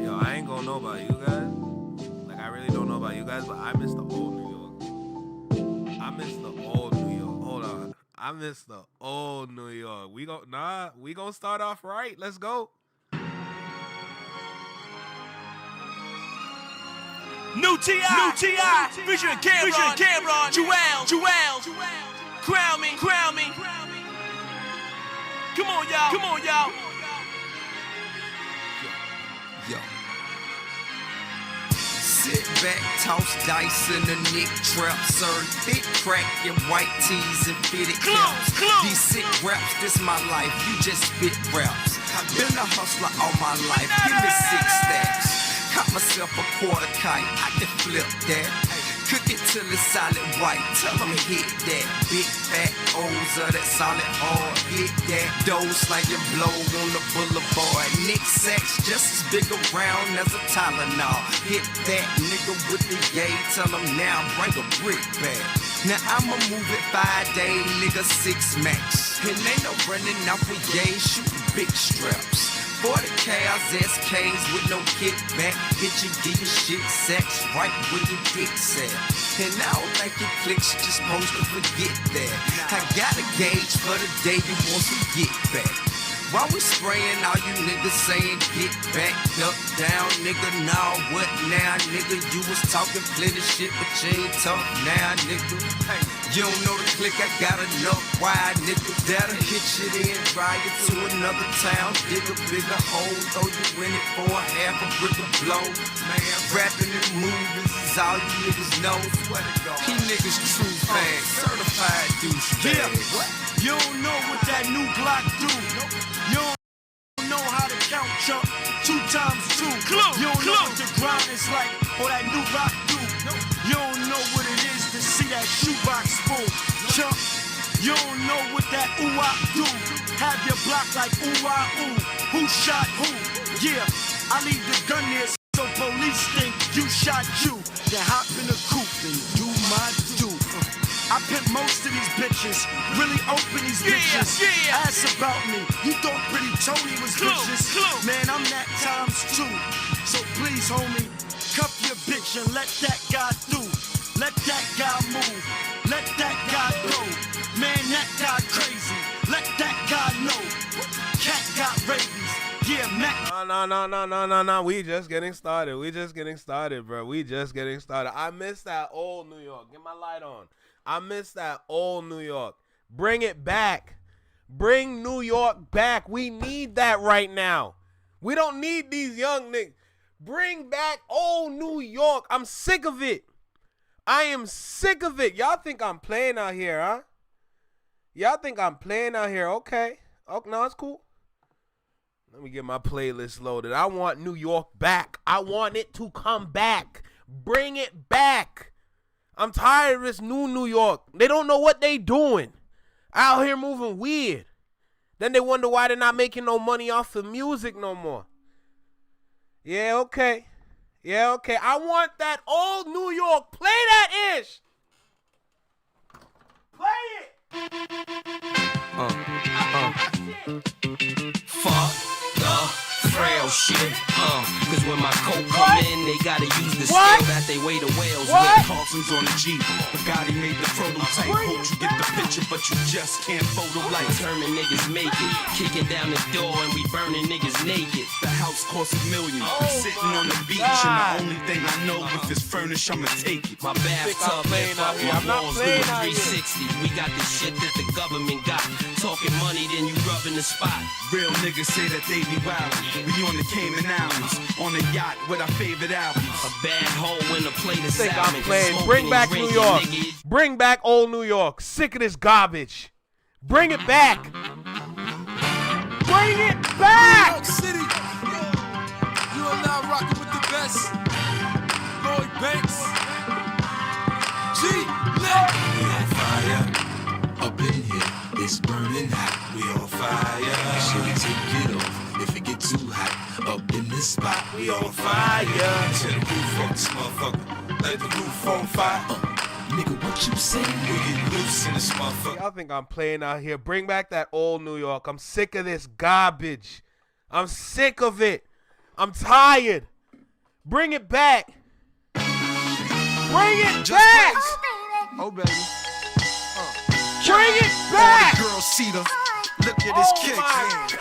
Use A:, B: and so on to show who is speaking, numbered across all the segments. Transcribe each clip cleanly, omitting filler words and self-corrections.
A: Yo, I ain't gonna know about you guys. Like, I really don't know about you guys, but I miss the old New York. I miss the old New York. Hold on. I miss the old New York. We gonna start off right. Let's go.
B: New T.I. featuring Cameron, Joel, crown me. Come on, y'all.
C: Yo. Sit back, toss dice in the Nick trap. Serve thick crack in white tees and fitted caps. These sick raps, this my life. You just spit raps. I've been a hustler all my life. Give me 6 stacks. Caught myself a quarter kite. I can flip that. Cook it till it's solid white. Tell them hit that. Big fat O's of that solid hard. Hit that. Dough slanging blow on the boulevard. Nick sacks just as big around as a Tylenol. Hit that nigga with the yay. Tell them now bring a brick back. Now I'ma move it 5 days, nigga 6 max. And ain't no running off with yay. Shooting big straps. 40 cows, SKs with no kickback. Hit you, get your shit sacks right where your dick's at. And I don't think it clicks, just supposed to forget that. I got a gauge for the day you want to get back. While we spraying, all you niggas saying get back, duck down, nigga, nah, what now, nigga? You was talking plenty shit, but you ain't talk now, nigga. Hey, you don't know the click, I got enough wide, nigga. That'll hit you then, drive you to another town, dig a bigger hole, throw you in it for a half a brick of blow. Man, rapping and movies is all you niggas know. He niggas true fans, certified douchebags.
B: You don't know what that new Glock do. You don't know how to count, Chuck. 2 times 2. You don't know what the grind is like, or that new rock do. You don't know what it is to see that shoebox full, Chuck. You don't know what that ooh-wop do. Have your block like ooh-wah-ooh. Who shot who? Yeah, I leave the gun there so police think you shot you. Then hop in the coupe and do my do. I pimp most of these bitches, really open these bitches. Ask about me, you thought Pretty Tony was vicious. Man, I'm that times 2. So please, homie, cuff your bitch and let that guy through. Let that guy move, let that guy go. Man, that guy crazy, let that guy know. Cat got rabies, yeah, Mac.
A: No. We just getting started, bro. We just getting started. I miss that old New York. Get my light on. I miss that old New York. Bring it back. Bring New York back. We need that right now. We don't need these young niggas. Bring back old New York. I'm sick of it. I am sick of it. Y'all think I'm playing out here, huh? Y'all think I'm playing out here. Okay. Oh, no, it's cool. Let me get my playlist loaded. I want New York back. I want it to come back. Bring it back. I'm tired of this New York. They don't know what they doing. Out here moving weird. Then they wonder why they're not making no money off the music no more. Yeah, okay. Yeah, okay. I want that old New York. Play that ish. Play it.
C: Fuck the frail shit. Cause when my coat come in, they gotta use the skill that they weigh the whales with.
B: Carlson's on the Jeep. Bugatti made the prototype. Hope you get the picture, but you just can't photo like.
C: Determined niggas make it. Kicking down the door and we burning niggas naked.
B: The house costs $1 million. Sitting on the beach, and the only thing I know if it's furnished, I'ma take it.
C: My bathtub lit up, my walls doing 360. We got the shit that the government got. Talking money, then you rubbing the spot.
B: Real niggas say that they be wild. We on the Cayman Islands, on a yacht with our favorite albums.
C: A bad hole in a plate of
A: Think
C: salmon.
A: I'm playing. Bring back New York. Bring back old New York. Sick of this garbage. Bring it back. Bring it back.
B: New York City, you are now rocking with the best. Lloyd Banks, G, Lit.
D: We on fire, up in here, it's burning hot. We on fire, should we take it off if it get too hot? Up in this spot, we on fire. To the roof on this motherfucker, let the roof on fire. Nigga, what you say? We get loose in this motherfucker.
A: Y'all think I'm playing out here. Bring back that old New York. I'm sick of this garbage. I'm sick of it. I'm tired. Bring it back. Bring it back.
B: Oh, baby.
A: Bring it back.
B: Girl, see the look at this kick,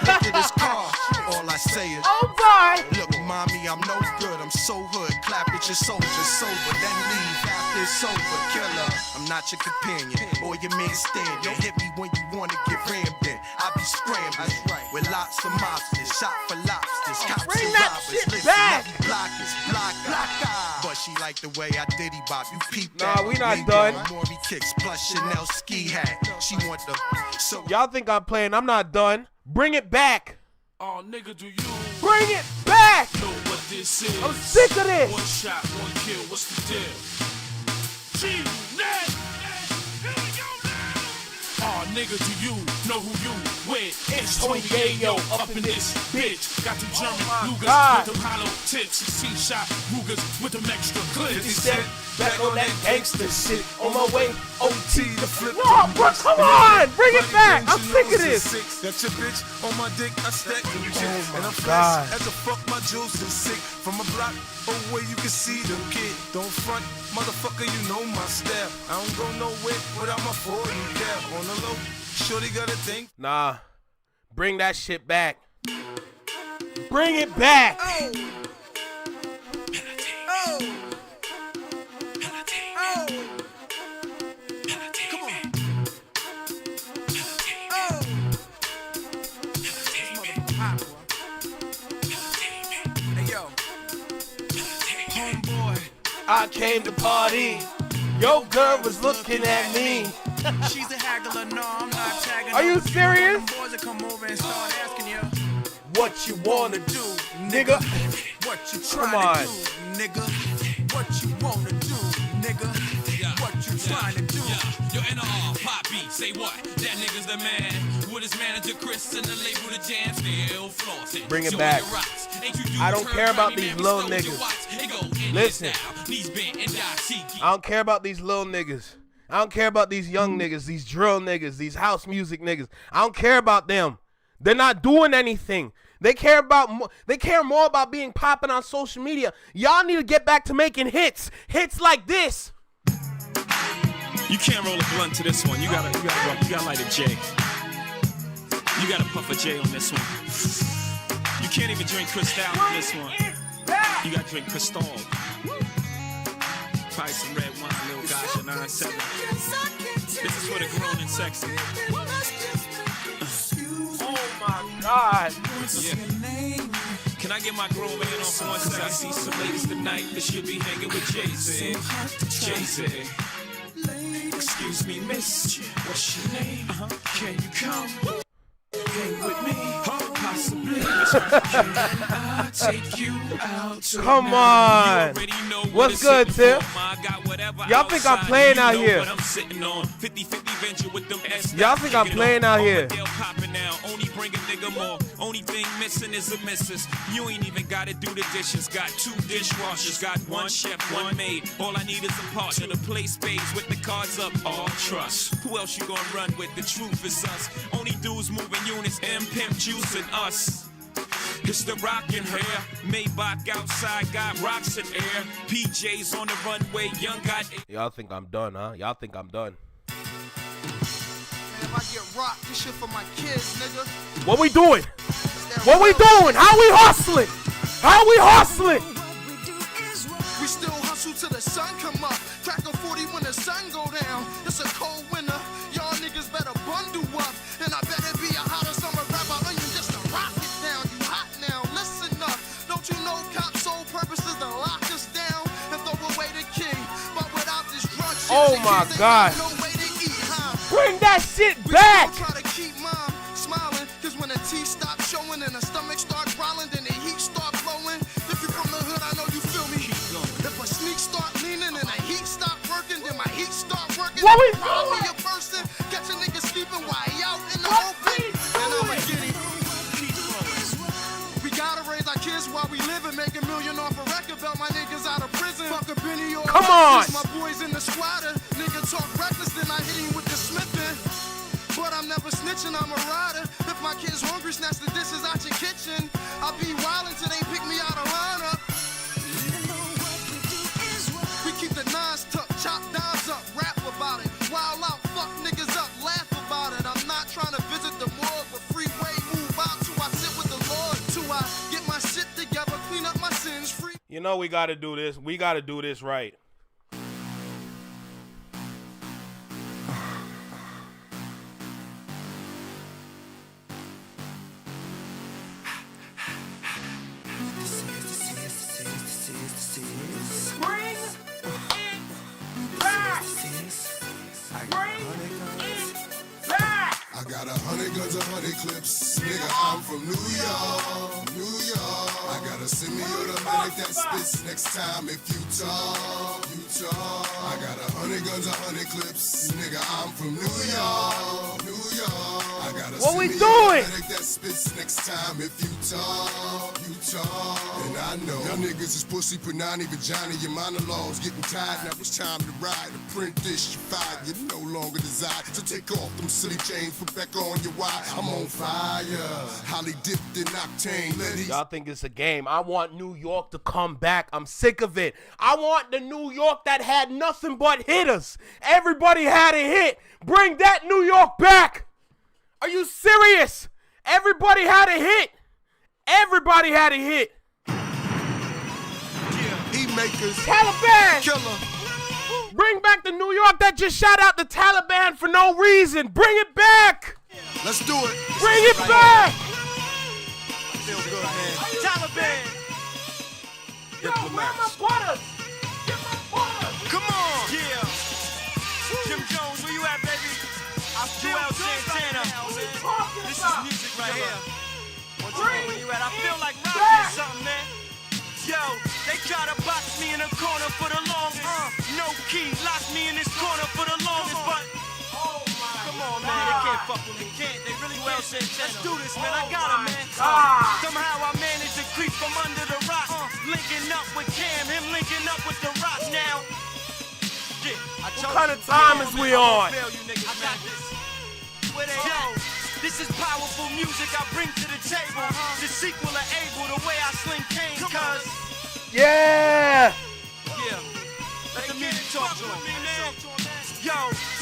B: look at this car. All I say is,
A: Oh, boy.
B: look, mommy, I'm no good. I'm so hood. Clap at your soldiers, sober, then leave after it's over. Killer, I'm not your companion or your man stand. You hit me when you wanna get rammed in. I be scrambling with lots of mobsters, shot for lobsters. Cops
A: Bring
B: and
A: that
B: robbers.
A: shit
B: Listen,
A: back.
B: I be blockers, blocker. But she like the way I diddy bop. You peep
A: Nah,
B: that.
A: we not
B: Me
A: done.
B: doing Maury kicks plus Chanel ski hat. She want the so.
A: Y'all think I'm playing. I'm not done. Bring it back.
E: Oh, nigga, do you
A: Bring it back.
E: know what this is?
A: I'm sick of this.
E: One shot, one kill, what's the deal? G-Net! Here we go now! Oh, nigga, do you know who you with? It's Tony Yayo up in this bitch. Got them German Lugers
A: God.
E: with them hollow tips. C-shot Rugers with them extra clips.
A: Back on that gangster shit. On my way.
B: OT the flip.
A: Whoa, bro, come on. Bring it back. I'm sick of this.
B: That's your bitch on my dick. I stack them
A: Oh
B: chips.
A: my
B: And I'm
A: God.
B: fresh as a fuck. My juice is sick. From a block away, you can see them kid. Don't front, motherfucker. You know my step. I don't go nowhere without my 40 cap. On the low, shorty got a thing.
A: Nah. Bring that shit back. Bring it back. I came to party. Your girl was looking at me.
F: She's a haggler, no, I'm not tagging.
A: Are you
F: her.
A: serious?
F: Them boys that come over and start asking you
A: What you wanna do, nigga?
F: what you
A: Come
F: trying
A: on.
F: to do, nigga. What you wanna do, nigga. What you trying to do.
G: Yo, NR, Pop B, say what? That nigga's the man. With his manager Chris and the label The Jam, still flossing.
A: Bring it
G: Showing
A: back.
G: your rocks. Ain't you
A: I don't
G: turn
A: care about
G: Grammy,
A: these
G: man, we
A: little
G: stole your
A: niggas.
G: watch. It go Indian
A: Listen.
G: style, knees bent and dashiki.
A: I don't care about these little niggas. I don't care about these young niggas, these drill niggas, these house music niggas. I don't care about them. They're not doing anything. They care more about being popping on social media. Y'all need to get back to making hits. Hits like this.
E: You can't roll a blunt to this one. You gotta light a J. You gotta puff a J on this one. You can't even drink Cristal on this one. You gotta drink Cristal. Probably some red wine, little Gasha 9-7. This is for the grown and sexy.
A: Oh my God.
E: Yeah. Can I get my grown man on for one second? I see some ladies tonight that should be hanging with Jay-Z. Jay-Z. Excuse me, miss. What's your name? Can you come? Hang with me. Possibly. Can I take you out tonight?
A: Come on. What's good, Tim? Y'all think I'm playing out here? Y'all think I'm playing out here?
E: Only bring a nigga more. Only thing missing is a missus. You ain't even gotta do the dishes. Got 2 dishwashers. Got 1 chef, 1 maid. All I need is a partner to play spades with the cards up. All trust. Who else you gonna run with? The truth is us. Only dudes moving units. M Pimp Juice and us. It's the rockin' hair. Maybach outside got rocks in air. PJs on the runway. Young got.
A: Y'all think I'm done, huh? Y'all think I'm done?
F: If I get rocked, this shit for my kids, nigga.
A: What we doing? What we doing? How we hustling? How we hustling?
F: We still hustle till the sun come up. Crack a 40 when the sun go down. It's a cold winter. Y'all niggas better bundle up. And I better be a hotter summer rapper onion just to rock it down. You hot now, listen up. Don't you know cops' sole purpose is to lock us down and throw away the key. But without this drug shit,
A: Oh my God.
F: no way to eat, huh?
A: Bring that shit back.
F: We try to keep mom smiling, cause when the teeth stop showing and the stomach start growling, then the heat start blowing. If you from the hood, I know you feel me. If a sneak start leaning and the heat stop working, then my heat start working.
A: What we
F: Rob me
A: doing?
F: a person, catch a nigga sleeping while he out in the open. And I'ma get it. We gotta raise our kids while we live and make $1 million off a record belt. My niggas out of prison. Fuck a Benny or
A: Come on.
F: my boys in the squatter. Nigga talk reckless, then I hit him with the smithing. But I'm never snitching, I'm a rider. If my kids hungry, snatch the dishes out your kitchen. I'll be wildin' till they pick me out of lineup. We keep the nines tucked, chop dimes up, rap about it. Wild out, fuck niggas up, laugh about it. I'm not trying to visit the morgue, but freeway move out till I sit with the Lord. Till I get my shit together, clean up my sins free.
A: You know we gotta do this. We gotta do this right.
D: I got 100 guns, 100 clips. Nigga, I'm from New York, New York. I got a semi-automatic that spits next time if you talk, you talk. I got 100 guns, 100 clips. Nigga, I'm from New York, New York. I got a
A: What we doing?
D: semi-automatic that spits next time if you talk, you talk. And I know y'all niggas is pussy, punani, vagina. Your monologues getting tired. Now it's time to ride. To print this, you fired. You no longer desire. So take off them silly chains. Put back on your wire. I'm on fire. Holly dipped in octane. Let it.
A: Y'all think it's a game. I want New York to come back. I'm sick of it. I want the New York that had nothing but hitters. Everybody had a hit. Bring that New York back. Are you serious? Everybody had a hit. Everybody had a hit.
F: Heat makers,
A: Taliban.
F: killer.
A: Bring back the New York that just shot out the Taliban for no reason. Bring it back.
F: Let's do it.
A: Bring it back.
F: Feel good, man. Taliban.
A: Yo, where my butters? Get my butters.
F: Come on. Yeah. Jim Jones, where you at, baby? Joel Santana. This is music right here. Where you at? I feel like rocking something, man. Yo, they try to box me in a corner for the longest. No key, lock me in this corner for the longest, but come on, man, they can't fuck with me. They really can't. Let's do this, man. I got him, man. Somehow I managed to creep from under the rock. Linking up with Cam, him linking up with the rock now. Yeah,
A: What kind of time is we on?
F: I got this. Yo, this is powerful music I bring to the table. The sequel of Abel, the way I sling cane, cuz.
A: Yeah.
F: Yeah, let the music talk to him. Yo,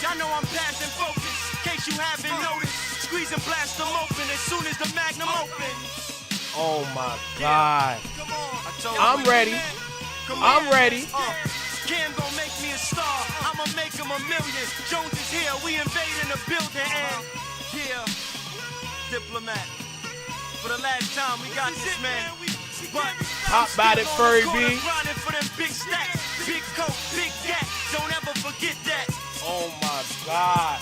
F: y'all know I'm past and focused. In case you haven't noticed, squeeze and blast them open as soon as the magnum opens.
A: Oh my God.
F: Come on, I told
A: I'm
F: you.
A: ready.
F: Come
A: I'm
F: on.
A: ready.
F: Cam gon' make me a star. I'ma make him $1 million. Jones is here, we invading the building and yeah, diplomat. For the last time, we got this, man. But
A: Top about it, Furry B.
F: grinding for them big stacks, big coat, big gat. Don't ever forget that.
A: Oh my God.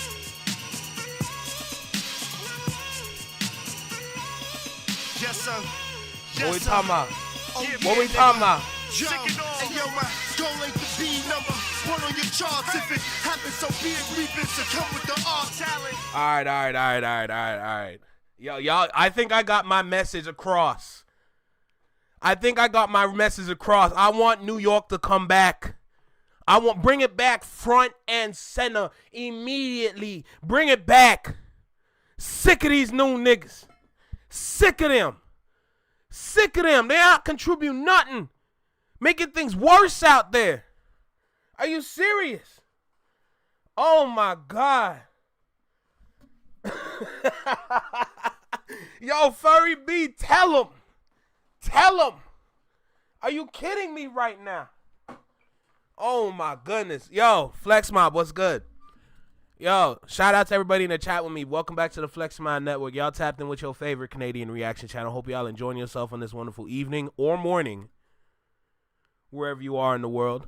B: Yes, sir.
A: What we talking about?
B: Oh,
A: What we talking about?
B: Yo, and yo, my goal ain't to be number one on your charts. If it happens, so be it. We've been succumb with the art talent.
A: All right. Yo, y'all, I think I got my message across. I want New York to come back. Bring it back front and center immediately. Bring it back. Sick of these new niggas. Sick of them. They not contribute nothing. Making things worse out there. Are you serious? Oh my God. Yo, Furry B, tell him. Are you kidding me right now? Oh my goodness. Yo, Flex Mob, what's good? Yo, shout out to everybody in the chat with me. Welcome back to the Flex Mob Network. Y'all tapped in with your favorite Canadian reaction channel. Hope y'all enjoying yourself on this wonderful evening or morning, wherever you are in the world.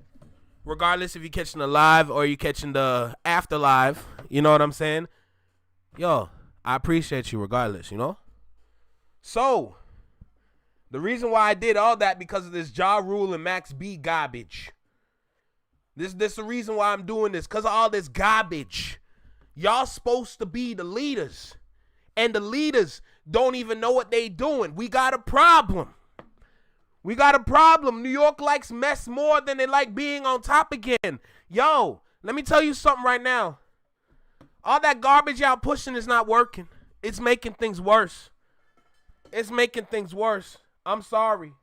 A: Regardless if you're catching the live or you're catching the after live, you know what I'm saying? Yo, I appreciate you regardless, you know? So, the reason why I did all that because of this Ja Rule and Max B garbage. This the reason why I'm doing this, because of all this garbage. Y'all supposed to be the leaders, and the leaders don't even know what they doing. We got a problem. New York likes mess more than they like being on top again. Yo, let me tell you something right now. All that garbage y'all pushing is not working. It's making things worse. I'm sorry.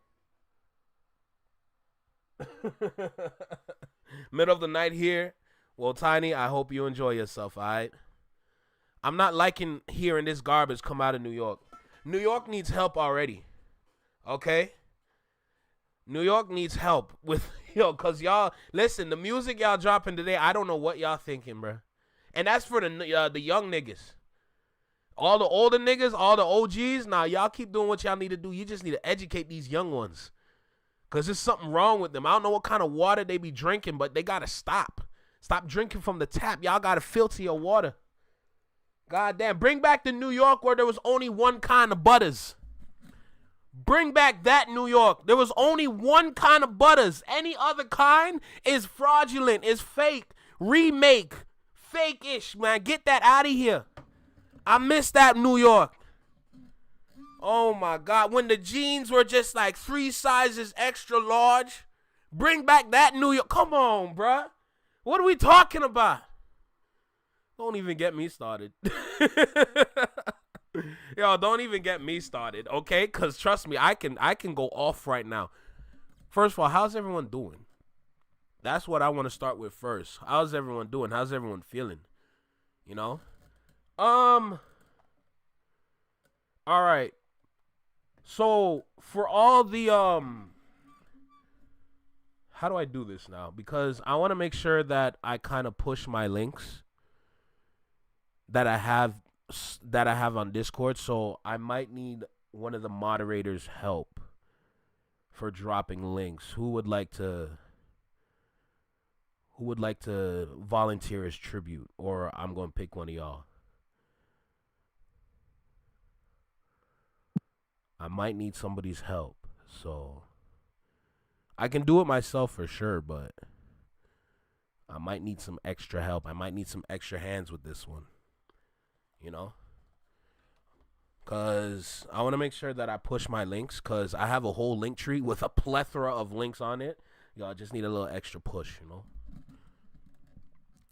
A: Middle of the night here. Well, Tiny, I hope you enjoy yourself, all right? I'm not liking hearing this garbage come out of New York. New York needs help already, okay? New York needs help with, because y'all, listen, the music y'all dropping today, I don't know what y'all thinking, bro. And that's for the young niggas. All the older niggas, all the OGs, nah, y'all keep doing what y'all need to do. You just need to educate these young ones. Because there's something wrong with them. I don't know what kind of water they be drinking, but they got to stop. Stop drinking from the tap. Y'all got to filter your water. God damn. Bring back the New York where there was only one kind of butters. Bring back that New York. There was only one kind of butters. Any other kind is fraudulent, is fake, remake, fake-ish, man. Get that out of here. I miss that New York. Oh, my God. When the jeans were just like 3 sizes extra large. Bring back that New York. Come on, bruh. What are we talking about? Don't even get me started. Yo, don't even get me started, okay? Because trust me, I can go off right now. First of all, how's everyone doing? That's what I want to start with first. How's everyone doing? How's everyone feeling? You know? All right. So, for all the, how do I do this now? Because I want to make sure that I kind of push my links that I have on Discord. So, I might need one of the moderators' help for dropping links. Who would like to volunteer as tribute? Or I'm going to pick one of y'all. I might need somebody's help, so I can do it myself for sure, but I might need some extra help. I might need some extra hands with this one, you know, because I want to make sure that I push my links, because I have a whole link tree with a plethora of links on it. Y'all just need a little extra push, you know.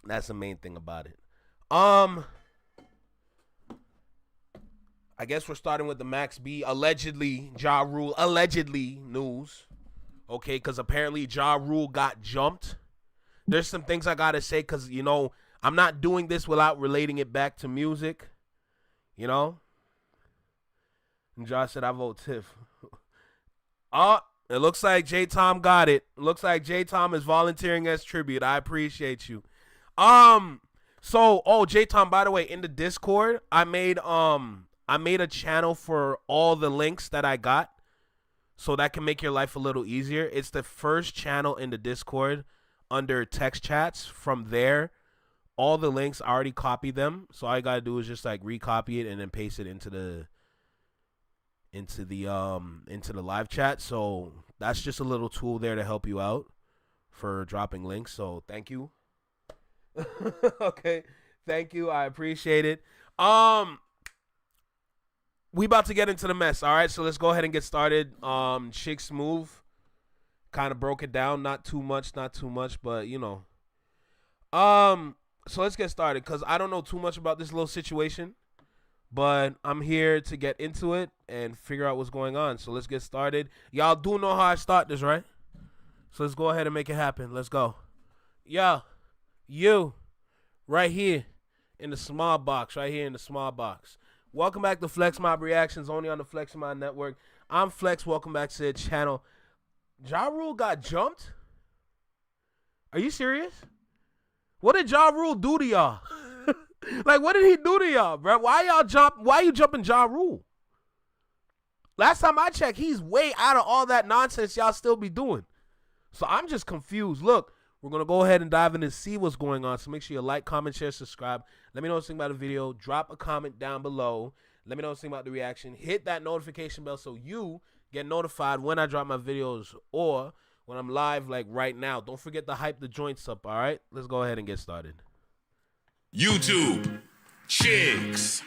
A: That's the main thing about it. I guess we're starting with the Max B allegedly Ja Rule news. Okay, because apparently Ja Rule got jumped. There's some things I gotta say, because, you know, I'm not doing this without relating it back to music. You know? And Josh said, I vote Tiff. Oh, it looks like J Tom got it. Looks like J Tom is volunteering as tribute. I appreciate you. So, J Tom, by the way, in the Discord, I made a channel for all the links that I got. so that can make your life a little easier. It's the first channel in the Discord under text chats. From there, all the links, I already copied them. So all I gotta do is just like recopy it and then paste it into the live chat. So that's just a little tool there to help you out for dropping links. So thank you. Okay, thank you. I appreciate it. We about to get into the mess. All right, so let's go ahead and get started. Chick Smooth kind of broke it down. Not too much, but you know. So let's get started because I don't know too much about this little situation, but I'm here to get into it and figure out what's going on. So let's get started. Y'all do know how I start this, right? So let's go ahead and make it happen. Let's go. Yo, you, right here in the small box, Welcome back to Flex Mob Reactions, only on the Flex Mob Network. I'm Flex. Welcome back to the channel. Ja Rule got jumped? Are you serious? What did Ja Rule do to y'all? Like, what did he do to y'all, bro? Why you jumping Ja Rule? Last time I checked, he's way out of all that nonsense y'all still be doing. So I'm just confused. Look, we're going to go ahead and dive in and see what's going on. So make sure you like, comment, share, subscribe. Let me know what you think about the video. Drop a comment down below. Let me know what you think about the reaction. Hit that notification bell so you get notified when I drop my videos or when I'm live like right now. Don't forget to hype the joints up, all right? Let's go ahead and get started.
H: YouTube chicks.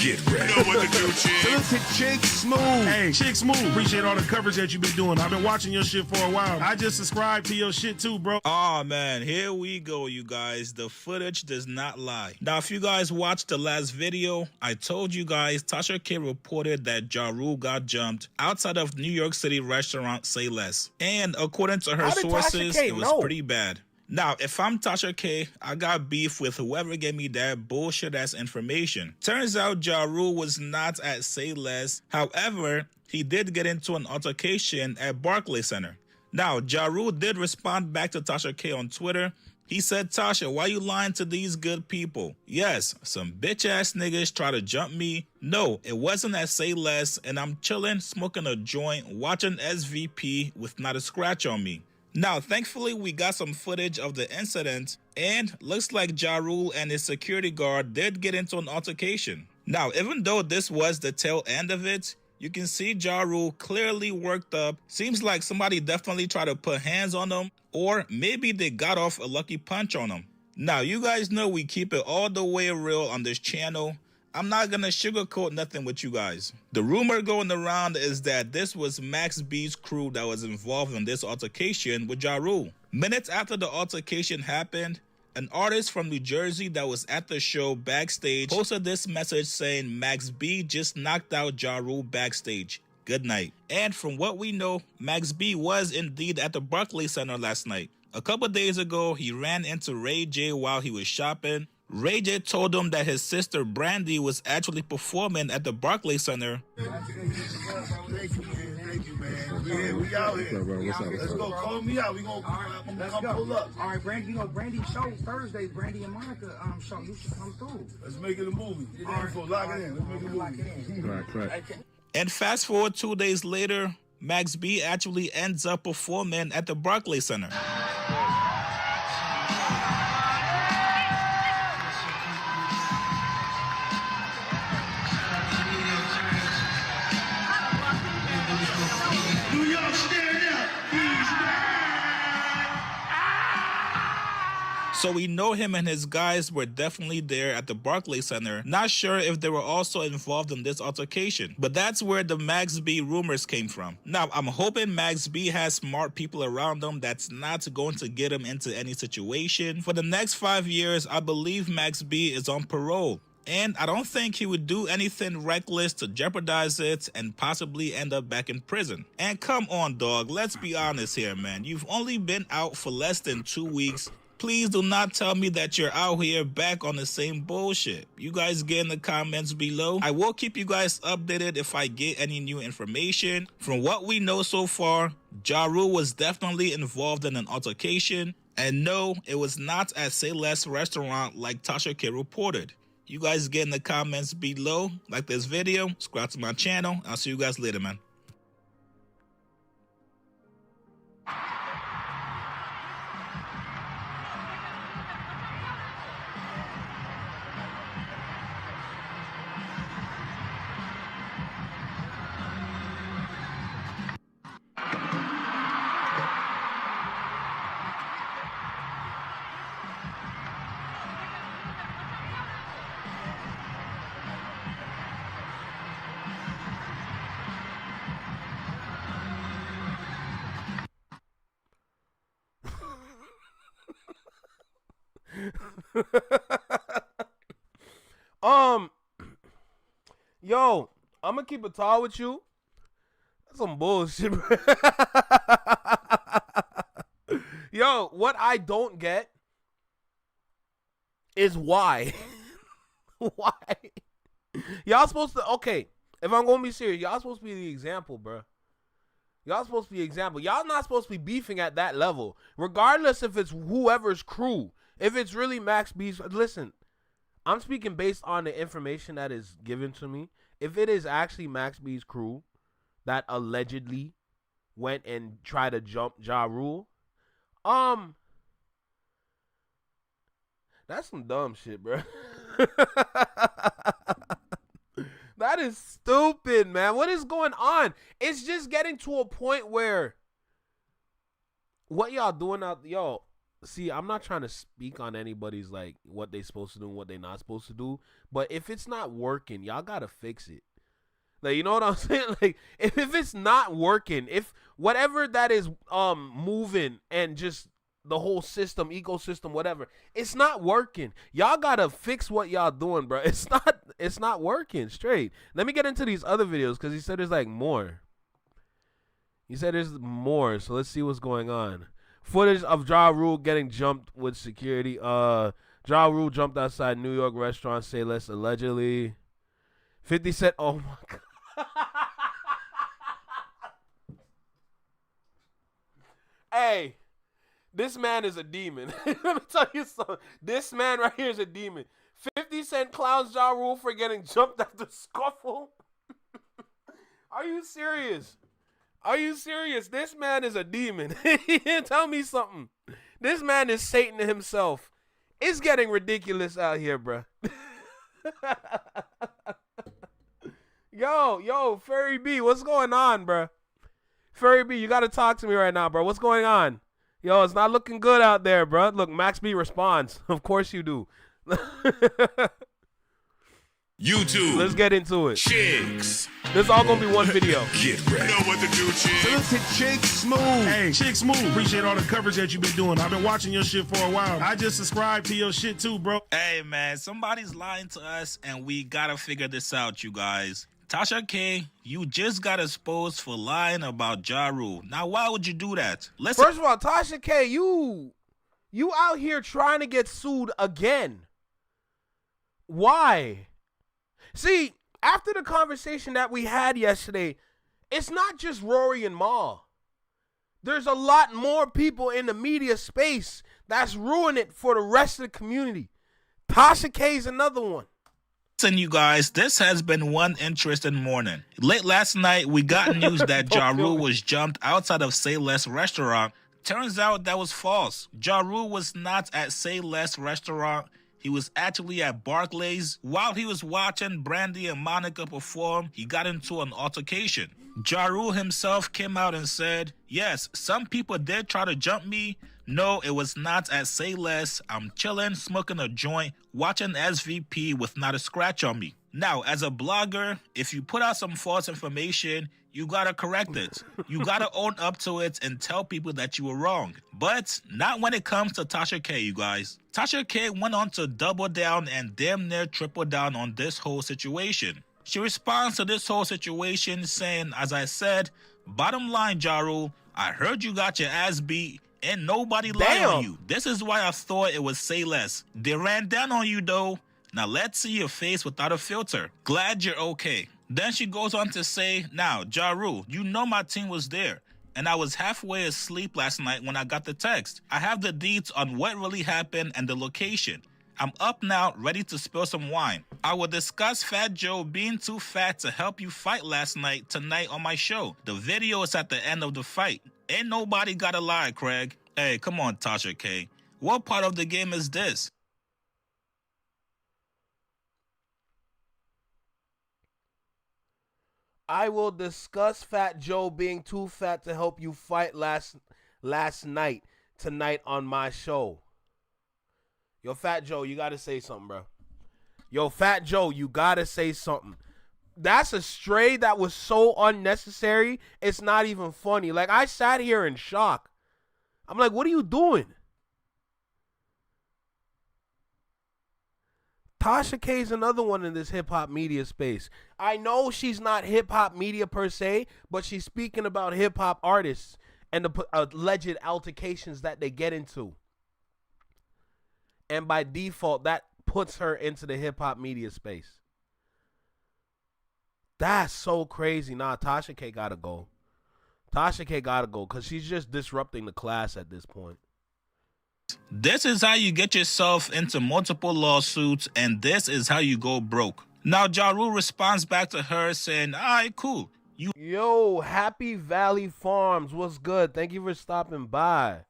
H: Get ready. You know what to do, chicks.
B: Look at Chick Smooth.
I: Hey, Chick Smooth, appreciate all the coverage that you've been doing. I've been watching your shit for a while. I just subscribed to your shit too, bro.
J: Oh man, here we go, you guys. The footage does not lie. Now, if you guys watched the last video, I told you guys Tasha K reported that Ja Rule got jumped outside of New York City restaurant Say Less. And according to her sources, it was pretty bad. Now, if I'm Tasha K, I got beef with whoever gave me that bullshit-ass information. Turns out Ja Rule was not at Say Less. However, he did get into an altercation at Barclays Center. Now, Ja Rule did respond back to Tasha K on Twitter. He said, Tasha, why you lying to these good people? Yes, some bitch-ass niggas try to jump me. No, it wasn't at Say Less, and I'm chilling, smoking a joint, watching SVP with not a scratch on me. Now, thankfully, we got some footage of the incident, and looks like Ja Rule and his security guard did get into an altercation. Now, even though this was the tail end of it, you can see Ja Rule clearly worked up. Seems like somebody definitely tried to put hands on him, or maybe they got off a lucky punch on him. Now, you guys know we keep it all the way real on this channel. I'm not gonna sugarcoat nothing with you guys. The rumor going around is that this was Max B's crew that was involved in this altercation with Ja Rule. Minutes after the altercation happened, an artist from New Jersey that was at the show backstage posted this message saying Max B just knocked out Ja Rule backstage. Good night. And from what we know, Max B was indeed at the Barclays Center last night. A couple days ago, he ran into Ray J while he was shopping. Ray J told him that his sister Brandy was actually performing at the Barclays Center.
B: Thank you, man. Yeah, we out here. Let's go. Call me out. We gonna come pull up.
K: All right, Brandy. You know Brandy show Thursday. Brandy and Monica show. You should come through.
B: Let's make it a movie. Lock it in. Let's make it a movie.
I: Right.
J: And fast forward 2 days later, Max B actually ends up performing at the Barclays Center. So we know him and his guys were definitely there at the Barclays Center. Not sure if they were also involved in this altercation, but that's where the Max B rumors came from. Now, I'm hoping Max B has smart people around him that's not going to get him into any situation. For the next 5 years, I believe Max B is on parole. And I don't think he would do anything reckless to jeopardize it and possibly end up back in prison. And come on, dog, let's be honest here, man. You've only been out for less than 2 weeks. Please do not tell me that you're out here back on the same bullshit. You guys get in the comments below. I will keep you guys updated if I get any new information. From what we know so far, Ja Rule was definitely involved in an altercation. And no, it was not at Say Less restaurant like Tasha K reported. You guys get in the comments below. Like this video, subscribe to my channel. I'll see you guys later, man.
A: Yo, I'm gonna keep it tall with you. That's some bullshit, bro. Yo, what I don't get is why. Why? Y'all supposed to, okay, if I'm gonna be serious, y'all supposed to be the example, bro. Y'all supposed to be the example. Y'all not supposed to be beefing at that level. Regardless if it's whoever's crew. If it's really Max B's, listen, I'm speaking based on the information that is given to me. If it is actually Max B's crew that allegedly went and tried to jump Ja Rule, that's some dumb shit, bro. That is stupid, man. What is going on? It's just getting to a point where what y'all doing out, yo, see, I'm not trying to speak on anybody's like what they supposed to do and what they not supposed to do, but if it's not working, y'all gotta fix it. Like, you know what I'm saying? Like, if it's not working, if whatever that is moving and just the whole system, ecosystem, whatever, it's not working. Y'all gotta fix what y'all doing, bro. It's not working straight. Let me get into these other videos because he said there's like more. He said there's more, so let's see what's going on. Footage of Ja Rule getting jumped with security. Ja Rule jumped outside New York restaurant, say less, allegedly. 50 Cent, oh my God. Hey, this man is a demon. Let me tell you something. This man right here is a demon. 50 Cent clowns Ja Rule for getting jumped at the scuffle. Are you serious? Are you serious? This man is a demon. Tell me something. This man is Satan himself. It's getting ridiculous out here, bro. Yo, Furry B, what's going on, bro? Furry B, you got to talk to me right now, bro. What's going on? Yo, it's not looking good out there, bro. Look, Max B responds. Of course you do.
H: YouTube.
A: Let's get into it.
H: Chicks.
A: This is all going to be one video.
H: Get ready. You know what to do, Chicks.
I: Salute to Chick Smooth. Hey, Chick Smooth. Appreciate all the coverage that you've been doing. I've been watching your shit for a while. I just subscribed to your shit too, bro.
J: Hey, man, somebody's lying to us, and we gotta figure this out, you guys. Tasha K, you just got exposed for lying about Ja Rule. Now, why would you do that? Listen.
A: First of all, Tasha K, you out here trying to get sued again. Why? See, after the conversation that we had yesterday, it's not just Rory and Ma. There's a lot more people in the media space that's ruining it for the rest of the community. Tasha K is another one.
J: Listen, you guys, this has been one interesting morning. Late last night, we got news that Ja Rule was jumped outside of Say Less restaurant. Turns out that was false. Ja Rule was not at Say Less restaurant. He was actually at Barclays. While he was watching Brandy and Monica perform, he got into an altercation. Ja Rule himself came out and said, yes, some people did try to jump me. No, it was not at Say Less. I'm chilling, smoking a joint, watching SVP with not a scratch on me. Now, as a blogger, if you put out some false information, you gotta correct it. You gotta own up to it and tell people that you were wrong. But not when it comes to Tasha K, you guys. Tasha K went on to double down and damn near triple down on this whole situation. She responds to this whole situation saying, as I said, bottom line, Ja Rule, I heard you got your ass beat. And nobody lied on you. This is why I thought it was Say Less. They ran down on you though. Now let's see your face without a filter. Glad you're okay. Then she goes on to say, now, Ja Rule, you know my team was there. And I was halfway asleep last night when I got the text. I have the deets on what really happened and the location. I'm up now, ready to spill some wine. I will discuss Fat Joe being too fat to help you fight last night tonight on my show. The video is at the end of the fight. Ain't nobody gotta lie, Craig. Hey, come on, Tasha K. What part of the game is this?
A: I will discuss Fat Joe being too fat to help you fight last night tonight on my show. Yo, Fat Joe, you gotta say something, bro. Yo, Fat Joe, you gotta say something. That's a stray that was so unnecessary, it's not even funny. Like, I sat here in shock. I'm like, what are you doing? Tasha K's another one in this hip hop media space. I know she's not hip hop media per se, but she's speaking about hip hop artists and the alleged altercations that they get into. And by default, that puts her into the hip hop media space. That's so crazy. Nah, Tasha K gotta go. Tasha K gotta go because she's just disrupting the class at this point.
J: This is how you get yourself into multiple lawsuits, and this is how you go broke. Now, Ja Rule responds back to her saying, all right, cool.
A: Yo, Happy Valley Farms, what's good? Thank you for stopping by.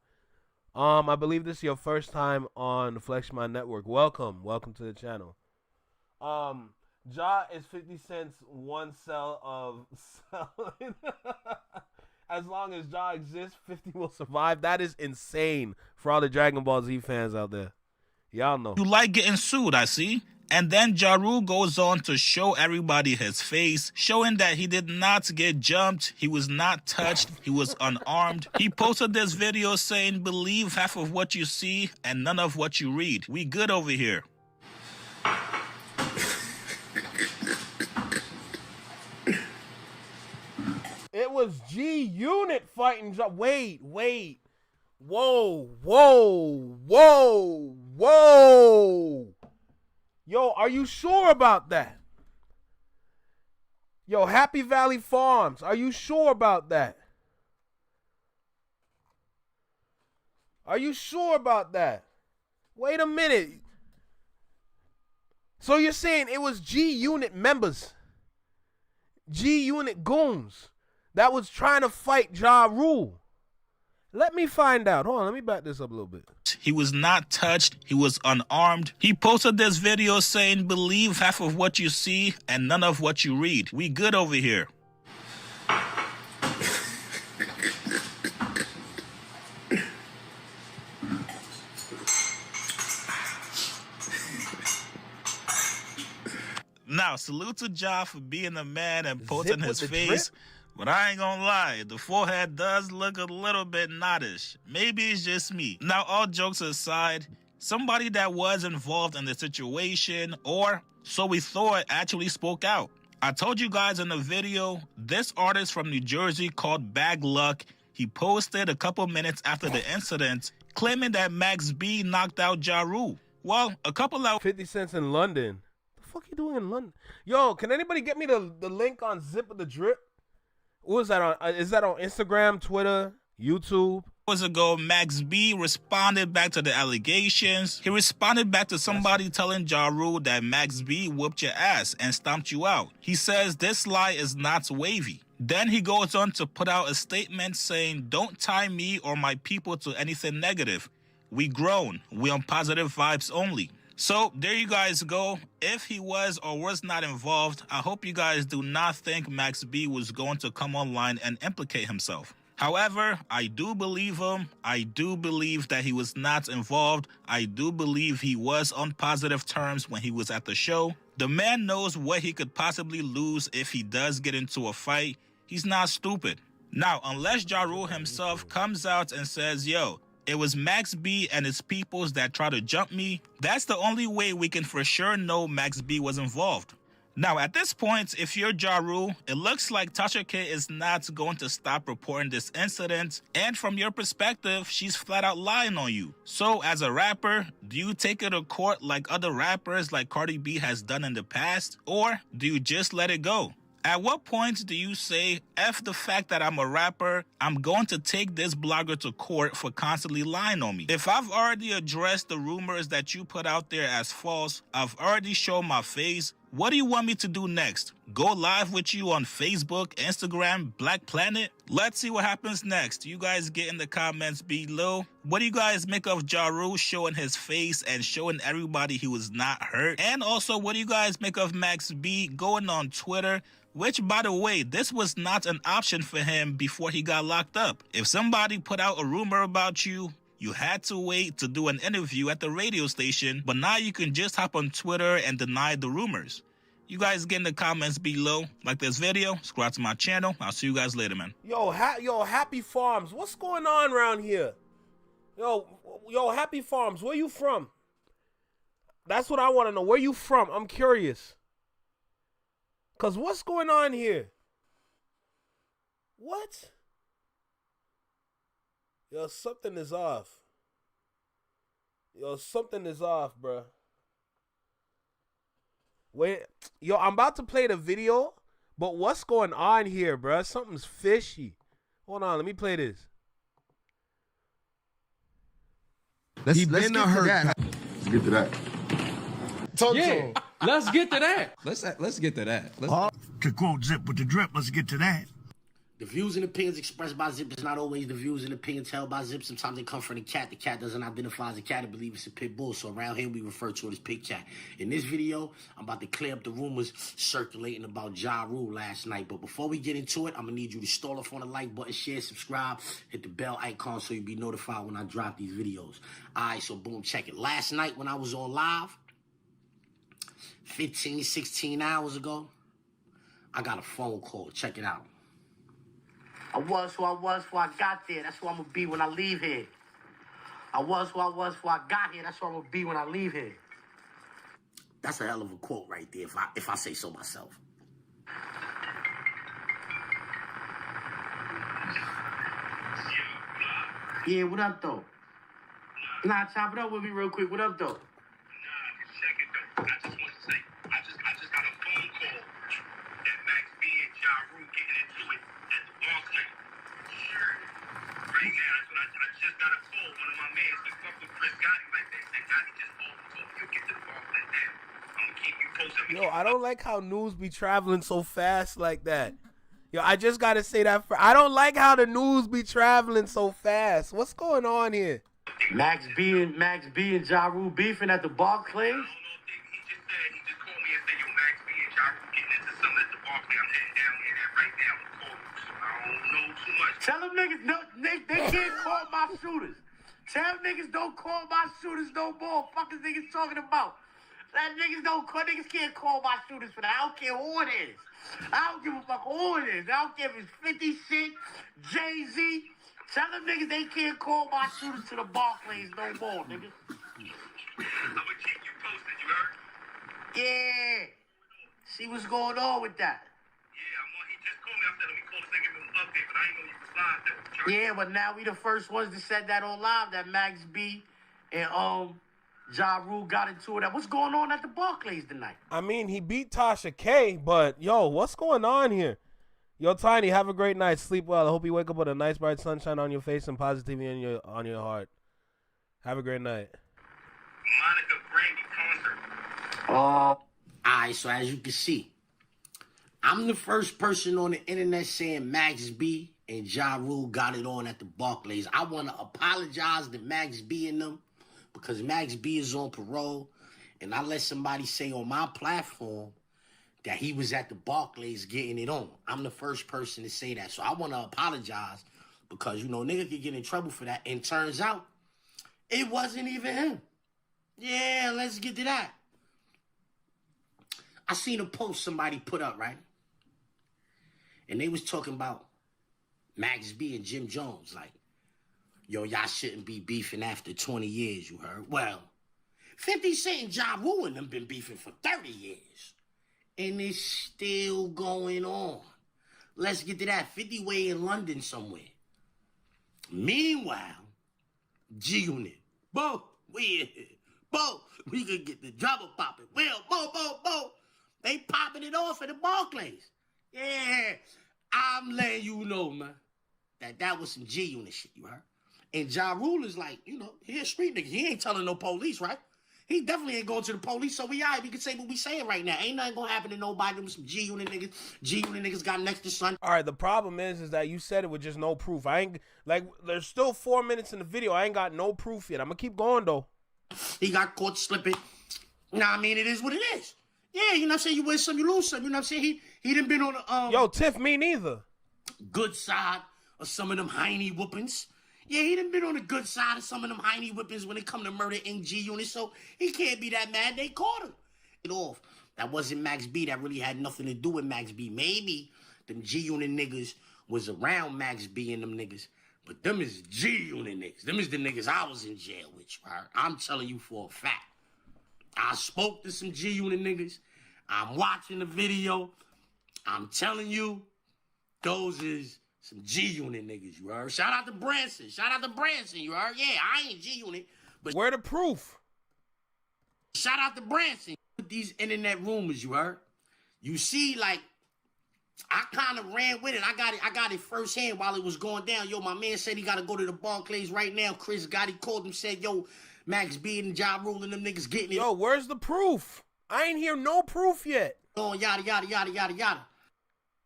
A: I believe this is your first time on the Flex My Network. Welcome to the channel. Ja is 50 cents one cell of selling. As long as Ja exists, 50 will survive. That is insane for all the Dragon Ball Z fans out there. Y'all know.
J: You like getting sued, I see. And then Ja Rule goes on to show everybody his face, showing that he did not get jumped, he was not touched, he was unarmed. He posted this video saying, believe half of what you see and none of what you read. We good over here.
A: It was G Unit fighting Ja. Wait. Whoa. Yo, are you sure about that? Yo, Happy Valley Farms, are you sure about that? Are you sure about that? Wait a minute. So you're saying it was G Unit members, G Unit goons that was trying to fight Ja Rule? Let me find out. Hold on, let me back this up a little bit.
J: He was not touched. He was unarmed. He posted this video saying, believe half of what you see and none of what you read. We good over here. Now, salute to Ja for being a man and posting his face. But I ain't gonna lie, the forehead does look a little bit nottish. Maybe it's just me. Now, all jokes aside, somebody that was involved in the situation, or so we thought, actually spoke out. I told you guys in the video, this artist from New Jersey called Bag Luck, he posted a couple minutes after the incident, claiming that Max B knocked out Ja Rule. Well, a couple hours...
A: 50 cents in London. What the fuck you doing in London? Yo, can anybody get me the link on Zip of the Drip? What is that on? Is that on Instagram, Twitter, YouTube?
J: Hours ago, Max B responded back to the allegations. He responded back to somebody telling Ja Rule that Max B whooped your ass and stomped you out. He says this lie is not wavy. Then he goes on to put out a statement saying, don't tie me or my people to anything negative. We grown. We on positive vibes only. So there you guys go. If he was or was not involved, I hope you guys do not think Max B was going to come online and implicate himself. However, I do believe him. I do believe that he was not involved. I do believe he was on positive terms when he was at the show. The man knows what he could possibly lose if he does get into a fight. He's not stupid. Now, unless Ja Rule himself comes out and says, yo, it was Max B and his peoples that tried to jump me, that's the only way we can for sure know Max B was involved. Now, at this point, if you're Ja Rule, it looks like Tasha K is not going to stop reporting this incident, and from your perspective, she's flat out lying on you. So, as a rapper, do you take it to court like other rappers like Cardi B has done in the past, or do you just let it go? At what point do you say, F the fact that I'm a rapper, I'm going to take this blogger to court for constantly lying on me? If I've already addressed the rumors that you put out there as false, I've already shown my face, what do you want me to do next? Go live with you on Facebook, Instagram, Black Planet? Let's see what happens next. You guys get in the comments below. What do you guys make of Ja Rule showing his face and showing everybody he was not hurt? And also, what do you guys make of Max B going on Twitter? Which, by the way, this was not an option for him before he got locked up. If somebody put out a rumor about you, you had to wait to do an interview at the radio station, but now you can just hop on Twitter and deny the rumors. You guys get in the comments below. Like this video, subscribe to my channel. I'll see you guys later, man.
A: Yo, Happy Farms, what's going on around here? Yo, Happy Farms, where you from? That's what I want to know. Where you from? I'm curious. Cause what's going on here? What? Yo, something is off. Yo, something is off, bruh. Wait, yo, I'm about to play the video, but what's going on here, bruh? Something's fishy. Hold on, let me play this.
L: Let's get to that.
M: Let's get to that.
L: Yeah, let's get to that.
N: Let's get to that.
I: To quote Zip with the drip, let's get to that.
O: The views and opinions expressed by Zip is not always the views and opinions held by Zip. Sometimes they come from the cat. The cat doesn't identify as a cat and believe it's a pit bull. So around here, we refer to it as pig cat. In this video, I'm about to clear up the rumors circulating about Ja Rule last night. But before we get into it, I'm going to need you to stall off on the like button, share, subscribe, hit the bell icon so you'll be notified when I drop these videos. All right, so boom, check it. Last night when I was on live, 15, 16 hours ago, I got a phone call. Check it out. I was who I was before I got there. That's who I'm going to be when I leave here. I was who I was before I got here. That's who I'm going to be when I leave here. That's a hell of a quote right there, if I say so myself. Yeah, what up, though? Nah, chop it up with me real quick. What up, though?
P: Nah, check it, though. I just want to say, I just got a phone call that Max B and Ja Rule getting into it at the Barclays. Sure. Right now, that's what I just got a call. One of my mans that fuck with Chris Gotti like that. That Gotti just told me, you'll get to the Barclays now. I'm going to keep you posted.
A: Yo, I don't like how news be traveling so fast like that. Yo, I just got to say that. I don't like how the news be traveling so fast. What's going on here?
O: Max B and Ja Rule beefing at the Barclays?
P: He just called me and said, yo, Max B and Ja Rule getting into something at the Barclays. I'm heading down there right now to call you. So I don't know too much.
O: Tell them niggas, no, they can't call my shooters. Tell niggas don't call my shooters no more. Fuck is niggas talking about? That niggas can't call my shooters for that. I don't care who it is. I don't give a fuck who it is. I don't care if it's 50 Cent, Jay-Z. Tell them niggas they can't call my shooters to the Barclays no more, nigga.
P: I'm gonna keep you posted, you heard?
O: Yeah. See what's going on with that.
P: Yeah, he just called me. I said, let me call this nigga, give him an update, but I ain't know you was live though.
O: Yeah, but now we the first ones that said that on live, that Max B and Ja Rule got into it. What's going on at the Barclays tonight?
A: I mean, he beat Tasha K, but yo, what's going on here? Yo, Tiny, have a great night. Sleep well. I hope you wake up with a nice bright sunshine on your face and positivity on your heart. Have a great night.
P: Monica Brandy concert.
O: All right, so as you can see, I'm the first person on the internet saying Max B and Ja Rule got it on at the Barclays. I want to apologize to Max B and them because Max B is on parole, and I let somebody say on my platform that he was at the Barclays getting it on. I'm the first person to say that. So I want to apologize because, you know, nigga could get in trouble for that. And turns out it wasn't even him. Yeah, let's get to that. I seen a post somebody put up, right? And they was talking about Max B and Jim Jones. Like, yo, y'all shouldn't be beefing after 20 years, you heard? Well, 50 Cent and Ja Rule and them been beefing for 30 years. And it's still going on. Let's get to that. 50 way in London somewhere. Meanwhile, G-Unit. We could get the drama popping. They popping it off at the Barclays. Yeah, I'm letting you know, man, that was some G-Unit shit, you heard? And Ja Rule is like, you know, he a street nigga. He ain't telling no police, right? He definitely ain't going to the police, so we can say what we saying right now. Ain't nothing gonna happen to nobody. Them some G-Unit niggas. G-Unit niggas got next to son.
A: All right, the problem is that you said it with just no proof. I ain't, like, there's still 4 minutes in the video. I ain't got no proof yet. I'm gonna keep going, though.
O: He got caught slipping. Nah, I mean, it is what it is. Yeah, you know what I'm saying? You win some, you lose some. You know what I'm saying? He done been on the,
A: Yo, Tiff, me neither.
O: Good side of some of them hiney whoopings. Yeah, he done been on the good side of some of them hiney whippings when it come to murder in G-Unit, so he can't be that mad. They caught him. Get off. That wasn't Max B. That really had nothing to do with Max B. Maybe them G-Unit niggas was around Max B and them niggas, but them is G-Unit niggas. Them is the niggas I was in jail with, right? I'm telling you for a fact. I spoke to some G-Unit niggas. I'm watching the video. I'm telling you, those is some G-Unit niggas, you heard? Shout out to Branson. You heard? Yeah, I ain't G-Unit. But
A: where the proof?
O: Shout out to Branson. These internet rumors, you heard? You see, like, I kind of ran with it. I got it firsthand while it was going down. Yo, my man said he got to go to the Barclays right now. Chris Gotti called him, said, yo, Max B and Ja Rule and them niggas getting it.
A: Yo, where's the proof? I ain't hear no proof yet.
O: Oh, yada, yada, yada, yada, yada.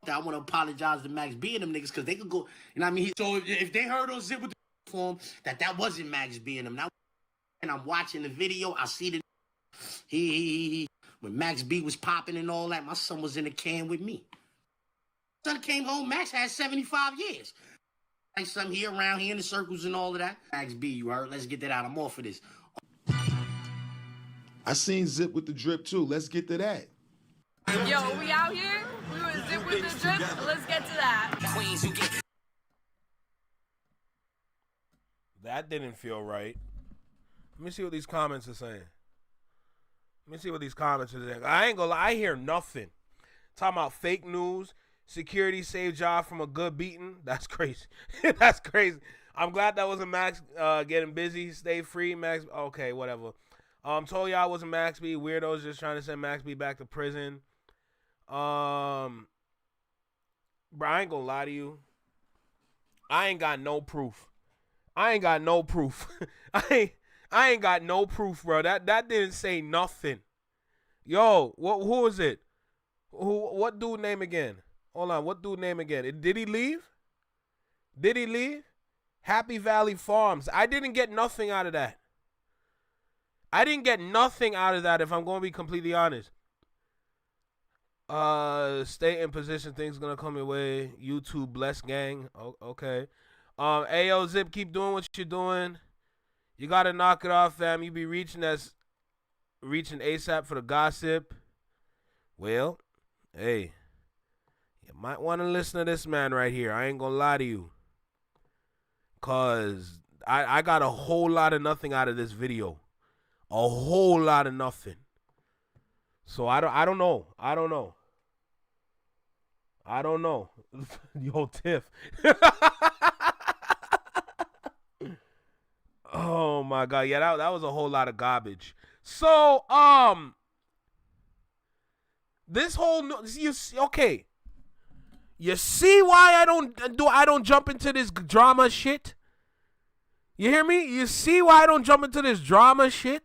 O: I want to apologize to Max B and them niggas because they could go, you know what I mean? So if they heard on Zip with the form that wasn't Max B and them. Now, and I'm watching the video, I see the he when Max B was popping and all that, my son was in the can with me. Son came home, Max had 75 years. Like something here around here in the circles and all of that. Max B, you heard? Let's get that out. I'm off of this.
M: I seen Zip with the drip too. Let's get to that.
N: Yo, we out here? We were Zip with the drip? Let's get to that.
A: That didn't feel right. Let me see what these comments are saying. I ain't gonna lie, I hear nothing. Talking about fake news. Security saved Ja from a good beating. That's crazy. That's crazy. I'm glad that wasn't Max getting busy. Stay free, Max. Okay, whatever. Told y'all it wasn't Max B. Weirdos just trying to send Max B back to prison. Bro, I ain't gonna lie to you. I ain't got no proof. I ain't got no proof, bro. That didn't say nothing. Yo, who is it? What dude name again? Hold on, what dude name again? Did he leave? Happy Valley Farms. I didn't get nothing out of that. If I'm going to be completely honest. Stay in position. Things gonna come your way. YouTube bless gang. Oh, okay. Ayo Zip, keep doing what you're doing. You gotta knock it off, fam. You be reaching ASAP for the gossip. Well, hey, you might want to listen to this man right here. I ain't gonna lie to you, cause I got a whole lot of nothing out of this video. A whole lot of nothing. So I don't know. Yo, Tiff. Oh my God. Yeah, that was a whole lot of garbage. So, this whole okay. You see why I don't jump into this drama shit? You hear me? You see why I don't jump into this drama shit?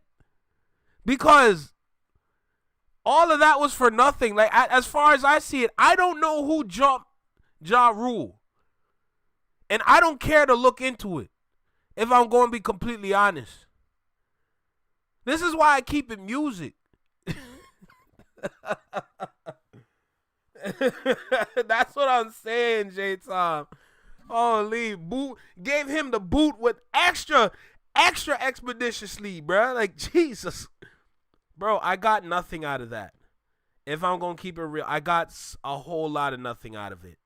A: Because all of that was for nothing. Like, as far as I see it, I don't know who jumped Ja Rule. And I don't care to look into it, if I'm going to be completely honest. This is why I keep it music. That's what I'm saying, J-Tom. Holy boot. Gave him the boot with extra expeditiously, bro. Like, Jesus. Bro, I got nothing out of that. If I'm going to keep it real, I got a whole lot of nothing out of it.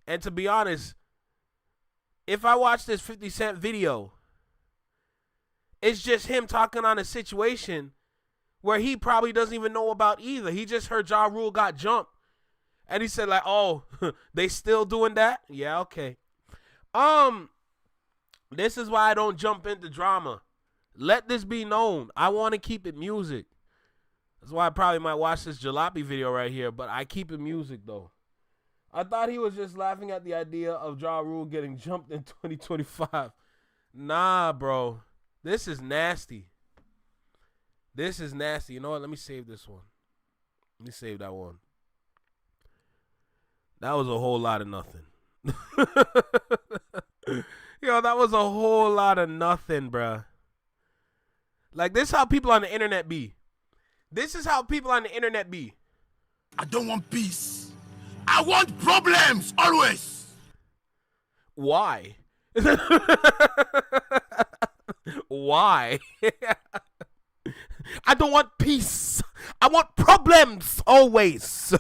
A: And to be honest, if I watch this 50 Cent video, it's just him talking on a situation where he probably doesn't even know about either. He just heard Ja Rule got jumped. And he said, like, oh, they still doing that? Yeah, okay. This is why I don't jump into drama. Let this be known. I want to keep it music. That's why I probably might watch this Jalopy video right here, but I keep it music, though. I thought he was just laughing at the idea of Ja Rule getting jumped in 2025. Nah, bro. This is nasty. You know what? Let me save this one. Let me save that one. That was a whole lot of nothing. Yo, that was a whole lot of nothing, bruh. Like, this is how people on the internet be.
B: I don't want peace. I want problems, always.
A: Why? Why? I don't want peace. I want problems, always.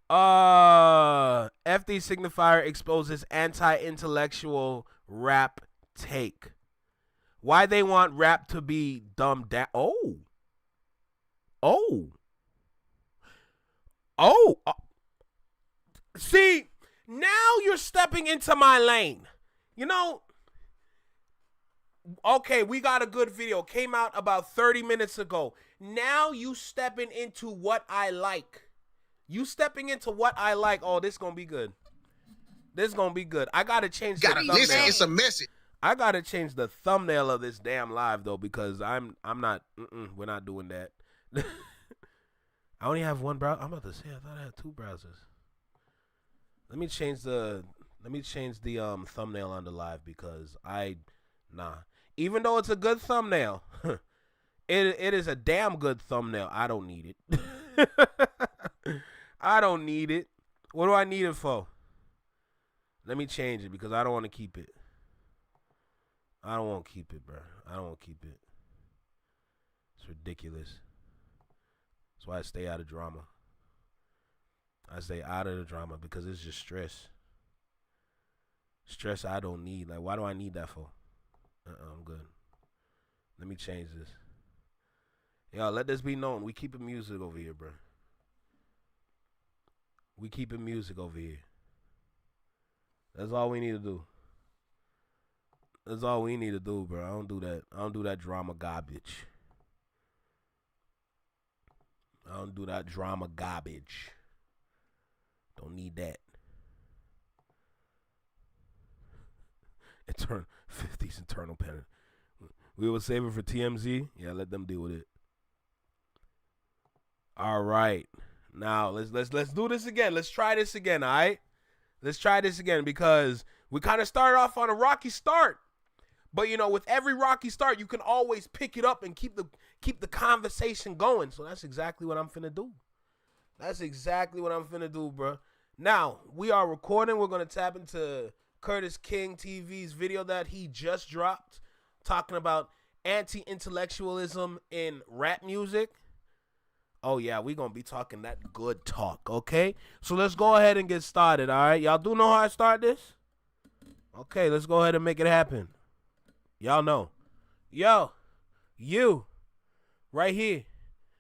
A: FD Signifier exposes anti-intellectual rap take. Why they want rap to be dumbed down? See, now you're stepping into my lane. You know, okay, we got a good video. Came out about 30 minutes ago. Now you stepping into what I like. You stepping into what I like. Oh, this gonna be good. This gonna be good. I gotta change the thumbnail.
Q: Listen, it's a message.
A: I gotta change the thumbnail of this damn live though, because I'm not. We're not doing that. I only have one browser. I'm about to say I thought I had two browsers. Let me change the thumbnail on the live because even though it's a good thumbnail, it is a damn good thumbnail. I don't need it. I don't need it. What do I need it for? Let me change it because I don't want to keep it. I don't want to keep it, bro. I don't want to keep it. It's ridiculous. That's why I stay out of drama. I stay out of the drama because it's just stress. Stress I don't need. Like, why do I need that for? I'm good. Let me change this. Yo, let this be known. We keeping music over here, bro. We keeping music over here. That's all we need to do. That's all we need to do, bro. I don't do that. I don't do that drama garbage. I don't do that drama garbage. Don't need that. 50's internal pennant. We will save it for TMZ. Yeah, let them deal with it. All right. Now let's do this again. Let's try this again, all right? Let's try this again because we kind of started off on a rocky start. But you know, with every rocky start, you can always pick it up and keep the conversation going. So that's exactly what I'm finna do. That's exactly what I'm finna do, bro. Now, we are recording. We're going to tap into Curtis King TV's video that he just dropped talking about anti-intellectualism in rap music. Oh, yeah, we're going to be talking that good talk, okay? So let's go ahead and get started, all right? Y'all do know how I start this? Okay, let's go ahead and make it happen. Y'all know. Yo, you, right here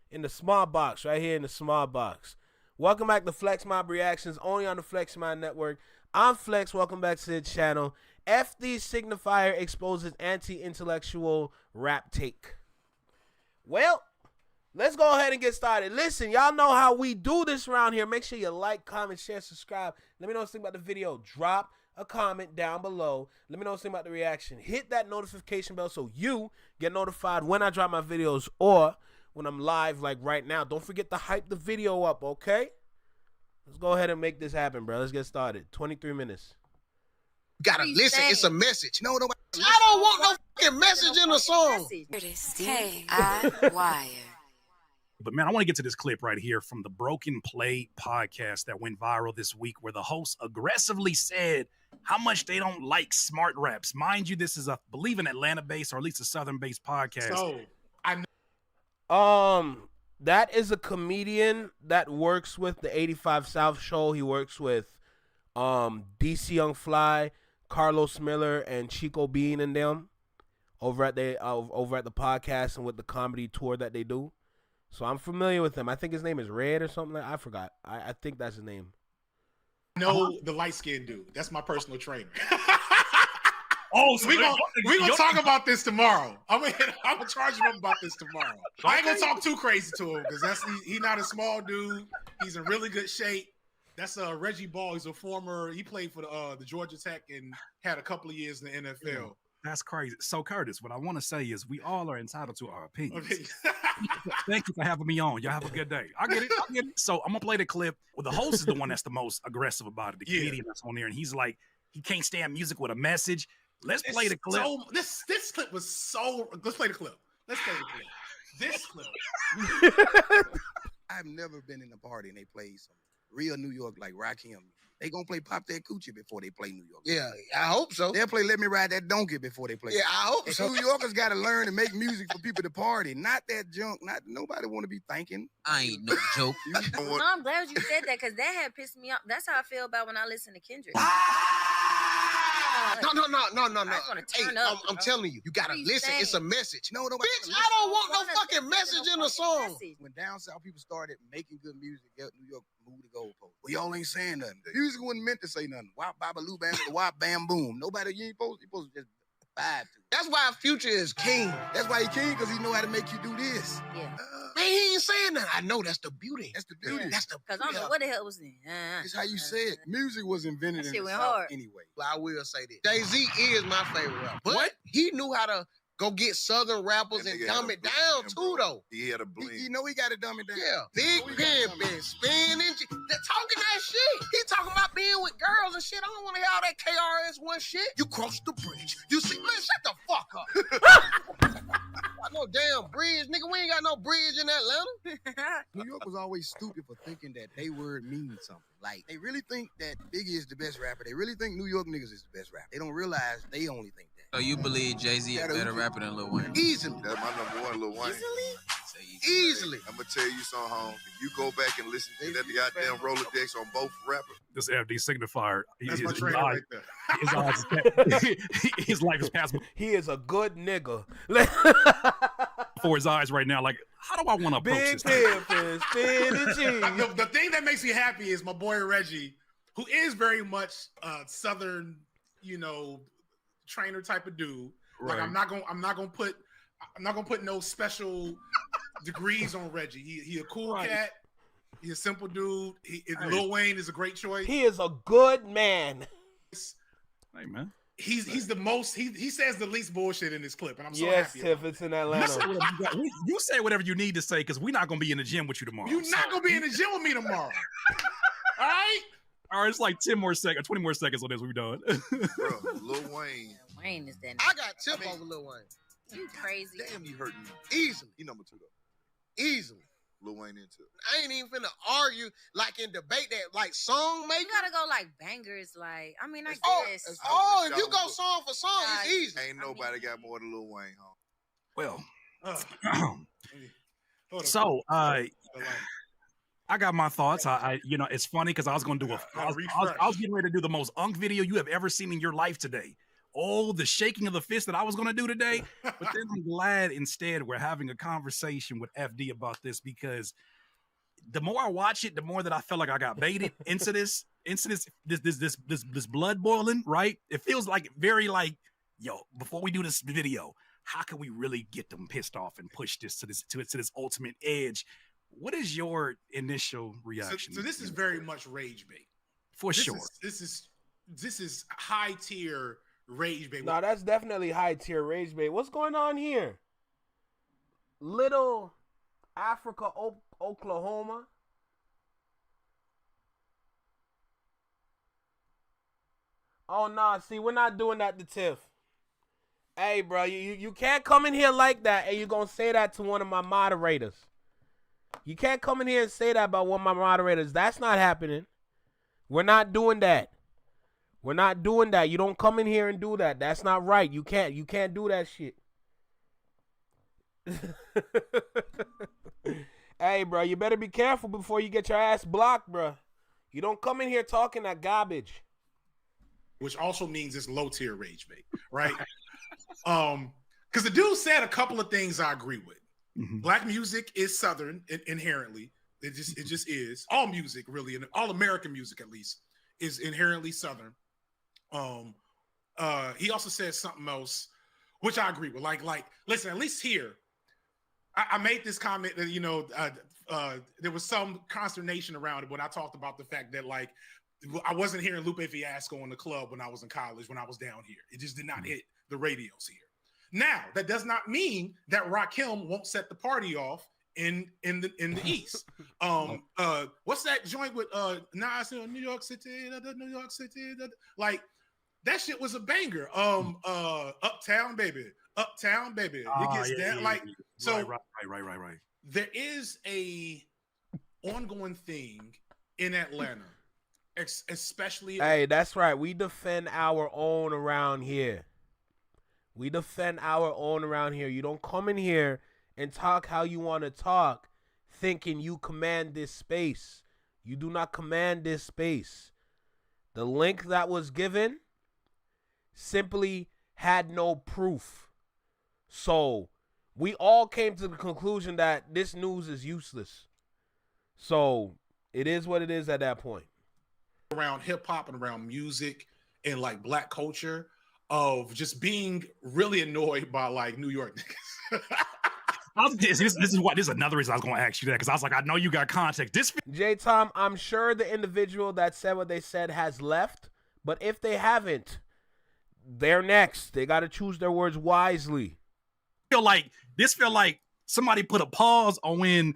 A: in the small box, right here in the small box. Welcome back to Flex Mob Reactions, only on the Flex Mob Network. I'm Flex. Welcome back to the channel. FD Signifier exposes anti-intellectual rap take. Well, let's go ahead and get started. Listen, y'all know how we do this around here. Make sure you like, comment, share, subscribe. Let me know what you think about the video. Drop a comment down below. Let me know what you think about the reaction. Hit that notification bell so you get notified when I drop my videos or when I'm live like right now. Don't forget to hype the video up, okay? Let's go ahead and make this happen, bro. Let's get started. 23 minutes.
Q: Gotta listen. It's a message. No, nobody. I don't want no fucking message in the song.
R: K-I-Wire.
S: But man, I want to get to this clip right here from the Broken Plate podcast that went viral this week where the host aggressively said how much they don't like smart raps. Mind you, this is I believe an Atlanta-based or at least a Southern-based podcast.
T: So,
A: that is a comedian that works with the 85 South show. He works with DC Young Fly, Carlos Miller, and Chico Bean and them over at the podcast and with the comedy tour that they do. So I'm familiar with him. I think his name is Red or something. I forgot. I think that's his name.
T: No, the light-skinned dude. That's my personal trainer.
S: Oh, so
T: we gonna talk about this tomorrow. I'm gonna charge him up about this tomorrow. I ain't gonna talk too crazy to him because he's not a small dude. He's in really good shape. That's Reggie Ball. He's a former. He played for the Georgia Tech and had a couple of years in the NFL.
S: Yeah, that's crazy. So Curtis, what I want to say is we all are entitled to our opinions. Okay. Thank you for having me on. Y'all have a good day. I get it. So I'm gonna play the clip. Well, the host is the one that's the most aggressive about it. The comedian that's on there, and he's like, he can't stand music with a message. Let's play the clip.
T: So, this clip was so. Let's play the clip. This clip.
Q: I've never been in a party and they play some real New York like Rakim. They gonna play Pop That Coochie before they play New York.
U: Yeah, I hope so.
Q: They'll play Let Me Ride That Donkey before they play.
U: Yeah, I hope so.
Q: New Yorkers got to learn to make music for people to party, not that junk. Nobody want to be thinking.
U: I ain't no joke.
V: No, I'm glad you said that because that had pissed me off. That's how I feel about when I listen to Kendrick.
R: No. Hey, I'm telling you, you gotta listen. It's a message. No, bitch, I don't want no fucking message in the song.
Q: When down south people started making good music, New York moved the goalpost. Well, y'all ain't saying nothing. Music wasn't meant to say nothing. Wop, babaloo, bam, wop, bam, boom. Nobody, you supposed to just vibe to.
R: That's why Future is king.
Q: That's why he king, because he know how to make you do this.
R: Yeah. Man, he ain't saying that. I know that's the beauty.
Q: That's the beauty.
R: Yeah. That's the
V: Because I don't know what the hell was in.
Q: It's how you say it. Music was invented
V: That
Q: in
V: shit
Q: the
V: went
Q: South
V: hard.
Q: anyway.
R: Well, I will say this. Jay-Z is my favorite rapper. But he knew how to go get Southern rappers and dumb it down too, though.
H: He had a bling.
Q: You know he got to dumb it down.
R: Yeah. Big pimpin', spinning. They're talking that shit. He talking about being with girls and shit. I don't want to hear all that KRS-One shit. You cross the bridge. You see, man, shut the fuck up. I know damn bridge, nigga. We ain't got no bridge in Atlanta.
Q: New York was always stupid for thinking that they word means something. Like, they really think that Biggie is the best rapper. They really think New York niggas is the best rapper. They don't realize they only think that.
W: So you believe Jay-Z a better rapper than Lil Wayne?
R: Easily.
H: That's my number one, Lil Wayne.
R: Easily.
H: I'm gonna tell you something, home. If you go back and listen to that goddamn Rolodex on both rappers.
S: This FD signifier.
T: That's my trainer right there.
S: His life is past
A: He is a good nigga.
S: before his eyes right now. Like, how do I want to approach this?
T: The thing that makes me happy is my boy Reggie, who is very much Southern, trainer type of dude. Like,
S: Right.
T: I'm not gonna put no special degrees on Reggie. He a cool cat. He a simple dude. Lil Wayne is a great choice.
A: He is a good man.
S: Hey, man.
T: He's the most. He says the least bullshit in this clip, and I'm so
A: Yes,
T: happy.
A: Tiff, it's in Atlanta.
S: You say whatever you need to say because we're not going to be in the gym with you tomorrow.
T: You're not gonna be in the gym with me tomorrow. All right.
S: All right, it's like 10 more seconds, 20 more seconds on this. We're done.
H: Bro, Lil Wayne.
V: Wayne is that.
R: I got Tip over Lil Wayne.
V: You crazy.
H: Damn, you hurting me.
R: Easily.
H: He number 2 though.
R: Easily.
H: Lil Wayne into it.
R: I ain't even finna argue like in debate that like song making.
V: You gotta go like bangers, like I mean, I guess.
R: If you go song for song, it's easy.
H: Ain't nobody got more than Lil Wayne, huh?
S: Well, so I got my thoughts. I it's funny because I was going to do I was getting ready to do the most unk video you have ever seen in your life today. Oh, the shaking of the fist that I was going to do today. But then I'm glad instead we're having a conversation with FD about this, because the more I watch it, the more that I felt like I got baited into this blood boiling, right? It feels like very like, yo, before we do this video, how can we really get them pissed off and push this to this ultimate edge? What is your initial reaction?
T: So this is very much rage bait.
S: For sure.
T: This is high tier rage bait.
A: No, that's definitely high tier rage bait. What's going on here? Little Africa, Oklahoma. Oh nah, see, we're not doing that to Tiff. Hey, bro, you can't come in here like that and you're gonna say that to one of my moderators. You can't come in here and say that about one of my moderators. That's not happening. We're not doing that. We're not doing that. You don't come in here and do that. That's not right. You can't do that shit. Hey, bro, you better be careful before you get your ass blocked, bro. You don't come in here talking that garbage.
T: Which also means it's low tier rage bait, right? Because the dude said a couple of things I agree with.
S: Mm-hmm.
T: Black music is Southern inherently. It just is. All music, really, and all American music at least, is inherently Southern. He also said something else, which I agree with. Like, listen, at least here, I made this comment that there was some consternation around it when I talked about the fact that like I wasn't hearing Lupe Fiasco in the club when I was in college, when I was down here. It just did not hit the radios here. Now, that does not mean that Rakim won't set the party off in the East. What's that joint with Nas in New York City? New York City, like that shit was a banger. Uptown baby. It gets down like so.
S: Right.
T: There is a ongoing thing in Atlanta, especially.
A: Hey, that's right. We defend our own around here. You don't come in here and talk how you want to talk, thinking you command this space. You do not command this space. The link that was given simply had no proof. So we all came to the conclusion that this news is useless. So it is what it is at that point.
T: Around hip hop and around music and like black culture of just being really annoyed by like New York niggas.
S: This is another reason I was going to ask you that, because I was like, I know you got context. This
A: J-Tom, I'm sure the individual that said what they said has left, but if they haven't, they're next. They got to choose their words wisely.
S: Feel like somebody put a pause on when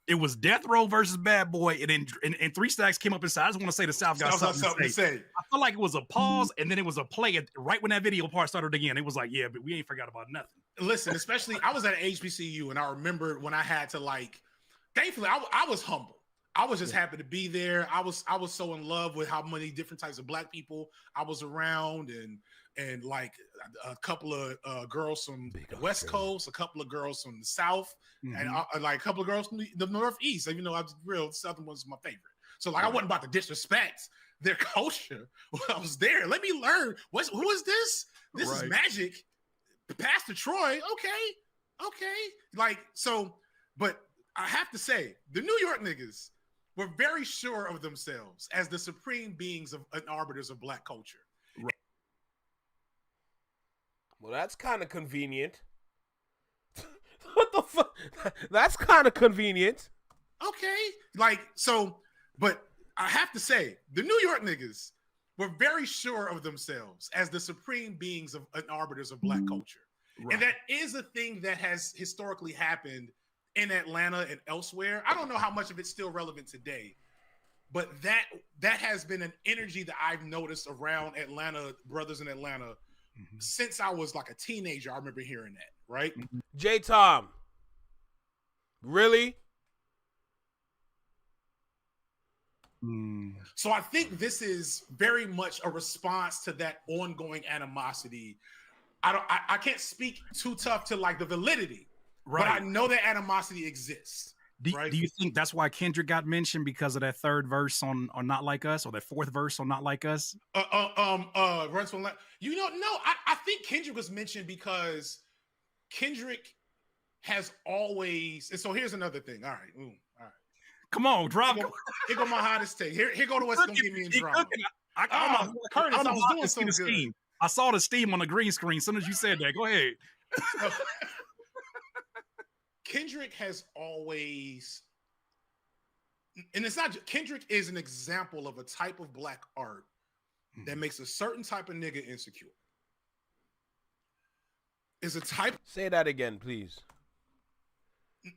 S: it was Death Row versus Bad Boy, and then and 3 Stacks came up and said, I just want to say the South got something to say. I feel like it was a pause, and then it was a play right when that video part started again. It was like, yeah, but we ain't forgot about nothing.
T: Listen, especially I was at HBCU, and I remember when I had to like, thankfully I was humble. I was just happy to be there. I was so in love with how many different types of black people I was around, and like a couple of girls from the West Coast, a couple of girls from the South, and like a couple of girls from the Northeast. Even though I was real, Southern was my favorite. So like I wasn't about to disrespect their culture when I was there. Let me learn. Who is this? This is Magic, Pastor Troy. Okay. Like so, but I have to say, the New York niggas were very sure of themselves as the supreme beings and arbiters of black culture.
S: Right.
A: Well, that's kind of convenient. What the fuck? That's kind of convenient.
T: Okay. Like, so, but I have to say, the New York niggas were very sure of themselves as the supreme beings and arbiters of black culture. Right. And that is a thing that has historically happened in Atlanta and elsewhere. I don't know how much of it's still relevant today, but that has been an energy that I've noticed around Atlanta, brothers in Atlanta, since I was like a teenager. I remember hearing that, right?
A: J-Tom, really?
T: So I think this is very much a response to that ongoing animosity. I can't speak too tough to like the validity, right? But I know that animosity exists.
S: Do you think that's why Kendrick got mentioned, because of that third verse on Not Like Us, or that fourth verse on Not Like Us?
T: You know, no, I think Kendrick was mentioned because Kendrick has always, and so here's another thing. All right.
S: Come on, drop.
T: Here go my hottest take. Here go to what's gonna get me in drama. Curtis, I was doing so good.
S: I saw the steam on the green screen as soon as you said that. Go ahead.
T: Kendrick has always, and it's not, Kendrick is an example of a type of black art that makes a certain type of nigga insecure. Is a type.
A: Say that again, please.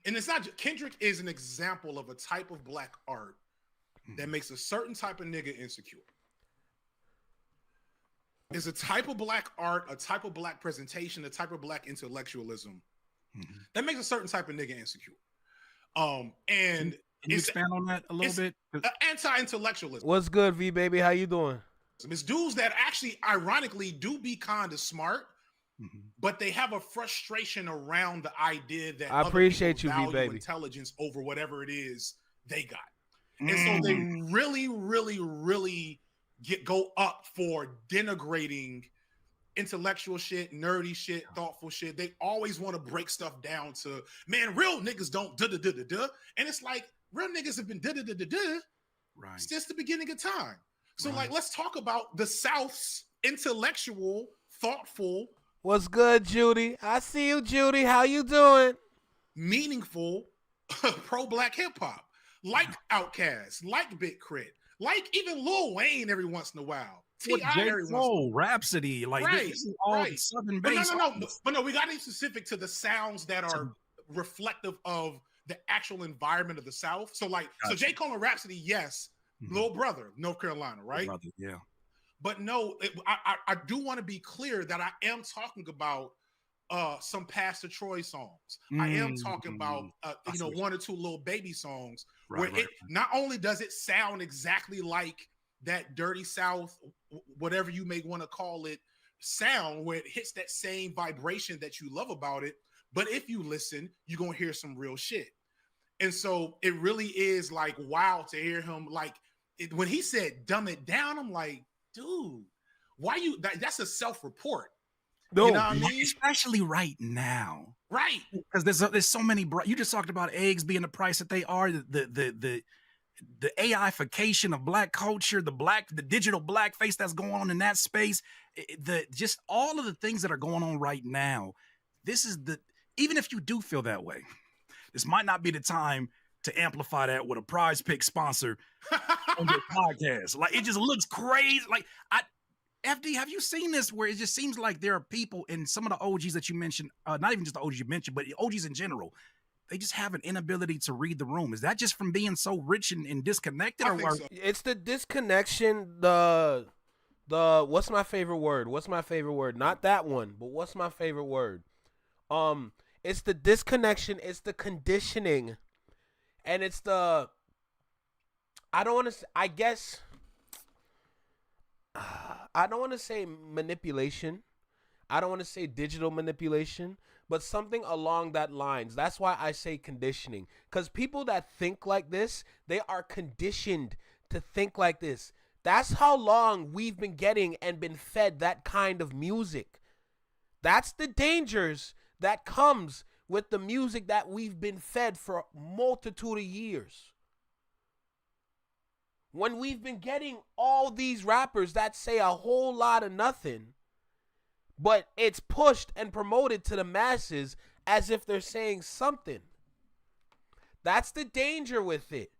T: And it's not, Kendrick is an example of a type of black art that makes a certain type of nigga insecure. Is a type of black art, a type of black presentation, a type of black intellectualism that makes a certain type of nigga insecure. And
S: can you expand on that a little bit?
T: Anti-intellectualism.
A: What's good, V baby? How you doing?
T: It's dudes that actually, ironically, do be kind of smart, but they have a frustration around the idea that
A: I appreciate you,
T: value
A: V baby.
T: intelligence over whatever it is they got, and so they really, really, really go up for denigrating intellectual shit, nerdy shit, thoughtful shit. They always want to break stuff down to, man, real niggas don't da-da-da-da-da. And it's like, real niggas have been da-da-da-da-da since the beginning of time. So like, let's talk about the South's intellectual, thoughtful.
A: What's good, Judy? I see you, Judy. How you doing?
T: Meaningful, pro-black hip-hop. Like Outkast, like Big Crit, like even Lil Wayne every once in a while.
S: Rhapsody, like this is all Southern based.
T: But no, we got to be specific to the sounds that are reflective of the actual environment of the South. So like, so J. Cole and Rhapsody, yes, Lil Brother, North Carolina, right?
S: Brother, yeah.
T: But no, I do want to be clear that I am talking about some Pastor Troy songs. I am talking about one or two Lil Baby songs where not only does it sound exactly like that dirty South, whatever you may want to call it, sound, where it hits that same vibration that you love about it, but if you listen, you're gonna hear some real shit. And so it really is like wow to hear him, like when he said dumb it down, I'm like, dude, why you that's a self-report.
C: No,
T: you know what I mean?
S: Especially right now.
T: Right.
S: Because there's so many you just talked about eggs being the price that they are, the AIification of black culture, the digital blackface that's going on in that space, just all of the things that are going on right now. This is even if you do feel that way, this might not be the time to amplify that with a prize pick sponsor on your podcast. Like, it just looks crazy. Like, FD, have you seen this where it just seems like there are people in some of the OGs that you mentioned, not even just the OGs you mentioned, but OGs in general, they just have an inability to read the room. Is that just from being so rich and disconnected?
C: It's the disconnection, the what's my favorite word? What's my favorite word? Not that one, but what's my favorite word? It's the disconnection, it's the conditioning, and it's the I don't want to say manipulation. I don't want to say digital manipulation, but something along that lines. That's why I say conditioning. Because people that think like this, they are conditioned to think like this. That's how long we've been getting and been fed that kind of music. That's the dangers that comes with the music that we've been fed for a multitude of years. When we've been getting all these rappers that say a whole lot of nothing, but it's pushed and promoted to the masses as if they're saying something. That's the danger with it,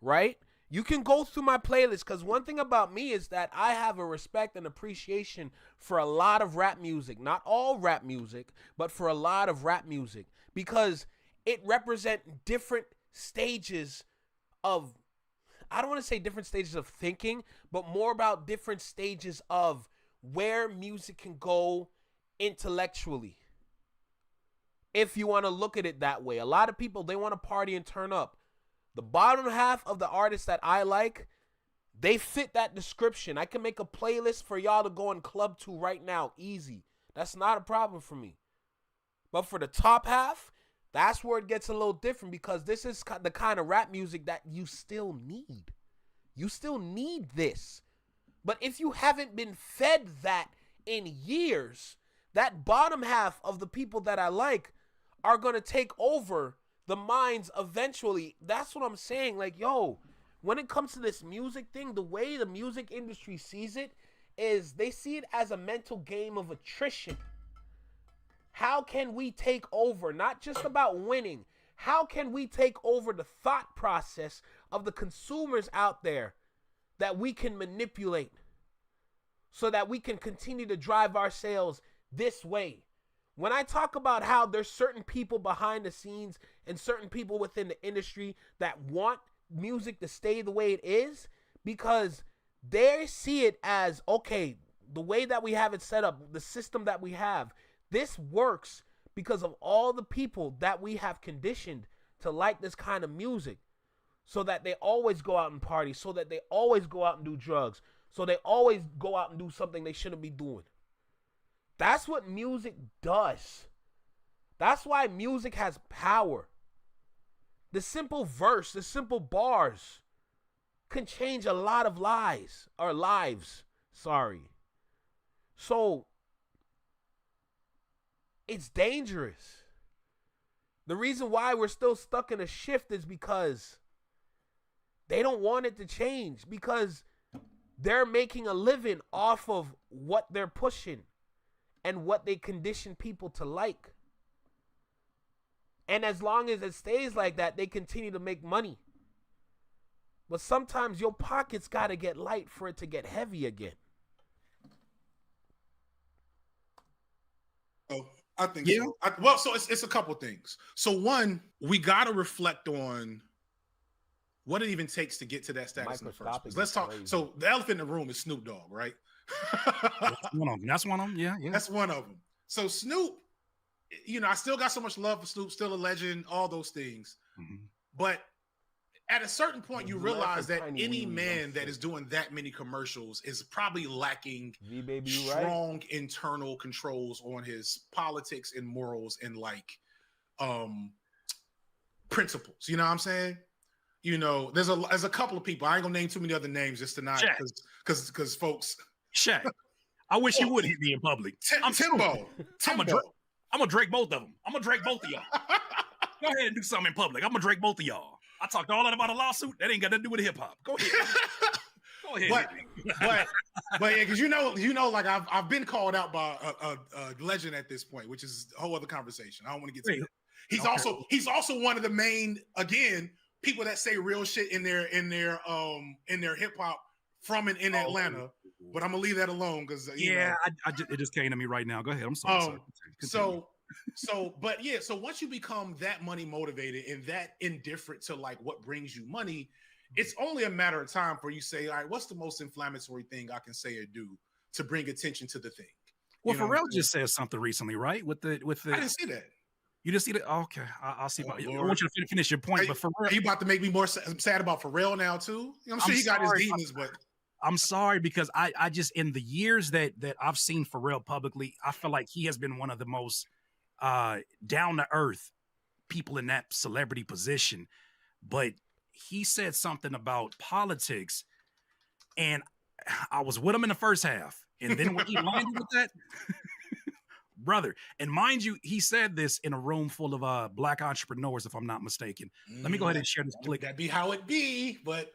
C: right? You can go through my playlist, because one thing about me is that I have a respect and appreciation for a lot of rap music. Not all rap music, but for a lot of rap music, because it represents different stages of, I don't want to say different stages of thinking, but more about different stages of where music can go intellectually. If you want to look at it that way. A lot of people, they want to party and turn up. The bottom half of the artists that I like, they fit that description. I can make a playlist for y'all to go and club to right now. Easy. That's not a problem for me. But for the top half, that's where it gets a little different, because this is the kind of rap music that you still need. You still need this. But if you haven't been fed that in years, that bottom half of the people that I like are going to take over the minds eventually. That's what I'm saying. Like, yo, when it comes to this music thing, the way the music industry sees it is they see it as a mental game of attrition. How can we take over? Not just about winning. How can we take over the thought process of the consumers out there that we can manipulate so that we can continue to drive our sales this way? When I talk about how there's certain people behind the scenes and certain people within the industry that want music to stay the way it is, because they see it as, okay, the way that we have it set up, the system that we have, this works because of all the people that we have conditioned to like this kind of music, so that they always go out and party, so that they always go out and do drugs, so they always go out and do something they shouldn't be doing. That's what music does. That's why music has power. The simple verse, the simple bars can change a lot of lives. So it's dangerous. The reason why we're still stuck in a shift is because they don't want it to change, because they're making a living off of what they're pushing and what they condition people to like. And as long as it stays like that, they continue to make money. But sometimes your pockets got to get light for it to get heavy again.
T: Oh, I think so. So it's a couple things. So one, we got to reflect on what it even takes to get to that status in the first place. Let's talk. Crazy. So the elephant in the room is Snoop Dogg, right?
S: That's one of them. Yeah.
T: That's one of them. So Snoop, I still got so much love for Snoop, still a legend, all those things. Mm-hmm. But at a certain point, you realize that any man that is doing that many commercials is probably lacking strong internal controls on his politics and morals and principles. You know what I'm saying? There's a couple of people. I ain't gonna name too many other names just tonight because folks.
S: Shaq. I wish he would hit me in public. I'm
T: Timbo.
S: I'm gonna Drake both of them. I'm gonna Drake both of y'all. Go ahead and do something in public. I'm gonna Drake both of y'all. I talked all that about a lawsuit. That ain't got nothing to do with hip hop. Go ahead. Go ahead.
T: But yeah, because you know, like I've been called out by a legend at this point, which is a whole other conversation. I don't want to get to that. He's also one of the main, again, people that say real shit in their hip hop from and in Atlanta. But I'm gonna leave that alone because
S: it just came to me right now. Go ahead. I'm sorry.
T: So once you become that money motivated and that indifferent to like what brings you money, it's only a matter of time for you say, all right, what's the most inflammatory thing I can say or do to bring attention to the thing?
S: Well, Pharrell just said something recently, right? With the
T: I didn't see that.
S: You just see that? Okay, I'll see. I want you to finish your point. But Pharrell,
T: are you about to make me more sad about Pharrell now too? I'm sure he got his demons, but
S: I'm sorry because I just in the years that I've seen Pharrell publicly, I feel like he has been one of the most down to earth people in that celebrity position. But he said something about politics, and I was with him in the first half, and then when he landed with that. Brother, and mind you, he said this in a room full of black entrepreneurs, if I'm not mistaken. Let me go ahead and share this clip.
T: That'd be how it be, but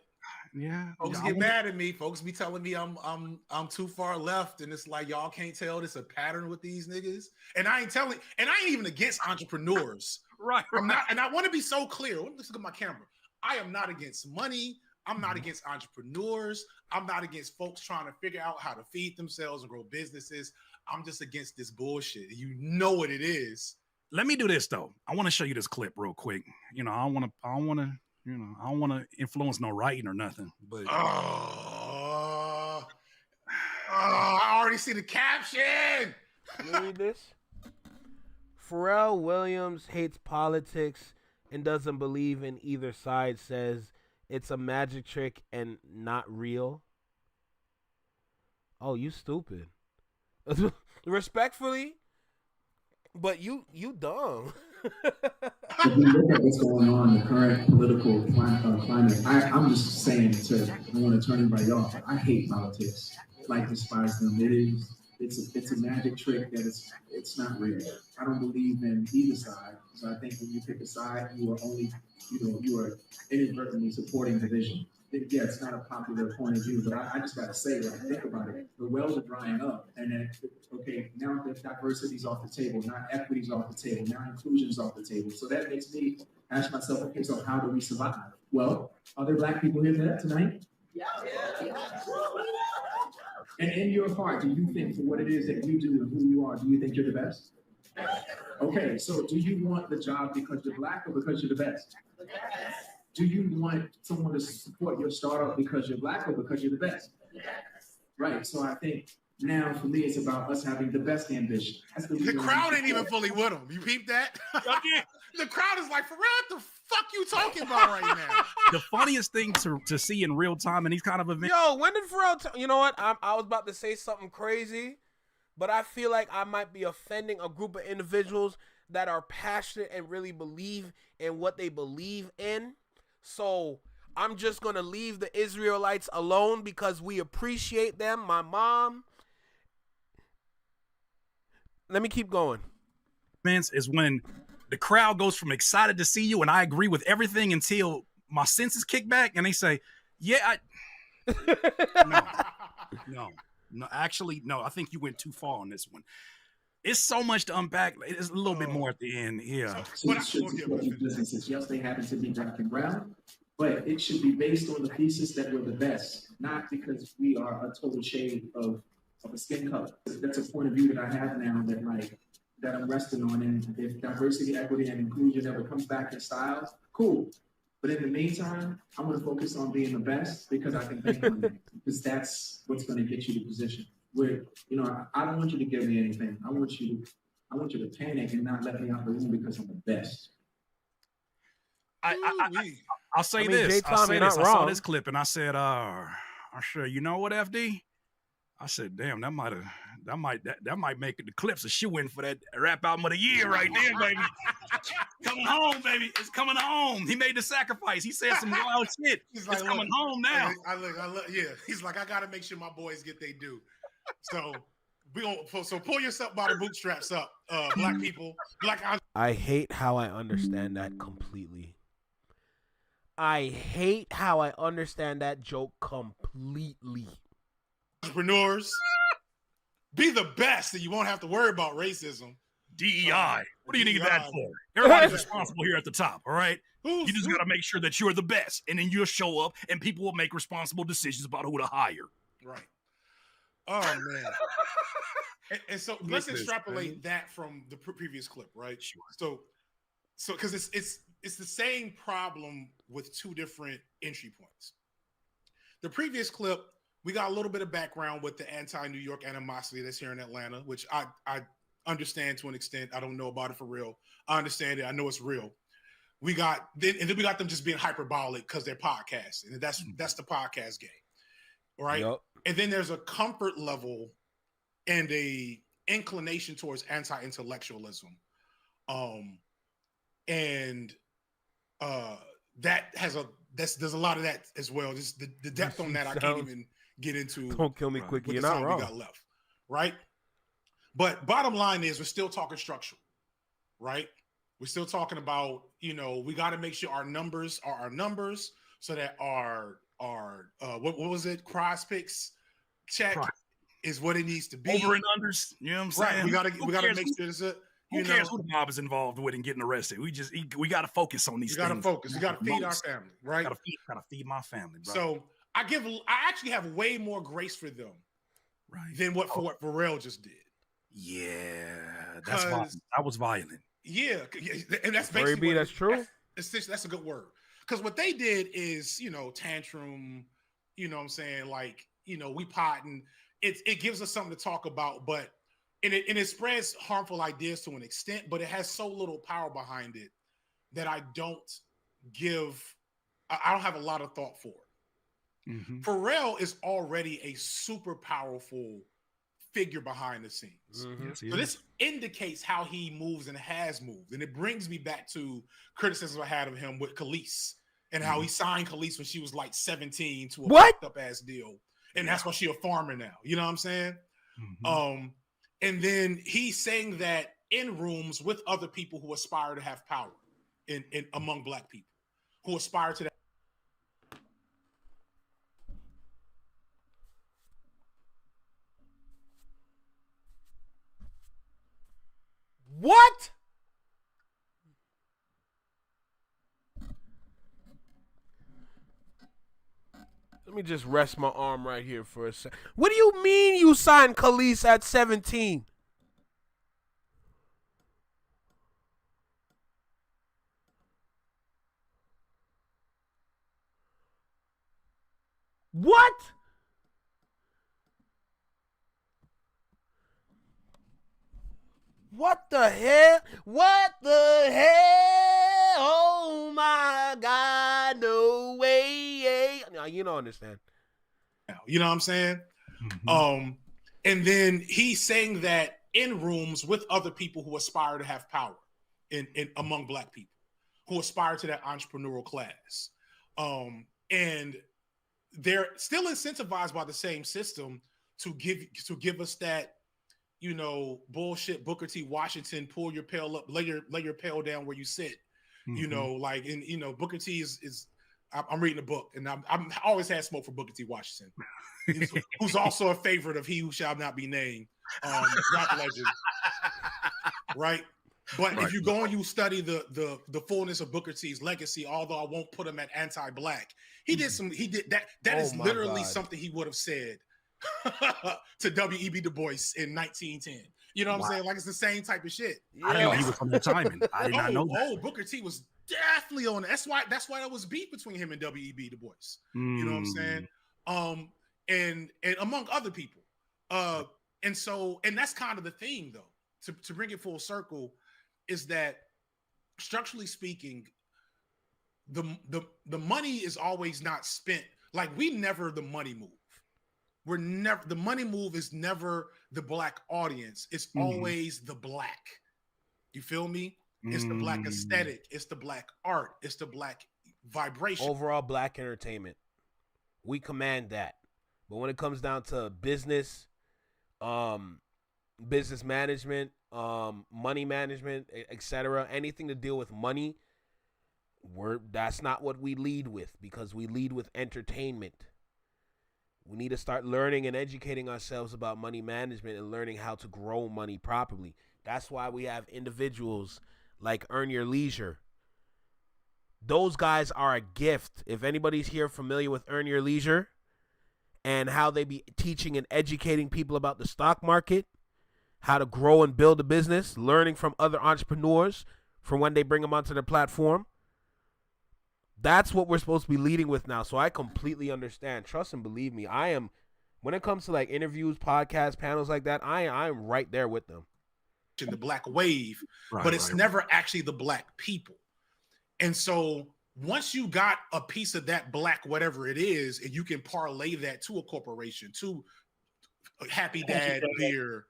S: yeah,
T: folks get mad at me. Folks be telling me I'm too far left, and it's like y'all can't tell this a pattern with these niggas. And I ain't even against entrepreneurs.
S: Right.
T: I'm not, and I want to be so clear. Let's look at my camera. I am not against money. I'm not against entrepreneurs. I'm not against folks trying to figure out how to feed themselves and grow businesses. I'm just against this bullshit. You know what it is.
S: Let me do this though. I want to show you this clip real quick. You know, I don't want to influence no writing or nothing. But
T: I already see the caption.
C: You read this? Pharrell Williams hates politics and doesn't believe in either side. Says it's a magic trick and not real. Oh, you stupid. Respectfully, but you dumb.
D: If we look at what's going on in the current political climate, I'm just saying I want to turn everybody off. I hate politics. Like despise them. It's a magic trick that it's not real. I don't believe in either side. So I think when you pick a side, you are only you are inadvertently supporting division. Yeah, it's not a popular point of view, but I just got to say, like, think about it. The wells are drying up, and then, okay, now the diversity's off the table, now equity's off the table, now inclusion's off the table. So that makes me ask myself, okay, so how do we survive? Well, are there black people here tonight? Yeah. And in your heart, do you think for what it is that you do and who you are, do you think you're the best? Okay, so do you want the job because you're black or because you're the best? Do you want someone to support your startup because you're black or because you're the best? Right. So I think now for me, it's about us having the best ambition.
T: The crowd ain't even fully with him. You peep that? The crowd is like, for real, what the fuck you talking about right now?
S: The funniest thing to see in real time in these kind of events.
C: Yo, when did Pharrell? You know what? I was about to say something crazy, but I feel like I might be offending a group of individuals that are passionate and really believe in what they believe in. So I'm just going to leave the Israelites alone because we appreciate them. My mom. Let me keep going.
S: Is when the crowd goes from excited to see you and I agree with everything until my senses kick back and they say, yeah, No, actually, no, I think you went too far on this one. It's so much to unpack. It's a little bit more at the end. Yeah.
D: Businesses, yes, they happen to be black and brown, but it should be based on the thesis that we're the best, not because we are a total shade of a skin color. That's a point of view that I have now that I'm resting on. And if diversity, equity, and inclusion ever comes back in style, cool. But in the meantime, I'm going to focus on being the best because I can bank on it, because that's what's going to get you the position. Where, I don't want you to give me anything. I want you to panic and not let me out the room because I'm the best.
S: I'll say this. I saw this clip and I said, you know what, FD? I said, damn, that might make it the clips of shoe in for that rap album of the year right there, baby. Coming home, baby. It's coming home. He made the sacrifice. He said some wild shit. It's like, coming home now.
T: Yeah. He's like, I got to make sure my boys get their due. So So pull yourself by the bootstraps up, black people.
C: I hate how I understand that completely. I hate how I understand that joke completely.
T: Entrepreneurs, be the best, and you won't have to worry about racism.
S: DEI. What do you need that
T: DEI.
S: for? Everybody's responsible here at the top, all right? You just got to make sure that you're the best, and then you'll show up, and people will make responsible decisions about who to hire.
T: Right. Oh, man. and so let's extrapolate that from the previous clip, right? Sure. So because it's the same problem with two different entry points. The previous clip, we got a little bit of background with the anti-New York animosity that's here in Atlanta, which I understand to an extent. I don't know about it for real. I understand it. I know it's real. Then we got them just being hyperbolic because they're podcasting, and that's the podcast game, right? Yep. And then there's a comfort level and a inclination towards anti-intellectualism, and that has there's a lot of that as well. Just the depth on that I can't even get into.
C: Don't kill me quick. You're not wrong.
T: We got left, right? But bottom line is we're still talking structural, right? We're still talking about, we got to make sure our numbers are our numbers so that our what was it? Cross picks check is what it needs to be.
S: Over and unders, you know what I'm saying?
T: Right. We gotta make sure there's a
S: who cares who the mob is involved with and getting arrested? We got to focus on these things.
T: We got to focus. We got to feed our family, right?
S: Got to feed my family, bro.
T: So I actually have way more grace for them, than what Pharrell just did.
S: Yeah, that's violent. That was violent.
T: Yeah, and that's basically
C: that's true.
T: That's a good word, because what they did is tantrum. You know what I'm saying? Like we potting. It gives us something to talk about, but it spreads harmful ideas to an extent, but it has so little power behind it that I don't have a lot of thought for it. Mm-hmm. Pharrell is already a super powerful figure behind the scenes. Mm-hmm. Yes, so this indicates how he moves and has moved. And it brings me back to criticism I had of him with Khalees and how he signed Khalees when she was like 17 to a fucked up ass deal. And that's why she a farmer now. You know what I'm saying? Mm-hmm. And then he's saying that in rooms with other people who aspire to have power in among black people who aspire to that.
C: What? Let me just rest my arm right here for a second. What do you mean you signed Khalees at 17? What? What the hell? What the hell? Oh my God, no way. No, you don't understand.
T: You know what I'm saying? Mm-hmm. And then he's saying that in rooms with other people who aspire to have power in among black people who aspire to that entrepreneurial class. And they're still incentivized by the same system to give us that, bullshit Booker T. Washington, pull your pail up, lay your pail down where you sit. Mm-hmm. Booker T is I'm reading a book, and I always had smoke for Booker T. Washington, who's also a favorite of He Who Shall Not Be Named, rap legend, right? But if you go and you study the fullness of Booker T's legacy, although I won't put him at anti-black, he did that. That is literally something he would have said to W.E.B. Du Bois in 1910. You know what I'm saying? Like, it's the same type of shit.
S: I didn't know he was from that timing. I did not know that.
T: Booker T was definitely on it. That's why there was beef between him and W.E.B. Du Bois. You know what I'm saying? And among other people. And that's kind of the thing, though, to bring it full circle, is that structurally speaking, the money is always not spent. Like, we never the money move. The money move is never the black audience. It's always the black. You feel me? It's the black aesthetic. It's the black art. It's the black vibration.
C: Overall black entertainment. We command that. But when it comes down to business, business management, money management, etc. Anything to deal with money, that's not what we lead with, because we lead with entertainment. We need to start learning and educating ourselves about money management and learning how to grow money properly. That's why we have individuals like Earn Your Leisure. Those guys are a gift. If anybody's here familiar with Earn Your Leisure and how they be teaching and educating people about the stock market, how to grow and build a business, learning from other entrepreneurs from when they bring them onto their platform, that's what we're supposed to be leading with now. So I completely understand. Trust and believe me, I am, when it comes to like interviews, podcasts, panels like that, I am right there with them.
T: The black wave, but it's never actually the black people. And so once you got a piece of that black whatever it is, and you can parlay that to a corporation, to Happy Dad beer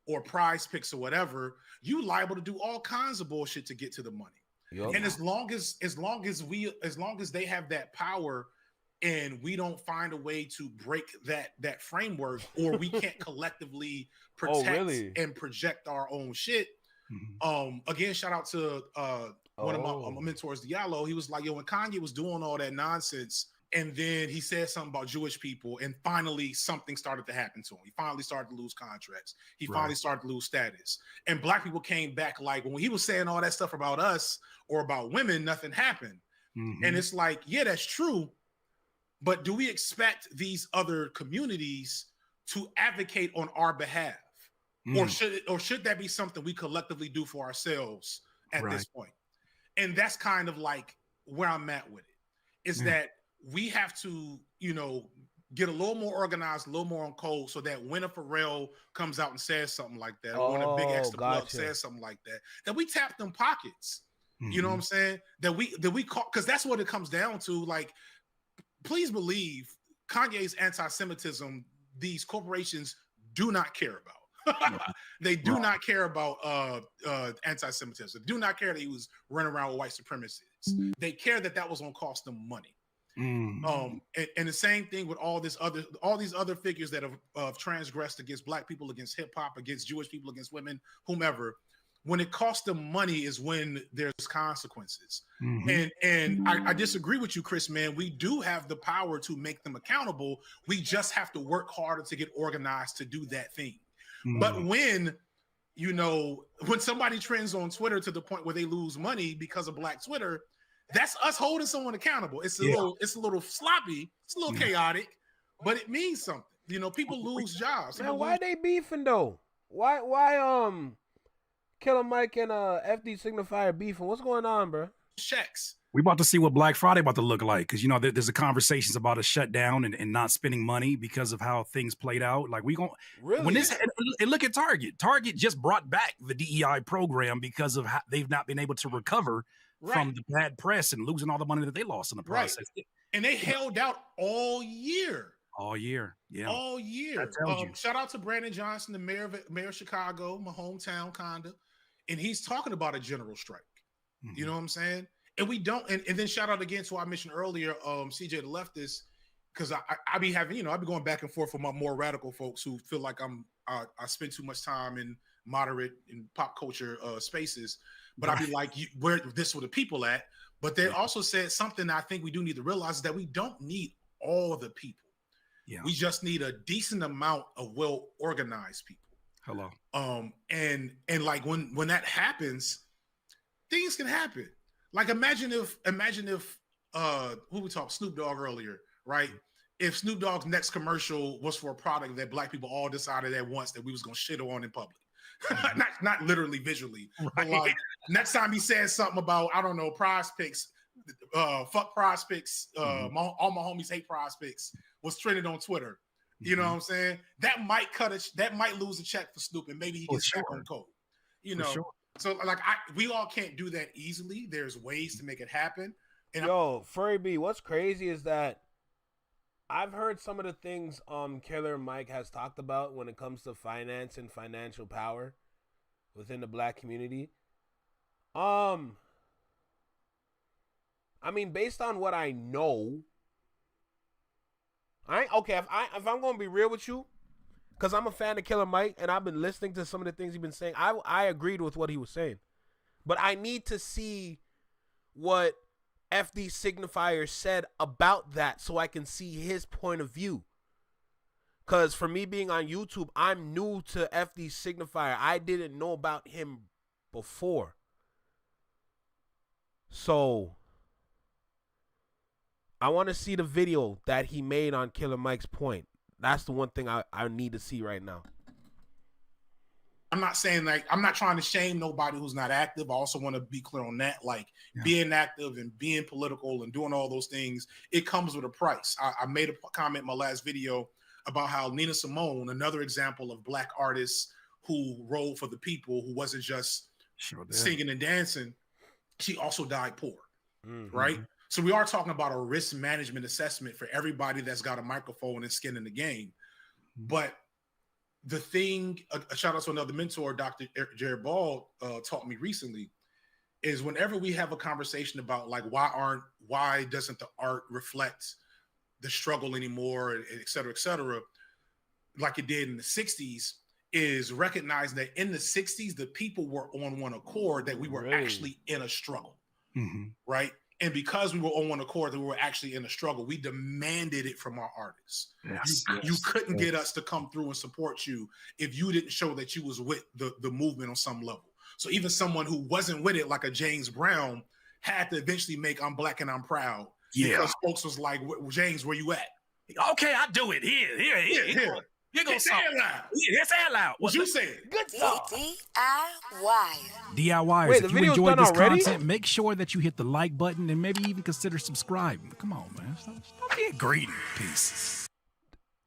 T: or Prize Picks or whatever, you liable to do all kinds of bullshit to get to the money. Yep. And as long as they have that power and we don't find a way to break that framework, or we can't collectively protect and project our own shit. Again, shout out to one of my mentors, Diallo. He was like, yo, when Kanye was doing all that nonsense, and then he said something about Jewish people, and finally something started to happen to him. He finally started to lose contracts. He finally started to lose status. And black people came back like, when he was saying all that stuff about us or about women, nothing happened. And it's like, yeah, that's true. But do we expect these other communities to advocate on our behalf? Or should that be something we collectively do for ourselves at this point? And that's kind of like where I'm at with it, is that we have to, get a little more organized, a little more on code, so that when a Pharrell comes out and says something like that, or when a Big X the Plug says something like that, that we tap them pockets. You know what I'm saying? That we call, because that's what it comes down to. Like, please believe Kanye's anti-Semitism, these corporations do not care about. They do not care about anti-Semitism. They do not care that he was running around with white supremacists. They care that was going to cost them money. And the same thing with all these other figures that have transgressed against black people, against hip hop, against Jewish people, against women, whomever. When it costs them money is when there's consequences. And I disagree with you, Chris, man. We do have the power to make them accountable. We just have to work harder to get organized to do that thing. But when somebody trends on Twitter to the point where they lose money because of Black Twitter, that's us holding someone accountable. It's a little sloppy, it's a little chaotic, but it means something. People lose jobs.
C: Man, why they beefing though? Why Killer Mike and FD Signifier beefing? What's going on, bro?
T: Checks.
S: We about to see what Black Friday about to look like, because there's a conversations about a shutdown and not spending money because of how things played out. Like, we gonna really, and look at Target. Target just brought back the DEI program because of how they've not been able to recover from the bad press and losing all the money that they lost in the process.
T: And they held out all year.
S: All year.
T: Shout out to Brandon Johnson, the mayor of Chicago, my hometown, kinda. And he's talking about a general strike. You know what I'm saying? And we don't, and then shout out again to what I mentioned earlier, CJ the leftist, because I be having, I be going back and forth with my more radical folks who feel like I spend too much time in moderate and pop culture spaces, but I be like, where this were the people at? But they also said something I think we do need to realize, is that we don't need all the people. We just need a decent amount of well-organized people. And like when that happens, things can happen. Like, imagine if who we talked, Snoop Dogg earlier, right? If Snoop Dogg's next commercial was for a product that black people all decided at once that we was gonna shit on in public. not literally visually, but like next time he says something about, I don't know, Prize Picks, fuck Prize Picks, all my homies hate Prize Picks, was trending on Twitter. You know what I'm saying? That might lose a check for Snoop, and maybe he gets back on code. So like we all can't do that easily. There's ways to make it happen. And
C: Furry B, what's crazy is that I've heard some of the things Killer Mike has talked about when it comes to finance and financial power within the black community. I mean, based on what I know, if I'm gonna be real with you, Because I'm a fan of Killer Mike, and I've been listening to some of the things he's been saying. I agreed with what he was saying. But I need to see what FD Signifier said about that so I can see his point of view. Because for me being on YouTube, I'm new to FD Signifier. I didn't know about him before. So I want to see the video that he made on Killer Mike's point. That's the one thing I need to see right now.
T: I'm not saying like I'm not trying to shame nobody who's not active. I also want to be clear on that. Like being active and being political and doing all those things, it comes with a price. I made a comment in my last video about how Nina Simone, another example of Black artists who rode for the people, who wasn't just singing and dancing, she also died poor, right? So we are talking about a risk management assessment for everybody that's got a microphone and skin in the game. But the thing, a shout out to another mentor, Dr. Jared Ball, taught me recently, is whenever we have a conversation about like why doesn't the art reflect the struggle anymore, et cetera, like it did in the 60s, is recognizing that in the 60s, the people were on one accord, that we were actually in a struggle, right? And because we were on one accord, that we were actually in a struggle, we demanded it from our artists. You couldn't get us to come through and support you if you didn't show that you was with the movement on some level. So even someone who wasn't with it, like a James Brown, had to eventually make "I'm Black and I'm Proud." Because folks was like, "James, where you at?"
S: Okay, I do it. Here. Here goes
T: say it loud.
S: Yes, say it loud.
T: What you said?
V: Good song. DIY.
S: DIYers,
C: Wait,
S: if
C: the
S: you
C: video's
S: enjoyed
C: done
S: this
C: already?
S: content, make sure that you hit the like button and maybe even consider subscribing. Come on, man. Stop being greedy. Peace.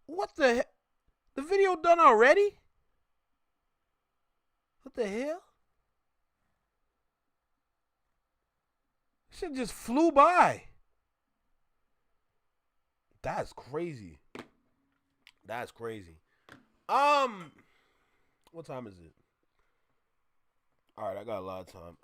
C: What the hell? The video done already? What the hell? Shit just flew by. That's crazy. That's crazy. What time is it? All right, I got a lot of time.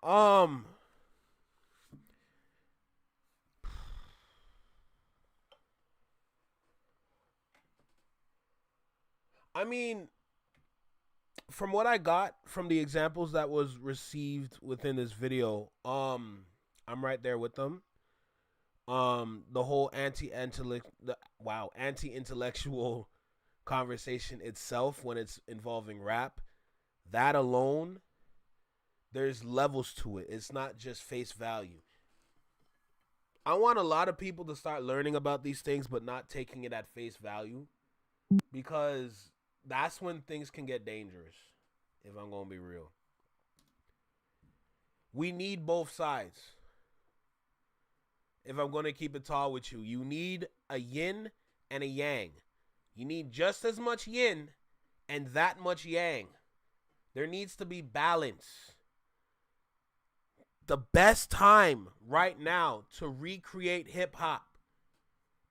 C: I mean, from what I got from the examples that was received within this video, I'm right there with them. The whole anti-intellectual conversation itself, when it's involving rap, that alone, there's levels to it. It's not just face value. I want a lot of people to start learning about these things, but not taking it at face value, because that's when things can get dangerous, if I'm going to be real. We need both sides. If I'm going to keep it tall with you, you need a yin and a yang. You need just as much yin and that much yang. There needs to be balance. The best time right now to recreate hip hop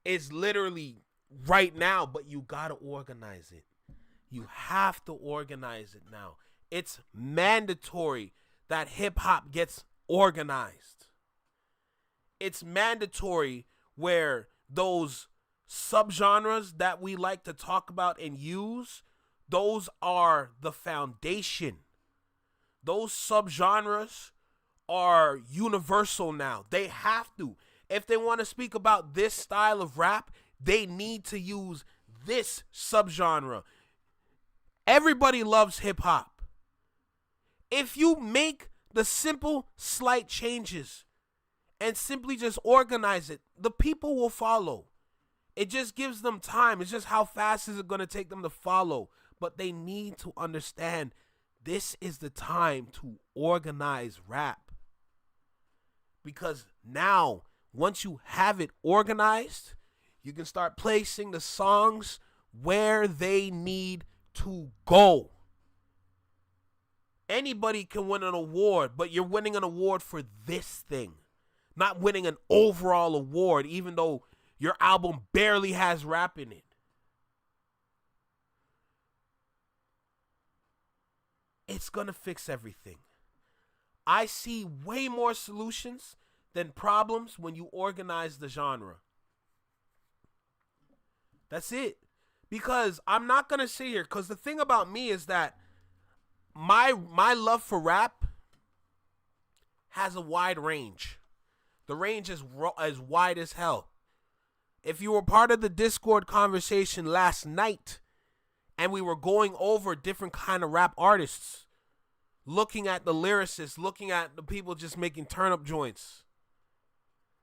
C: is literally right now, but you got to organize it. You have to organize it now. It's mandatory that hip hop gets organized. It's mandatory where those subgenres that we like to talk about and use, those are the foundation. Those subgenres are universal now. They have to. If they want to speak about this style of rap, they need to use this subgenre. Everybody loves hip hop. If you make the simple, slight changes and simply just organize it, the people will follow. It just gives them time. It's just how fast is it going to take them to follow. But they need to understand this is the time to organize rap. Because now, once you have it organized, you can start placing the songs where they need to go. Anybody can win an award, but you're winning an award for this thing. Not winning an overall award, even though your album barely has rap in it. It's going to fix everything. I see way more solutions than problems when you organize the genre. That's it. Because I'm not gonna sit here. Because the thing about me is that my love for rap has a wide range. The range is as wide as hell. If you were part of the Discord conversation last night, and we were going over different kind of rap artists, looking at the lyricists, looking at the people just making turn-up joints,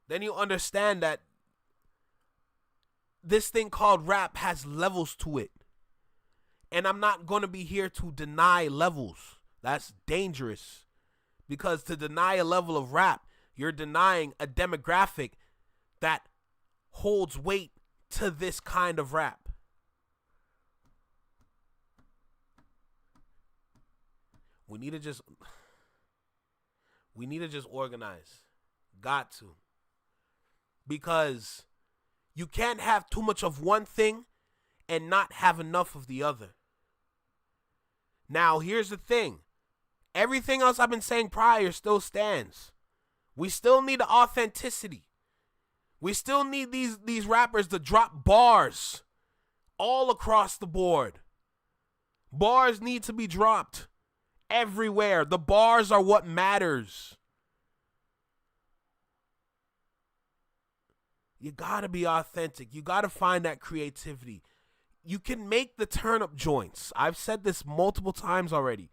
C: then you understand that this thing called rap has levels to it. And I'm not going to be here to deny levels. That's dangerous. Because to deny a level of rap, you're denying a demographic that holds weight to this kind of rap. We need to just organize. Got to. Because you can't have too much of one thing and not have enough of the other. Now, here's the thing. Everything else I've been saying prior still stands. We still need the authenticity. We still need these rappers to drop bars all across the board. Bars need to be dropped everywhere. The bars are what matters. You gotta be authentic. You gotta find that creativity. You can make the turn-up joints. I've said this multiple times already.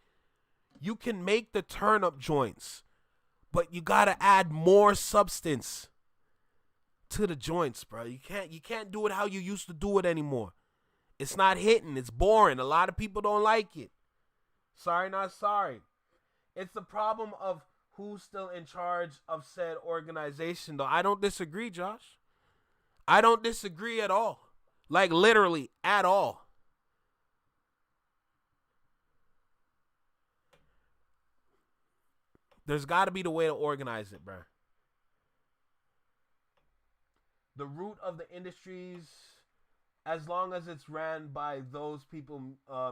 C: You can make the turn-up joints, but you gotta add more substance to the joints, bro. You can't do it how you used to do it anymore. It's not hitting. It's boring. A lot of people don't like it. Sorry, not sorry. It's the problem of who's still in charge of said organization, though. I don't disagree, Josh. I don't disagree at all. Like, literally, at all. There's got to be the way to organize it, bruh. The root of the industries, as long as it's ran by those people,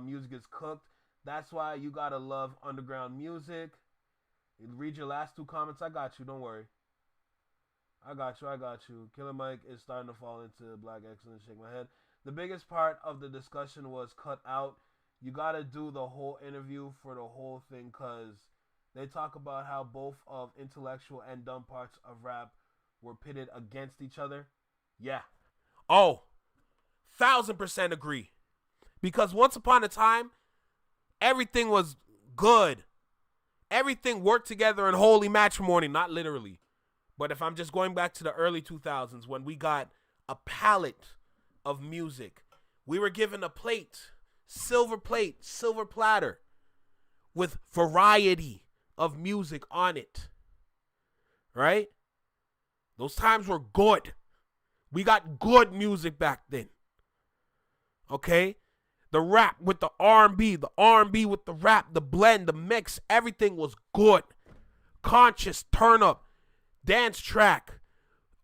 C: music is cooked. That's why you got to love underground music. Read your last two comments. I got you. Don't worry. I got you. Killer Mike is starting to fall into black excellence. Shake my head. The biggest part of the discussion was cut out. You got to do the whole interview for the whole thing, because they talk about how both of intellectual and dumb parts of rap were pitted against each other. Yeah. Oh, 1000% agree. Because once upon a time, everything was good. Everything worked together in holy matrimony, not literally. But if I'm just going back to the early 2000s, when we got a palette of music, we were given a silver platter, with variety of music on it. Right? Those times were good. We got good music back then. Okay? The rap with the R&B with the rap, the blend, the mix, everything was good. Conscious, turn up. Dance track,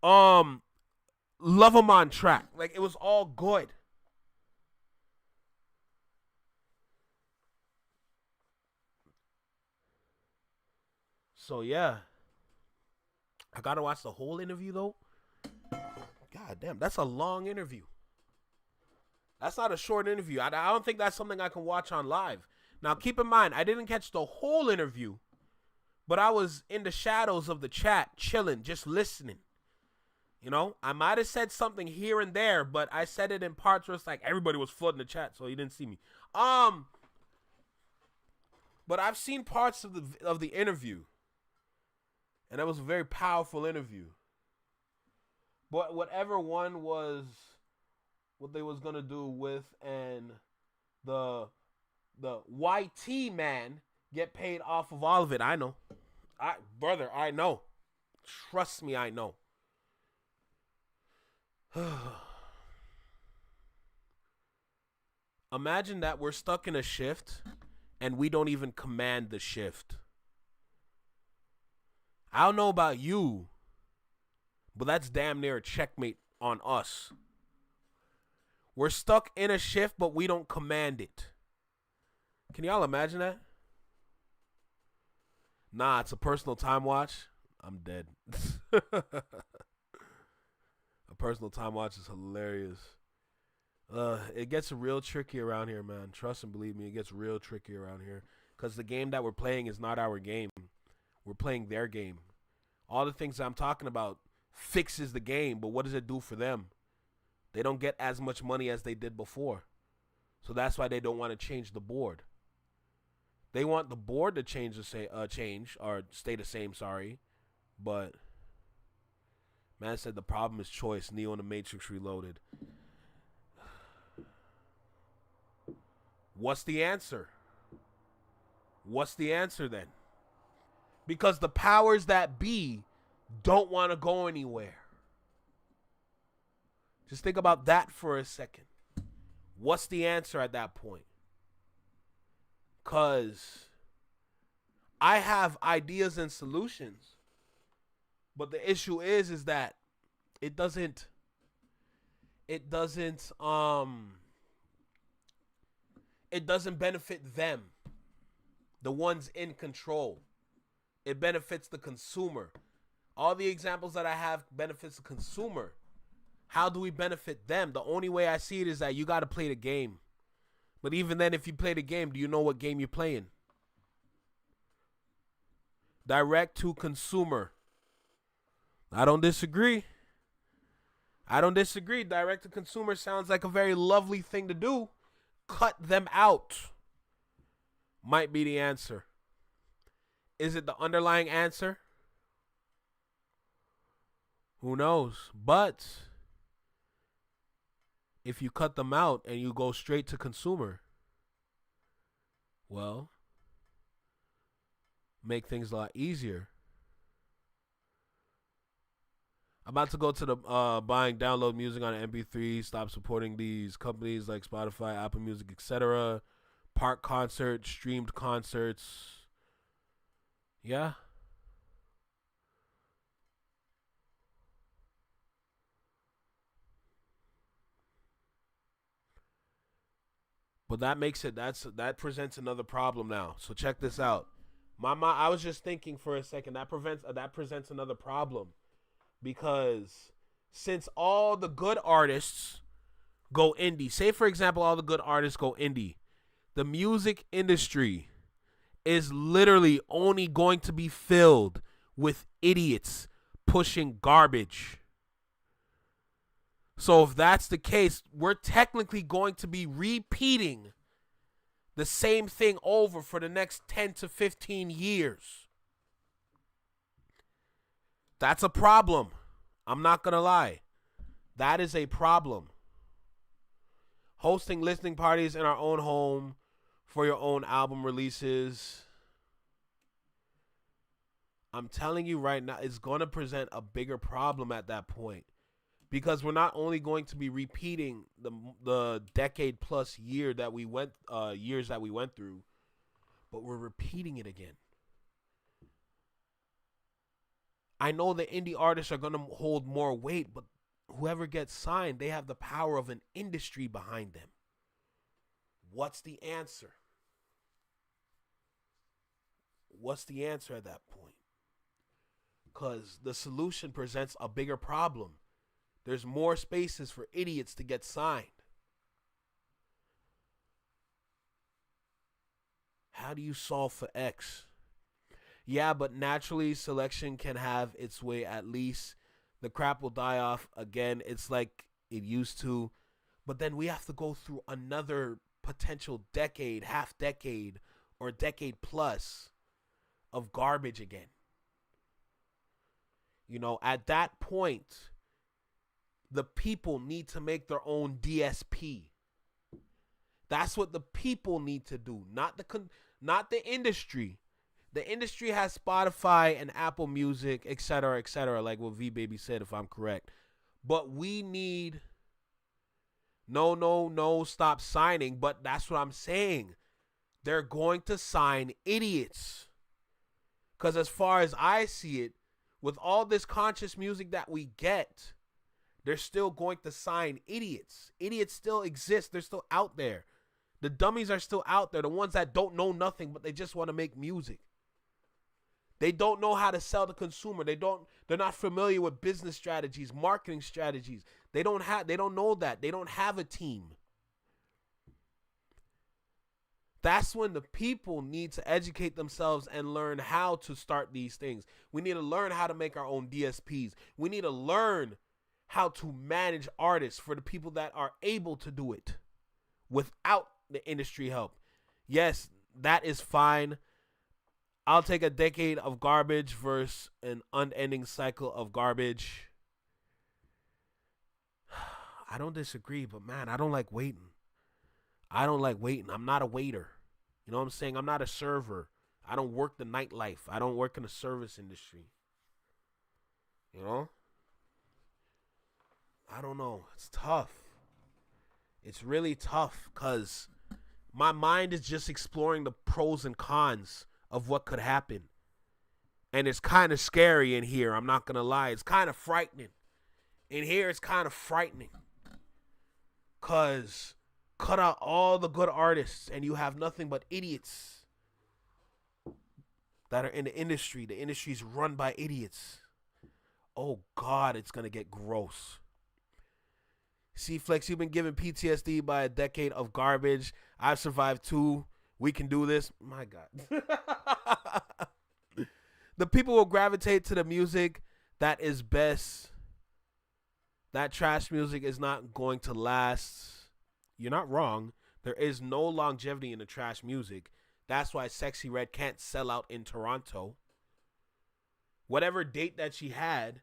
C: Love 'Em On track. Like, it was all good. So, yeah. I gotta watch the whole interview, though. God damn, that's a long interview. That's not a short interview. I don't think that's something I can watch on live. Now, keep in mind, I didn't catch the whole interview. But I was in the shadows of the chat, chilling, just listening. You know, I might have said something here and there, but I said it in parts where it's like everybody was flooding the chat, so you didn't see me. But I've seen parts of the interview, and it was a very powerful interview. But whatever one was, what they was gonna do with, and the YT man get paid off of all of it. I know. Brother, I know. Trust me, I know. Imagine that we're stuck in a shift and we don't even command the shift. I don't know about you, but that's damn near a checkmate on us. We're stuck in a shift, but we don't command it. Can y'all imagine that? Nah, it's a personal time watch. I'm dead. A personal time watch is hilarious. It gets real tricky around here, man. Trust and believe me, it gets real tricky around here. Because the game that we're playing is not our game. We're playing their game. All the things I'm talking about fixes the game, but what does it do for them? They don't get as much money as they did before. So that's why they don't want to change the board. They want the board to change or stay the same, sorry. But man said the problem is choice. Neo and the Matrix Reloaded. What's the answer? What's the answer then? Because the powers that be don't want to go anywhere. Just think about that for a second. What's the answer at that point? Because I have ideas and solutions. But the issue is that it doesn't benefit them, the ones in control. It benefits the consumer. All the examples that I have benefits the consumer. How do we benefit them? The only way I see it is that you got to play the game. But even then, if you play the game, do you know what game you're playing? Direct to consumer. I don't disagree. Direct to consumer sounds like a very lovely thing to do. Cut them out might be the answer. Is it the underlying answer? Who knows? But if you cut them out and you go straight to consumer, well, make things a lot easier. I'm about to go to the buying download music on MP3. Stop supporting these companies like Spotify, Apple Music, etc. Park concerts, streamed concerts. Yeah. But that makes it, that presents another problem now. So check this out. I was just thinking for a second, that presents another problem. Because since all the good artists go indie, say for example all the good artists go indie, the music industry is literally only going to be filled with idiots pushing garbage. So if that's the case, we're technically going to be repeating the same thing over for the next 10 to 15 years. That's a problem. I'm not going to lie. That is a problem. Hosting listening parties in our own home for your own album releases. I'm telling you right now, it's going to present a bigger problem at that point. Because we're not only going to be repeating the decade plus years that we went through, but we're repeating it again. I know the indie artists are going to hold more weight, but whoever gets signed, they have the power of an industry behind them. What's the answer? What's the answer at that point? Because the solution presents a bigger problem. There's more spaces for idiots to get signed. How do you solve for X? Yeah, but naturally selection can have its way at least. The crap will die off again. It's like it used to. But then we have to go through another potential decade, half decade, or decade plus of garbage again. You know, at that point, the people need to make their own DSP. That's what the people need to do, not the industry. The industry has Spotify and Apple Music, etc., like what V Baby said, if I'm correct. But we need no, stop signing. But that's what I'm saying. They're going to sign idiots. Because as far as I see it, with all this conscious music that we get, they're still going to sign idiots. Idiots still exist. They're still out there. The dummies are still out there. The ones that don't know nothing, but they just want to make music. They don't know how to sell the consumer. They're not familiar with business strategies, marketing strategies. They don't know that. They don't have a team. That's when the people need to educate themselves and learn how to start these things. We need to learn how to make our own DSPs. We need to learn how to manage artists for the people that are able to do it without the industry help. Yes, that is fine. I'll take a decade of garbage versus an unending cycle of garbage. I don't disagree, but man, I don't like waiting. I'm not a waiter. You know what I'm saying? I'm not a server. I don't work the nightlife. I don't work in the service industry. You know? I don't know. It's tough. It's really tough because my mind is just exploring the pros and cons of what could happen. And it's kind of scary in here. I'm not going to lie. It's kind of frightening. In here, it's kind of frightening. Because cut out all the good artists and you have nothing but idiots that are in the industry. The industry's run by idiots. Oh, God, it's going to get gross. See, Flex, you've been given PTSD by a decade of garbage. I've survived too. We can do this. My God. The people will gravitate to the music that is best. That trash music is not going to last. You're not wrong. There is no longevity in the trash music. That's why Sexy Red can't sell out in Toronto. Whatever date that she had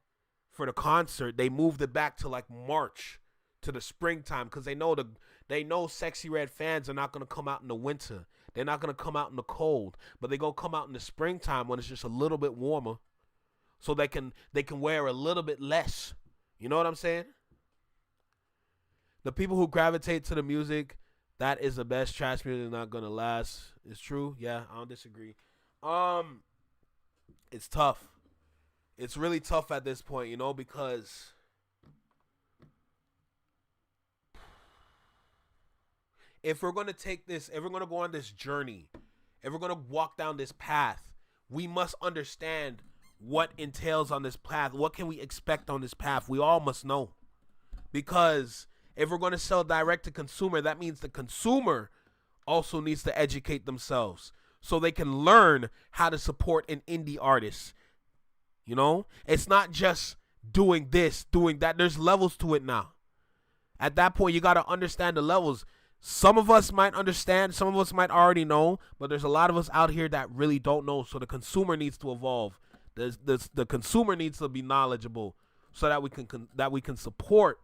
C: for the concert, they moved it back to like March, to the springtime, because they know Sexy Red fans are not going to come out in the winter. They're not going to come out in the cold, but they're going to come out in the springtime when it's just a little bit warmer, so they can wear a little bit less. You know what I'm saying? The people who gravitate to the music that is the best trash music not going to last. It's true. Yeah, I don't disagree. It's tough. It's really tough at this point, you know, because if we're going to take this, if we're going to go on this journey, if we're going to walk down this path, we must understand what entails on this path. What can we expect on this path? We all must know. Because if we're going to sell direct to consumer, that means the consumer also needs to educate themselves so they can learn how to support an indie artist. You know, it's not just doing this, doing that. There's levels to it now. At that point, you got to understand the levels. Some of us might understand, some of us might already know, but there's a lot of us out here that really don't know. So the consumer needs to evolve. The consumer needs to be knowledgeable so that we can support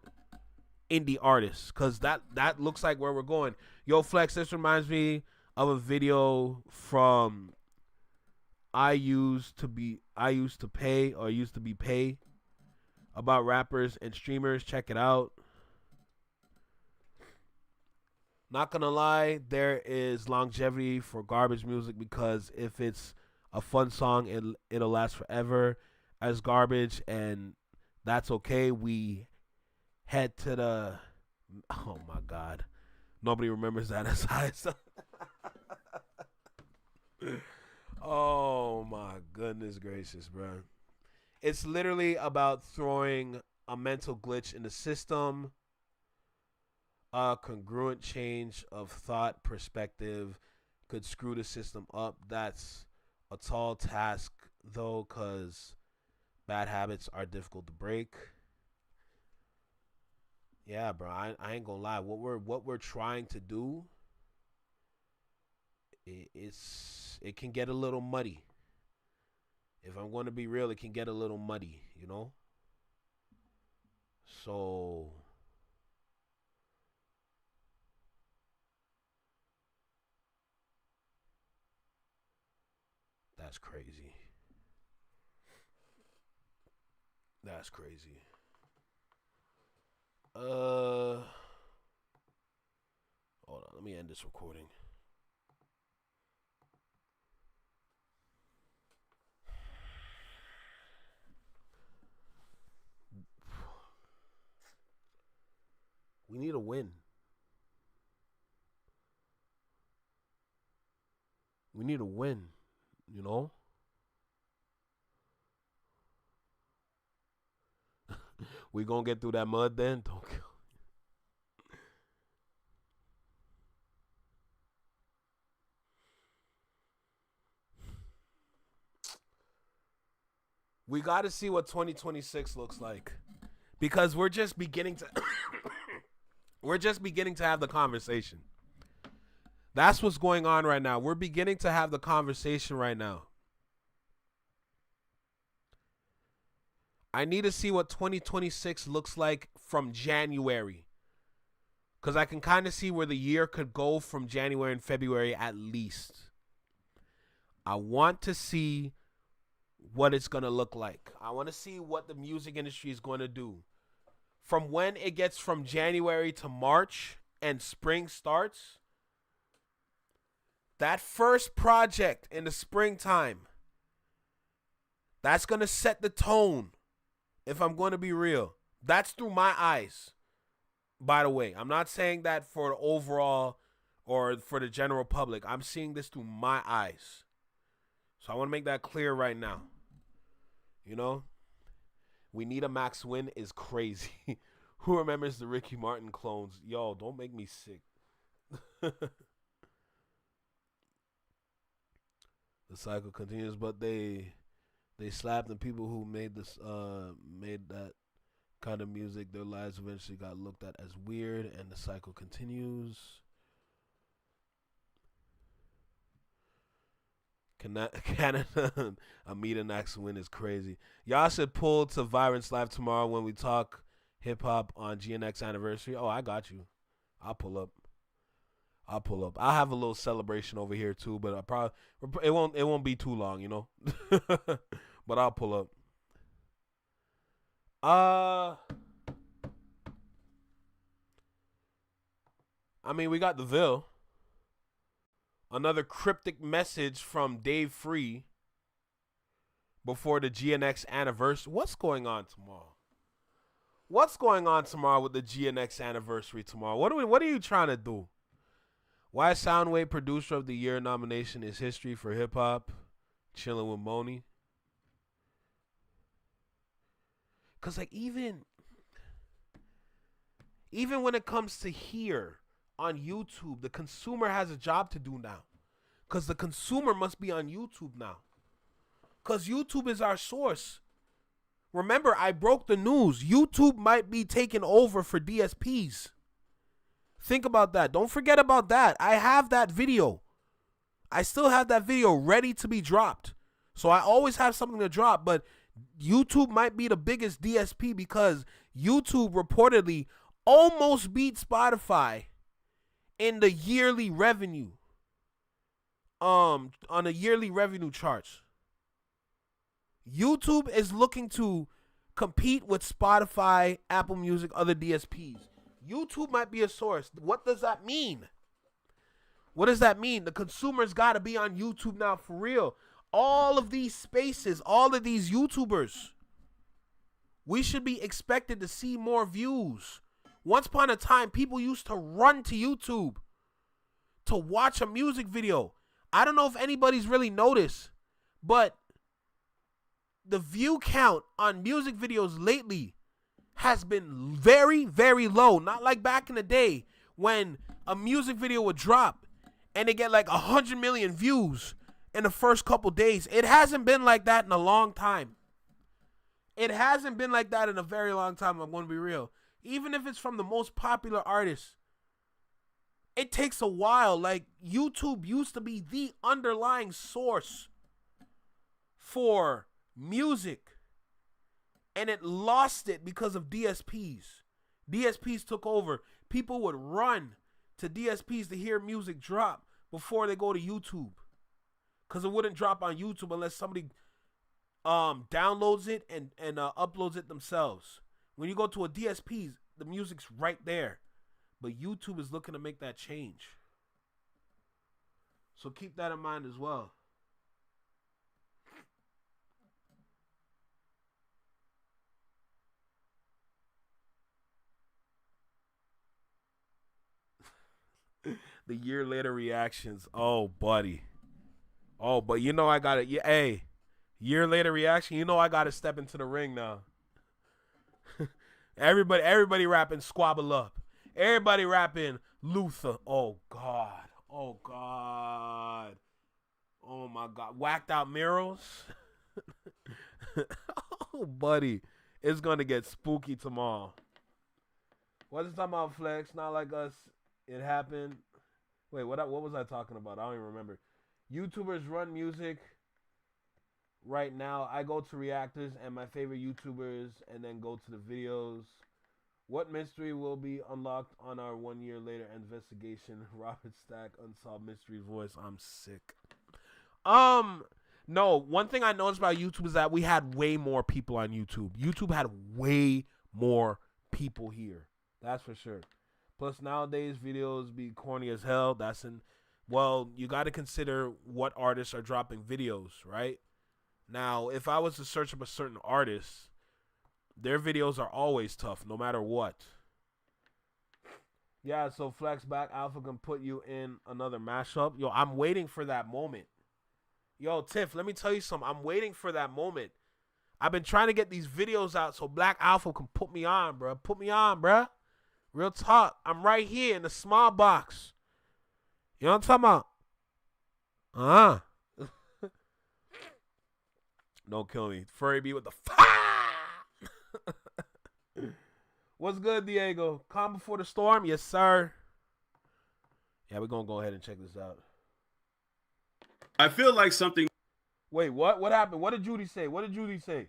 C: indie artists, because that looks like where we're going. Yo, Flex, this reminds me of a video from I used to be pay about rappers and streamers. Check it out. Not gonna lie, there is longevity for garbage music, because if it's a fun song, it'll last forever as garbage, and that's okay. We head to the, oh my God, nobody remembers that as high. Oh my goodness gracious, bro. It's literally about throwing a mental glitch in the system. A congruent change of thought perspective could screw the system up. That's a tall task, though, because bad habits are difficult to break. Yeah, bro, I ain't gonna lie. What we're trying to do, it can get a little muddy. If I'm going to be real, it can get a little muddy, you know? So that's crazy. That's crazy. Hold on, let me end this recording. We need a win. We need a win, you know? We gonna get through that mud then? Don't kill. We got to see what 2026 looks like, because we're just beginning to have the conversation. That's what's going on right now. We're beginning to have the conversation right now. I need to see what 2026 looks like from January, because I can kind of see where the year could go from January and February at least. I want to see what it's going to look like. I want to see what the music industry is going to do. From when it gets from January to March and spring starts, that first project in the springtime, that's going to set the tone, if I'm going to be real. That's through my eyes, by the way. I'm not saying that for the overall or for the general public. I'm seeing this through my eyes. So I want to make that clear right now. You know, We Need a Max Win is crazy. Who remembers the Ricky Martin clones? Yo, don't make me sick. The cycle continues, but they slapped the people who made that kind of music. Their lives eventually got looked at as weird, and the cycle continues. Canada, Amita Max Win is crazy. Y'all should pull to Virance Live tomorrow when we talk hip hop on GNX anniversary. Oh, I got you. I'll pull up. I'll have a little celebration over here too, but it won't be too long, you know. But I'll pull up. I mean, we got the Ville. Another cryptic message from Dave Free before the GNX anniversary. What's going on tomorrow? What's going on tomorrow with the GNX anniversary tomorrow? What are you trying to do? Why Soundwave Producer of the Year nomination is history for hip hop. Chilling with Moni. Cause like even when it comes to here on YouTube, the consumer has a job to do now. Cause the consumer must be on YouTube now. Cause YouTube is our source. Remember, I broke the news. YouTube might be taking over for DSPs. Think about that. Don't forget about that. I have that video. I still have that video ready to be dropped. So I always have something to drop, but YouTube might be the biggest DSP because YouTube reportedly almost beat Spotify in the yearly revenue. On the yearly revenue charts. YouTube is looking to compete with Spotify, Apple Music, other DSPs. YouTube might be a source. What does that mean? What does that mean? The consumer's got to be on YouTube now for real. All of these spaces, all of these YouTubers, we should be expected to see more views. Once upon a time, people used to run to YouTube to watch a music video. I don't know if anybody's really noticed, but the view count on music videos lately has been very, very low. Not like back in the day when a music video would drop and they get like 100 million views in the first couple days. It hasn't been like that in a long time. It hasn't been like that in a very long time, I'm going to be real. Even if it's from the most popular artists, it takes a while. Like, YouTube used to be the underlying source for music, and it lost it because of DSPs. DSPs took over. People would run to DSPs to hear music drop before they go to YouTube, because it wouldn't drop on YouTube unless somebody downloads it and uploads it themselves. When you go to a DSP, the music's right there. But YouTube is looking to make that change. So keep that in mind as well. The year later reactions. Oh, buddy. Oh, but you know I got it. Yeah, hey, year later reaction. You know I got to step into the ring now. Everybody rapping Squabble Up. Everybody rapping Luther. Oh, God. Oh, God. Oh, my God. Whacked Out Murals. Buddy, it's gonna get spooky tomorrow. What is talking about, Flex? Not like us. It happened. Wait, what was I talking about? I don't even remember. YouTubers run music right now. I go to reactors and my favorite YouTubers and then go to the videos. What mystery will be unlocked on our 1 year later investigation? Robert Stack, Unsolved Mystery Voice. I'm sick. No, one thing I noticed about YouTube is that we had way more people on YouTube. YouTube had way more people here. That's for sure. Plus, nowadays, videos be corny as hell. Well, you got to consider what artists are dropping videos, right? Now, if I was to search up a certain artist, their videos are always tough, no matter what. Yeah, so Flex Back Alpha can put you in another mashup. Yo, I'm waiting for that moment. Yo, Tiff, let me tell you something. I'm waiting for that moment. I've been trying to get these videos out so Black Alpha can put me on, bro. Put me on, bro. Real talk. I'm right here in the small box. You know what I'm talking about? Don't kill me. Furry B with the What's good, Diego? Calm before the storm? Yes, sir. Yeah, we're going to go ahead and check this out.
E: I feel like something.
C: Wait, what? What happened? What did Judy say? What did Judy say?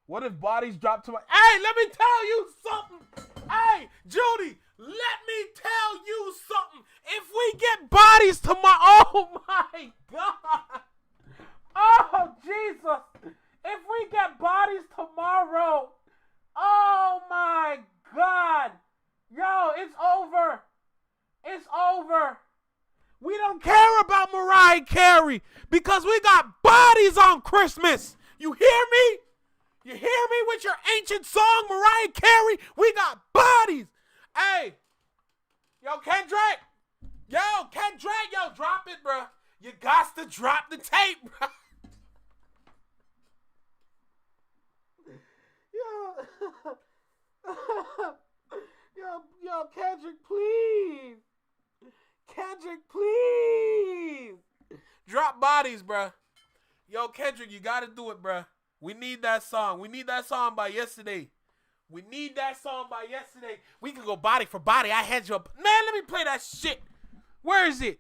C: What if bodies drop to my... Hey, let me tell you something. Hey, Judy, let me tell you something. If we get bodies tomorrow... Oh, my God. Oh, Jesus. If we get bodies tomorrow... Oh, my God. Yo, it's over. It's over. We don't care about Mariah Carey because we got bodies on Christmas. You hear me? You hear me with your ancient song, Mariah Carey? We got bodies. Hey, yo, Kendrick. Yo, drop it, bro. You got to drop the tape, bro. Yo, Kendrick, please. Drop bodies, bruh. Yo, Kendrick, you gotta do it, bruh. We need that song. We need that song by yesterday. We can go body for body. I had you up. Man, let me play that shit. Where is it?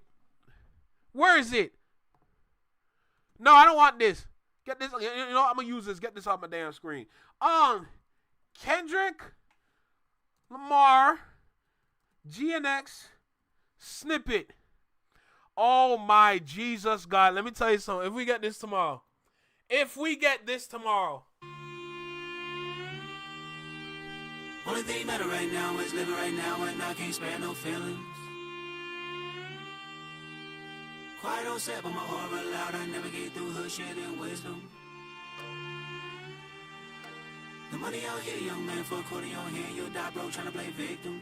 C: No, I don't want this. Get this. You know, I'm gonna use this. Get this off my damn screen. Kendrick Lamar GNX snippet. Oh my Jesus God. Let me tell you something. If we get this tomorrow.
B: Only thing matter right now is living right now, and I can't spare no feelings. Quiet on set, but my aura loud. I navigate through hood shit and wisdom. The money out here, young man, for a quarter on here, you'll die broke trying to play victim.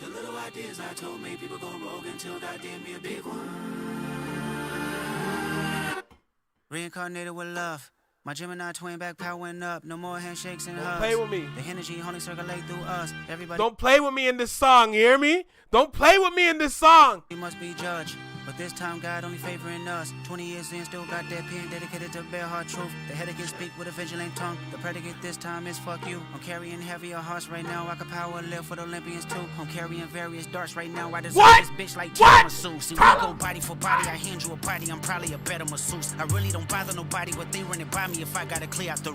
B: The little ideas I told made people go rogue until God did me a big one. Reincarnated with love. My Gemini twin back power went up. No more handshakes and hugs.
C: Don't play with me.
B: The energy only circulate through us. Everybody.
C: Don't play with me in this song, you hear me? Don't play with me in this song.
B: We must be judged. But this time God only favoring us. 20 years in, still got that pen dedicated to bare hard truth. The headache can speak with a vigilant tongue. The predicate this time is fuck you. I'm carrying heavier hearts right now. I can power live for the Olympians too. I'm carrying various darts right now. I deserve this bitch like tiramisu. See, we go body for body. I hand you a body. I'm probably a better masseuse. I really don't bother nobody, but they running by me if I gotta clear out the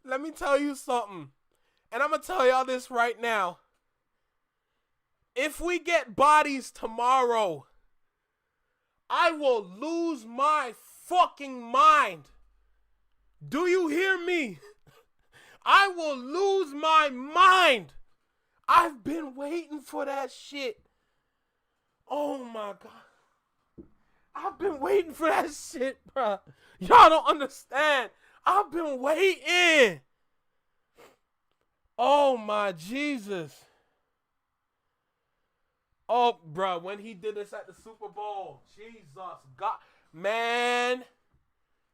C: Let me tell you something. And I'm going to tell y'all this right now. If we get bodies tomorrow, I will lose my fucking mind. Do you hear me? I will lose my mind. I've been waiting for that shit. Oh my God. I've been waiting for that shit, bro. Y'all don't understand. I've been waiting. Oh my Jesus. Oh, bro, when he did this at the Super Bowl, Jesus, God, man,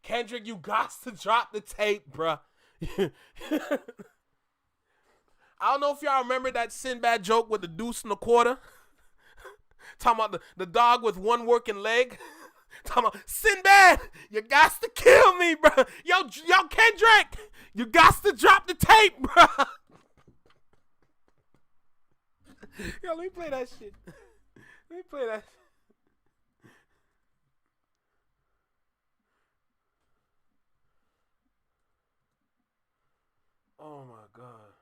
C: Kendrick, you got to drop the tape, bro. I don't know if y'all remember that Sinbad joke with the deuce and a quarter. Talking about the dog with one working leg. Talking about, Sinbad, you got to kill me, bro. Yo, Kendrick, you got to drop the tape, bro. Yo, let me play that shit. Let me play that shit. Oh my God.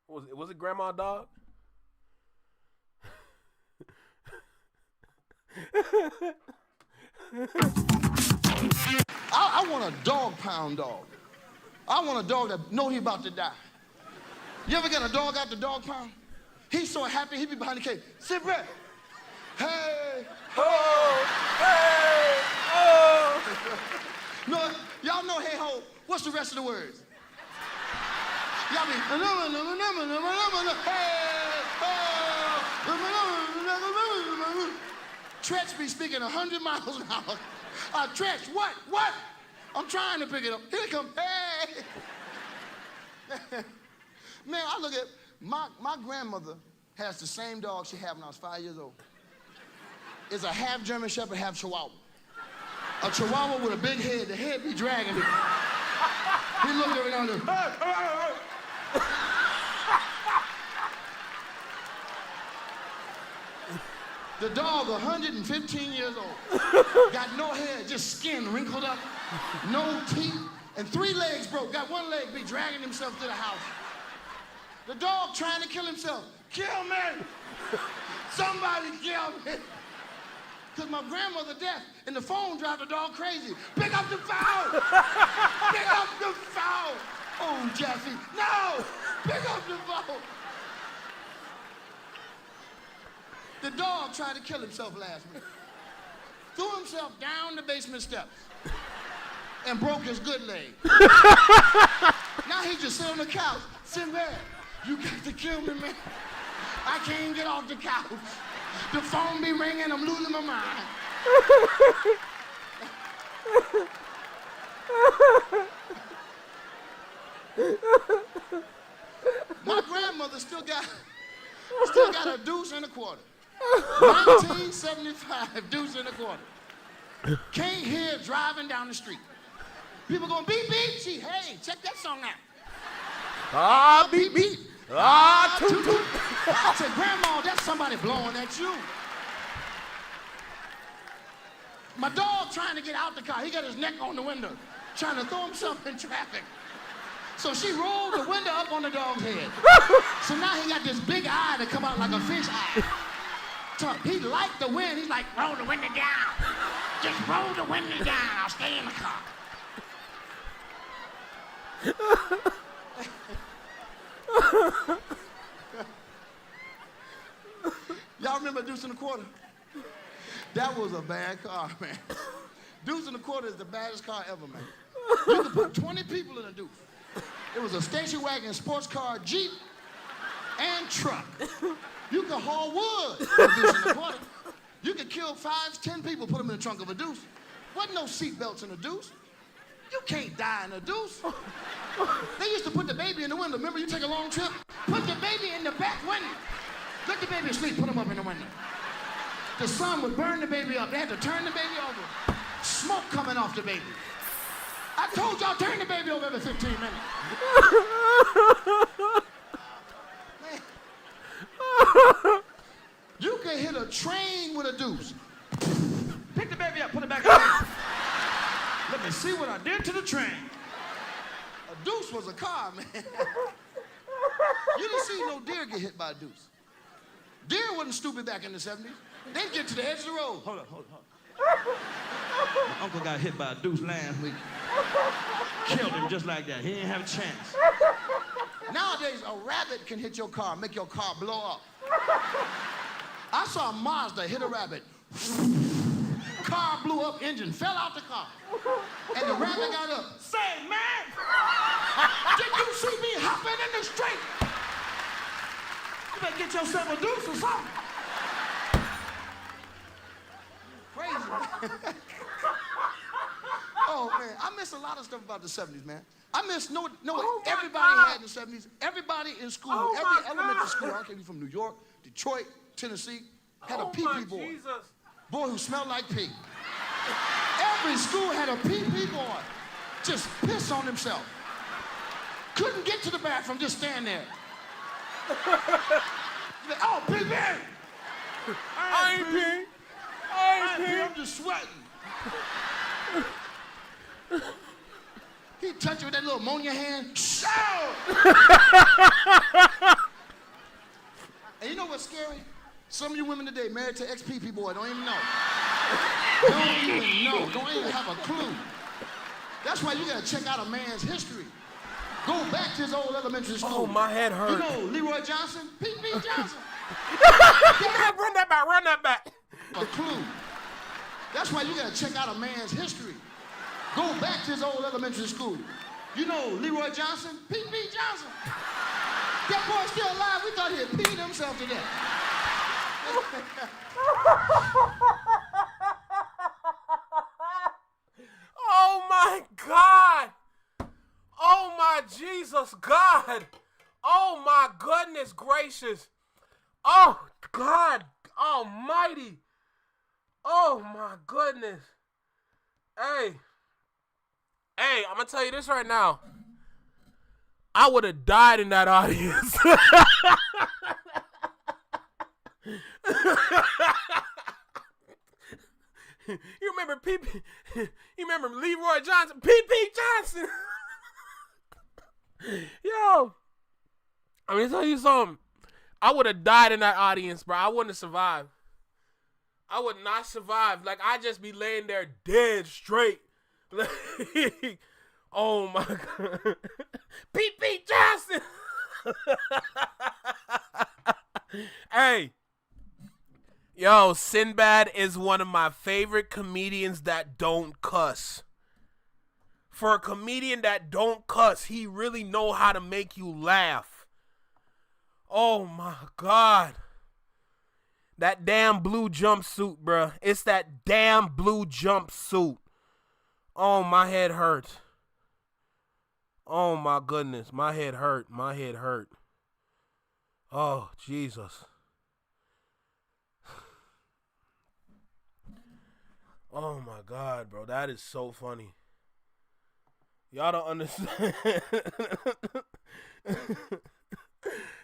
C: Was it Grandma Dog?
R: I want a dog pound dog. I want a dog that know he about to die. You ever get a dog out the dog pound? He's so happy he be behind the cage. Sit back. Hey, ho, hey, oh. No, y'all know hey ho. What's the rest of the words? Y'all be hey, ho. Tretch be speaking 100 miles an hour. Tretch, what? What? I'm trying to pick it up. Here it come. Hey. Man, I look at my grandmother has the same dog she had when I was 5 years old. It's a half German Shepherd, half Chihuahua. A Chihuahua with a big head. The head be dragging me. He looked every now and then. Hey. The dog, 115 years old, got no hair, just skin wrinkled up, no teeth, and 3 legs broke. Got 1 leg, be dragging himself to the house. The dog trying to kill himself. Kill me! Somebody kill me! Because my grandmother deaf, and the phone drive the dog crazy. Pick up the phone! Pick up the phone! Oh, Jeffy, no! Pick up the phone! The dog tried to kill himself last week. Threw himself down the basement steps and broke his good leg. Now he just sit on the couch. Sinbad, you got to kill me, man. I can't get off the couch. The phone be ringing, I'm losing my mind. My grandmother still got a deuce and a quarter. 1975 deuce and a quarter. Can't hear driving down the street. People going beep beep. She, hey, check that song out. Ah, beep beep. Ah, toot toot. I said, Grandma, that's somebody blowing at you. My dog trying to get out the car. He got his neck on the window, trying to throw himself in traffic. So she rolled the window up on the dog's head. So now he got this big eye that come out like a fish eye. He liked the wind. He's like, roll the window down. Just roll the window down. I'll stay in the car. Y'all remember Deuce and a Quarter? That was a bad car, man. Deuce and a Quarter is the baddest car ever, man. You could put 20 people in a Deuce. It was a station wagon, sports car, Jeep, and truck. You could haul wood with Deuce and a Quarter. You could kill 5, 10 people, put them in the trunk of a Deuce. Wasn't no seat belts in a Deuce. You can't die in a Deuce. They used to put the baby in the window. Remember, you take a long trip? Put the baby in the back window. Let the baby sleep, put him up in the window. The sun would burn the baby up. They had to turn the baby over. Smoke coming off the baby. I told y'all, turn the baby over every 15 minutes. You can hit a train with a Deuce. Pick the baby up, put it back on. Let me see what I did to the train. A Deuce was a car, man. You didn't see no deer get hit by a Deuce. Deer wasn't stupid back in the 70s. They'd get to the edge of the road. Hold on. My uncle got hit by a Deuce last week. Killed him just like that. He didn't have a chance. Nowadays, a rabbit can hit your car, make your car blow up. I saw a Mazda hit a rabbit. Car blew up, engine fell out the car. And the rabbit got up. Say, man, did you see me hopping in the street? You better get yourself a Deuce or something. Crazy. Oh, man, I miss a lot of stuff about the 70s, man. I miss what everybody
C: God.
R: had in the 70s. Everybody in school,
C: Oh
R: every
C: my
R: elementary
C: God.
R: school, I don't care if you're from New York, Detroit, Tennessee, had a
C: Oh
R: pee-pee
C: my
R: boy.
C: Jesus.
R: Boy who smelled like pee. Every school had a pee-pee boy. Just piss on himself. Couldn't get to the bathroom, just stand there. Oh, pee-pee! I ain't pee. I ain't pee. I'm just sweating. He touched you with that little ammonia hand. And you know what's scary? Some of you women today married to ex-pee-pee boy don't even know. Don't even know. Don't even have a clue. That's why you gotta check out a man's history. Go back to his old elementary school.
C: Oh, my head hurt.
R: You know Leroy Johnson? Pee-pee Johnson.
C: Run that back, run that back.
R: A clue. That's why you gotta check out a man's history. Go back to his old elementary school. You know Leroy Johnson? Pee-pee Johnson. That boy's still alive. We thought he had peed himself to death.
C: Oh my God. Oh my Jesus God. Oh my goodness gracious. Oh God Almighty. Oh my goodness. Hey, I'm gonna tell you this right now. I would have died in that audience. You remember P.P. You remember Leroy Johnson? P.P. Johnson. Yo, I'm gonna tell you something. I would have died in that audience, bro. I wouldn't have survived. I would not survive. Like, I'd just be laying there dead straight. Like, oh my God. P.P. Johnson. Hey. Yo, Sinbad is one of my favorite comedians that don't cuss. For a comedian that don't cuss, he really know how to make you laugh. Oh my God. That damn blue jumpsuit, bruh. It's that damn blue jumpsuit. Oh, my head hurts. Oh my goodness. My head hurt. My head hurt. Oh, Jesus. Oh my God, bro. That is so funny. Y'all don't understand.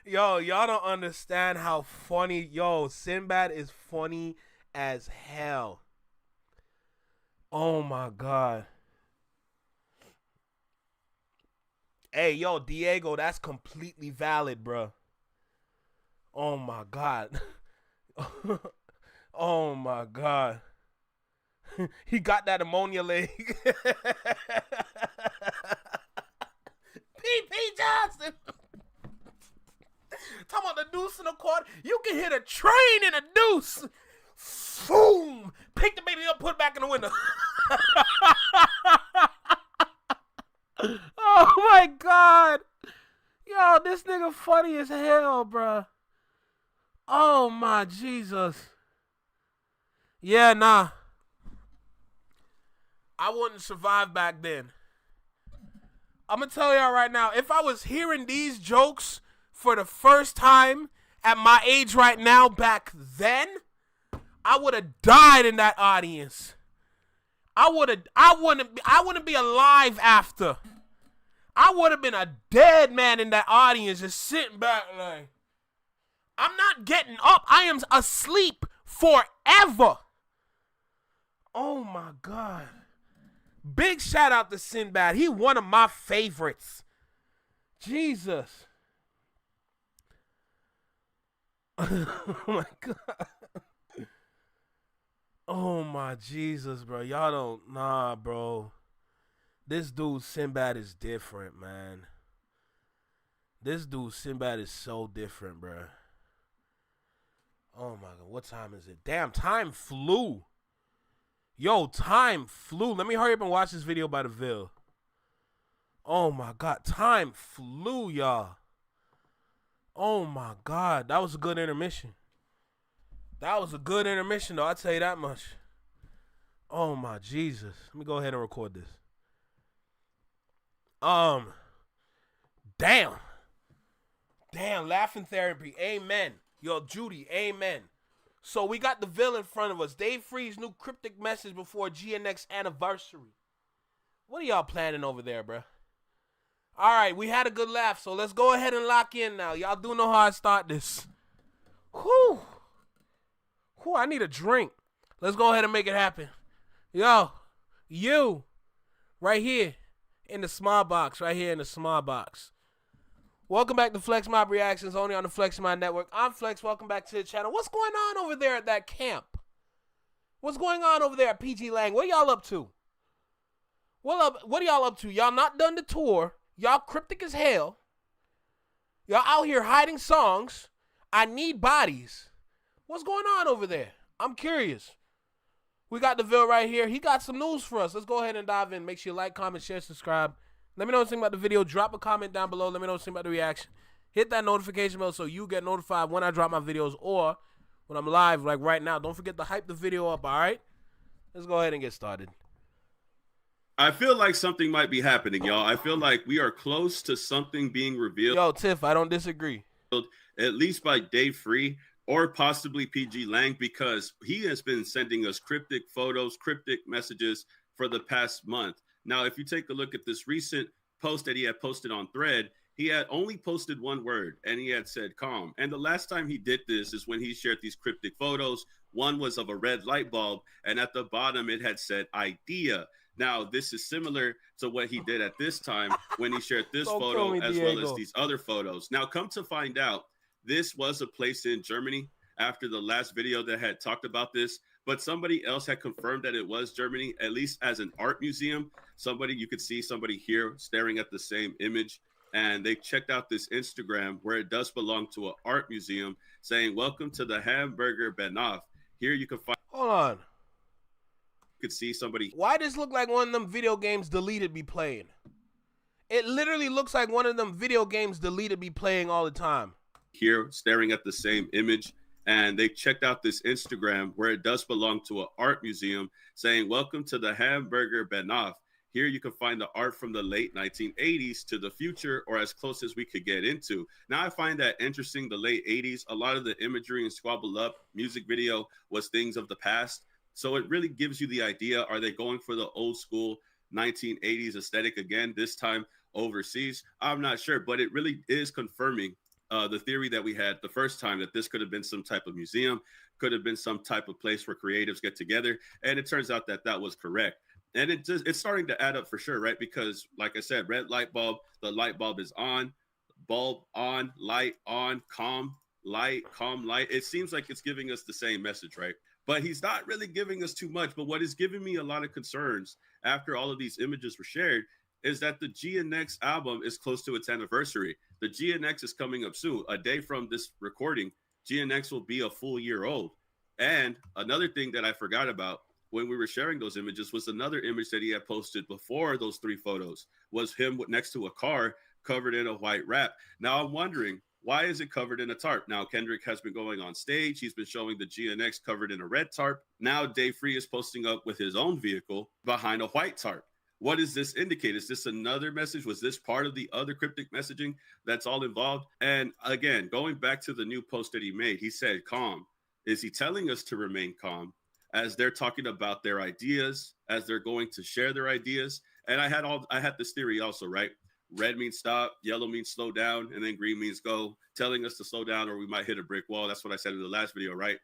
C: Yo, y'all don't understand how funny. Yo, Sinbad is funny as hell. Oh my God. Hey, yo, Diego, that's completely valid, bro. Oh my God. Oh my God. He got that ammonia leg. P.P. Johnson. Talking about the deuce in the court. You can hit a train in a deuce. Boom. Pick the baby up, put it back in the window. Oh my God. Yo, this nigga funny as hell, bruh. Oh my Jesus. Yeah, nah. I wouldn't survive back then. I'm going to tell y'all right now, if I was hearing these jokes for the first time at my age right now back then, I would have died in that audience. I wouldn't be alive after. I would have been a dead man in that audience just sitting back like, I'm not getting up. I am asleep forever. Oh my God. Big shout out to Sinbad. He one of my favorites. Jesus. Oh my God. Oh my Jesus, bro. Y'all don't, nah, bro. This dude Sinbad is different, man. This dude Sinbad is so different, bro. Oh my God. What time is it? Damn, time flew. Yo, time flew. Let me hurry up and watch this video by the Ville. Oh my God. Time flew, y'all. Oh my God. That was a good intermission. That was a good intermission, though. I'll tell you that much. Oh my Jesus. Let me go ahead and record this. Damn, laughing therapy. Amen. Yo, Judy. Amen. So we got the Ville in front of us. Dave Free's new cryptic message before GNX anniversary. What are y'all planning over there, bruh? All right, we had a good laugh, so let's go ahead and lock in now. Y'all do know how I start this. Whew. I need a drink. Let's go ahead and make it happen. Yo, you, right here in the small box, Welcome back to Flex Mob Reactions, only on the Flex Mob Network. I'm Flex. Welcome back to the channel. What's going on over there at that camp? What's going on over there at PG Lang? What y'all up to? What are y'all up to? Y'all not done the tour. Y'all cryptic as hell. Y'all out here hiding songs. I need bodies. What's going on over there? I'm curious. We got the Ville right here. He got some news for us. Let's go ahead and dive in. Make sure you like, comment, share, subscribe. Let me know what you think about the video. Drop a comment down below. Let me know what you think about the reaction. Hit that notification bell so you get notified when I drop my videos or when I'm live like right now. Don't forget to hype the video up, all right? Let's go ahead and get started.
E: I feel like something might be happening, y'all. I feel like we are close to something being revealed.
C: Yo, Tiff, I don't disagree.
E: At least by Dave Free or possibly PG Lang, because he has been sending us cryptic photos, cryptic messages for the past month. Now, if you take a look at this recent post that he had posted on Thread, he had only posted one word, and he had said calm. And the last time he did this is when he shared these cryptic photos. One was of a red light bulb, and at the bottom it had said idea. Now, this is similar to what he did at this time when he shared this photo as well as these other photos. Now, come to find out, this was a place in Germany after the last video that had talked about this, but somebody else had confirmed that it was Germany, at least as an art museum. You could see somebody here staring at the same image, and they checked out this Instagram where it does belong to an art museum saying, welcome to the Hamburger Bahnhof. Here you can find...
C: Hold on.
E: You could see somebody...
C: Why does look like one of them video games deleted be playing? It literally looks like one of them video games deleted be playing all the time.
E: Here staring at the same image, and they checked out this Instagram where it does belong to an art museum saying, welcome to the Hamburger Bahnhof. Here you can find the art from the late 1980s to the future, or as close as we could get into. Now, I find that interesting, the late 80s. A lot of the imagery in Squabble Up music video was things of the past. So it really gives you the idea, are they going for the old school 1980s aesthetic again, this time overseas? I'm not sure, but it really is confirming the theory that we had the first time, that this could have been some type of museum, could have been some type of place where creatives get together. And it turns out that that was correct. And it's starting to add up for sure, right? Because like I said, red light bulb, the light bulb is on, bulb on, light on, calm light. It seems like it's giving us the same message, right? But he's not really giving us too much. But what is giving me a lot of concerns after all of these images were shared is that the GNX album is close to its anniversary. The GNX is coming up soon. A day from this recording, GNX will be a full year old. And another thing that I forgot about when we were sharing those images was another image that he had posted before those three photos was him next to a car covered in a white wrap. Now I'm wondering, why is it covered in a tarp? Now Kendrick has been going on stage. He's been showing the GNX covered in a red tarp. Now Dave Free is posting up with his own vehicle behind a white tarp. What does this indicate? Is this another message? Was this part of the other cryptic messaging that's all involved? And again, going back to the new post that he made, he said calm. Is he telling us to remain calm as they're talking about their ideas, as they're going to share their ideas? And I had this theory also, right? Red means stop, yellow means slow down, and then green means go, telling us to slow down or we might hit a brick wall. That's what I said in the last video, right?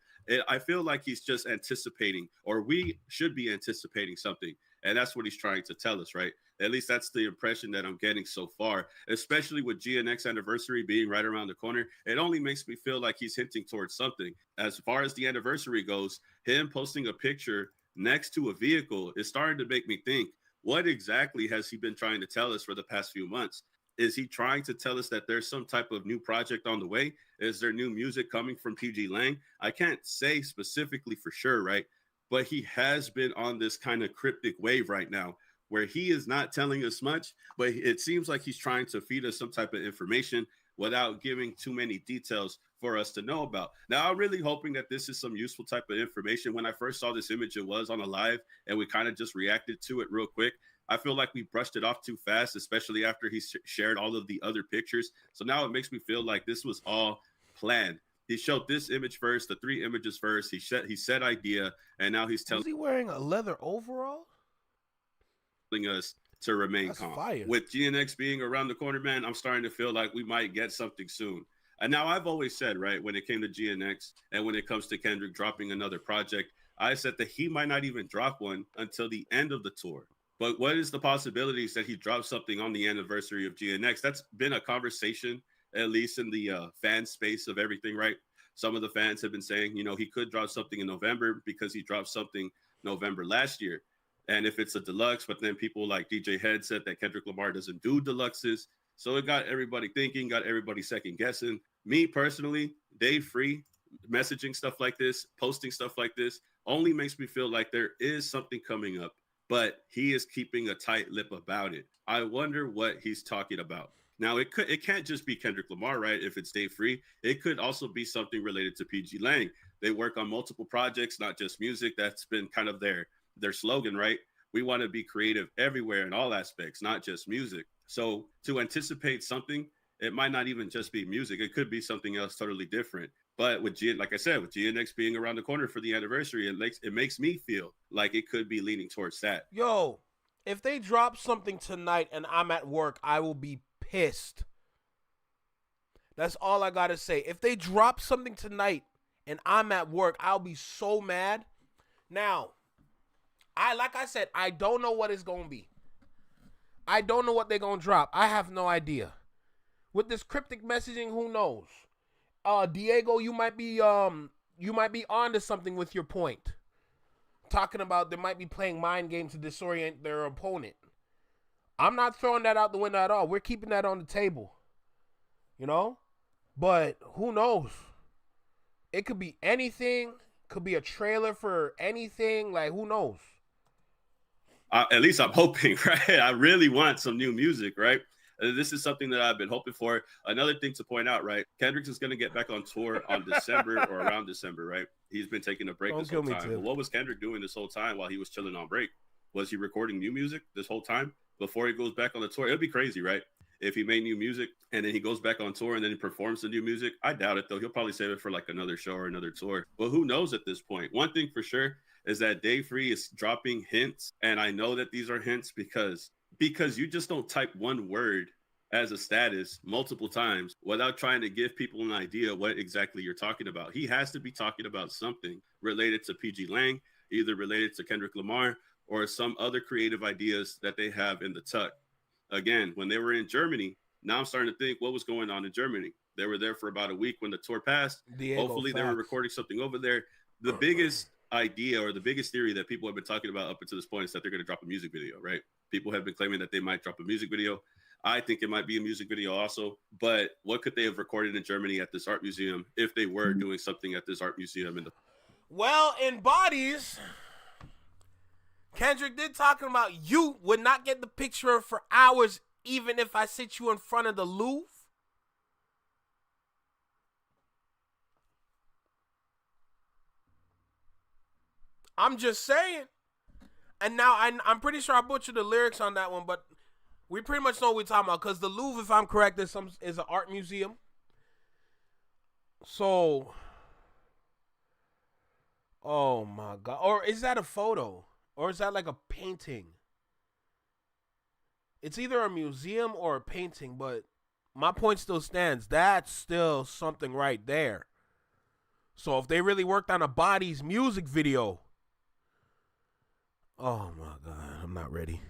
E: I feel like he's just anticipating, or we should be anticipating something. And that's what he's trying to tell us, right? At least that's the impression that I'm getting so far, especially with GNX anniversary being right around the corner. It only makes me feel like he's hinting towards something. As far as the anniversary goes, him posting a picture next to a vehicle is starting to make me think, what exactly has he been trying to tell us for the past few months? Is he trying to tell us that there's some type of new project on the way? Is there new music coming from PG Lang? I can't say specifically for sure, right? But he has been on this kind of cryptic wave right now where he is not telling us much, but it seems like he's trying to feed us some type of information without giving too many details for us to know about. Now, I'm really hoping that this is some useful type of information. When I first saw this image, it was on a live and we kind of just reacted to it real quick. I feel like we brushed it off too fast, especially after he shared all of the other pictures. So now it makes me feel like this was all planned. He showed this image first, the 3 images first. He said idea, and now he's telling
C: Was he wearing a leather overall?
E: us to remain
C: That's
E: calm.
C: fire.
E: With GNX being around the corner, man, I'm starting to feel like we might get something soon. And now I've always said, right, when it came to GNX and when it comes to Kendrick dropping another project, I said that he might not even drop one until the end of the tour. But what is the possibilities that he drops something on the anniversary of GNX? That's been a conversation, at least in the fan space of everything, right? Some of the fans have been saying, he could drop something in November because he dropped something November last year. And if it's a deluxe, but then people like DJ Head said that Kendrick Lamar doesn't do deluxes. So it got everybody thinking, got everybody second guessing. Me personally, Dave Free, messaging stuff like this, posting stuff like this, only makes me feel like there is something coming up, but he is keeping a tight lip about it. I wonder what he's talking about. Now, it can't just be Kendrick Lamar, right? If it's Dave Free, it could also be something related to PG Lang. They work on multiple projects, not just music. That's been kind of their slogan, right? We want to be creative everywhere in all aspects, not just music. So to anticipate something, it might not even just be music. It could be something else totally different. But like I said, with GNX being around the corner for the anniversary, it makes me feel like it could be leaning towards that.
C: Yo, if they drop something tonight and I'm at work, I will be pissed. That's all I gotta say. If they drop something tonight and I'm at work, I'll be so mad. Now, like I said, I don't know what it's gonna be. I don't know what they're gonna drop. I have no idea. With this cryptic messaging, who knows? Diego, you might be onto something with your point. Talking about they might be playing mind games to disorient their opponent. I'm not throwing that out the window at all. We're keeping that on the table. But who knows? It could be anything. Could be a trailer for anything. Like, who knows?
E: At least I'm hoping, right? I really want some new music, right? This is something that I've been hoping for. Another thing to point out, right? Kendrick is going to get back on tour on December or around December, right? He's been taking a break this whole time. Well, what was Kendrick doing this whole time while he was chilling on break? Was he recording new music this whole time before he goes back on the tour? It'd be crazy, right? If he made new music and then he goes back on tour and then he performs the new music. I doubt it, though. He'll probably save it for like another show or another tour. But who knows at this point? One thing for sure is that Dave Free is dropping hints. And I know that these are hints because you just don't type one word as a status multiple times without trying to give people an idea what exactly you're talking about. He has to be talking about something related to PG Lang, either related to Kendrick Lamar or some other creative ideas that they have in the tuck. Again, when they were in Germany, now I'm starting to think what was going on in Germany. They were there for about a week when the tour passed. Hopefully they were recording something over there. The biggest idea or the biggest theory that people have been talking about up until this point is that they're going to drop a music video, right? People have been claiming that they might drop a music video. I think it might be a music video also, but what could they have recorded in Germany at this art museum if they were doing something at this art museum?
C: Well, in Bodies, Kendrick did talking about you would not get the picture for hours even if I sit you in front of the Louvre. I'm just saying. And now I'm pretty sure I butchered the lyrics on that one, but we pretty much know what we're talking about because the Louvre, if I'm correct, is an art museum. So, oh my God. Or is that a photo? Or is that like a painting? It's either a museum or a painting, but my point still stands. That's still something right there. So if they really worked on a Bodies music video, oh my God, I'm not ready.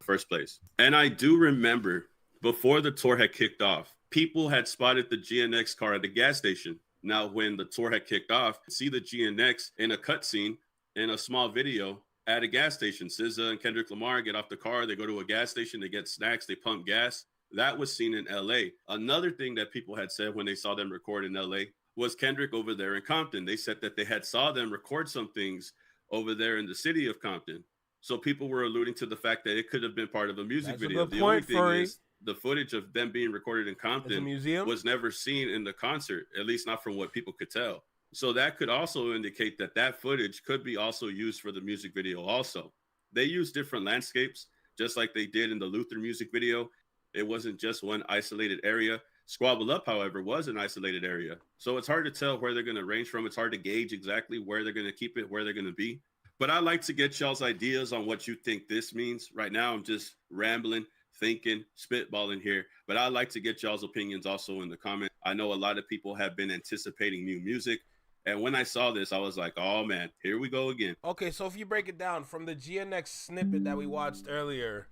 E: First place. And I do remember before the tour had kicked off, people had spotted the GNX car at the gas station. Now, when the tour had kicked off, see the GNX in a cutscene in a small video at a gas station. SZA and Kendrick Lamar get off the car. They go to a gas station. They get snacks. They pump gas. That was seen in LA. Another thing that people had said when they saw them record in LA was Kendrick over there in Compton. They said that they had saw them record some things over there in the city of Compton. So people were alluding to the fact that it could have been part of a music video. The only thing is the footage of them being recorded in Compton was never seen in the concert, at least not from what people could tell. So that could also indicate that that footage could be also used for the music video also. They use different landscapes. just like they did in the Luther music video. It wasn't just one isolated area. Squabble Up, however, was an isolated area. So it's hard to tell where they're going to range from. It's hard to gauge exactly where they're going to keep it, where they're going to be. But I like to get y'all's ideas on what you think this means. Right now, I'm just rambling, thinking, spitballing here. But I like to get y'all's opinions also in the comments. I know a lot of people have been anticipating new music. And when I saw this, I was like, oh, man, here we go again.
C: Okay, so if you break it down from the GNX snippet that we watched earlier,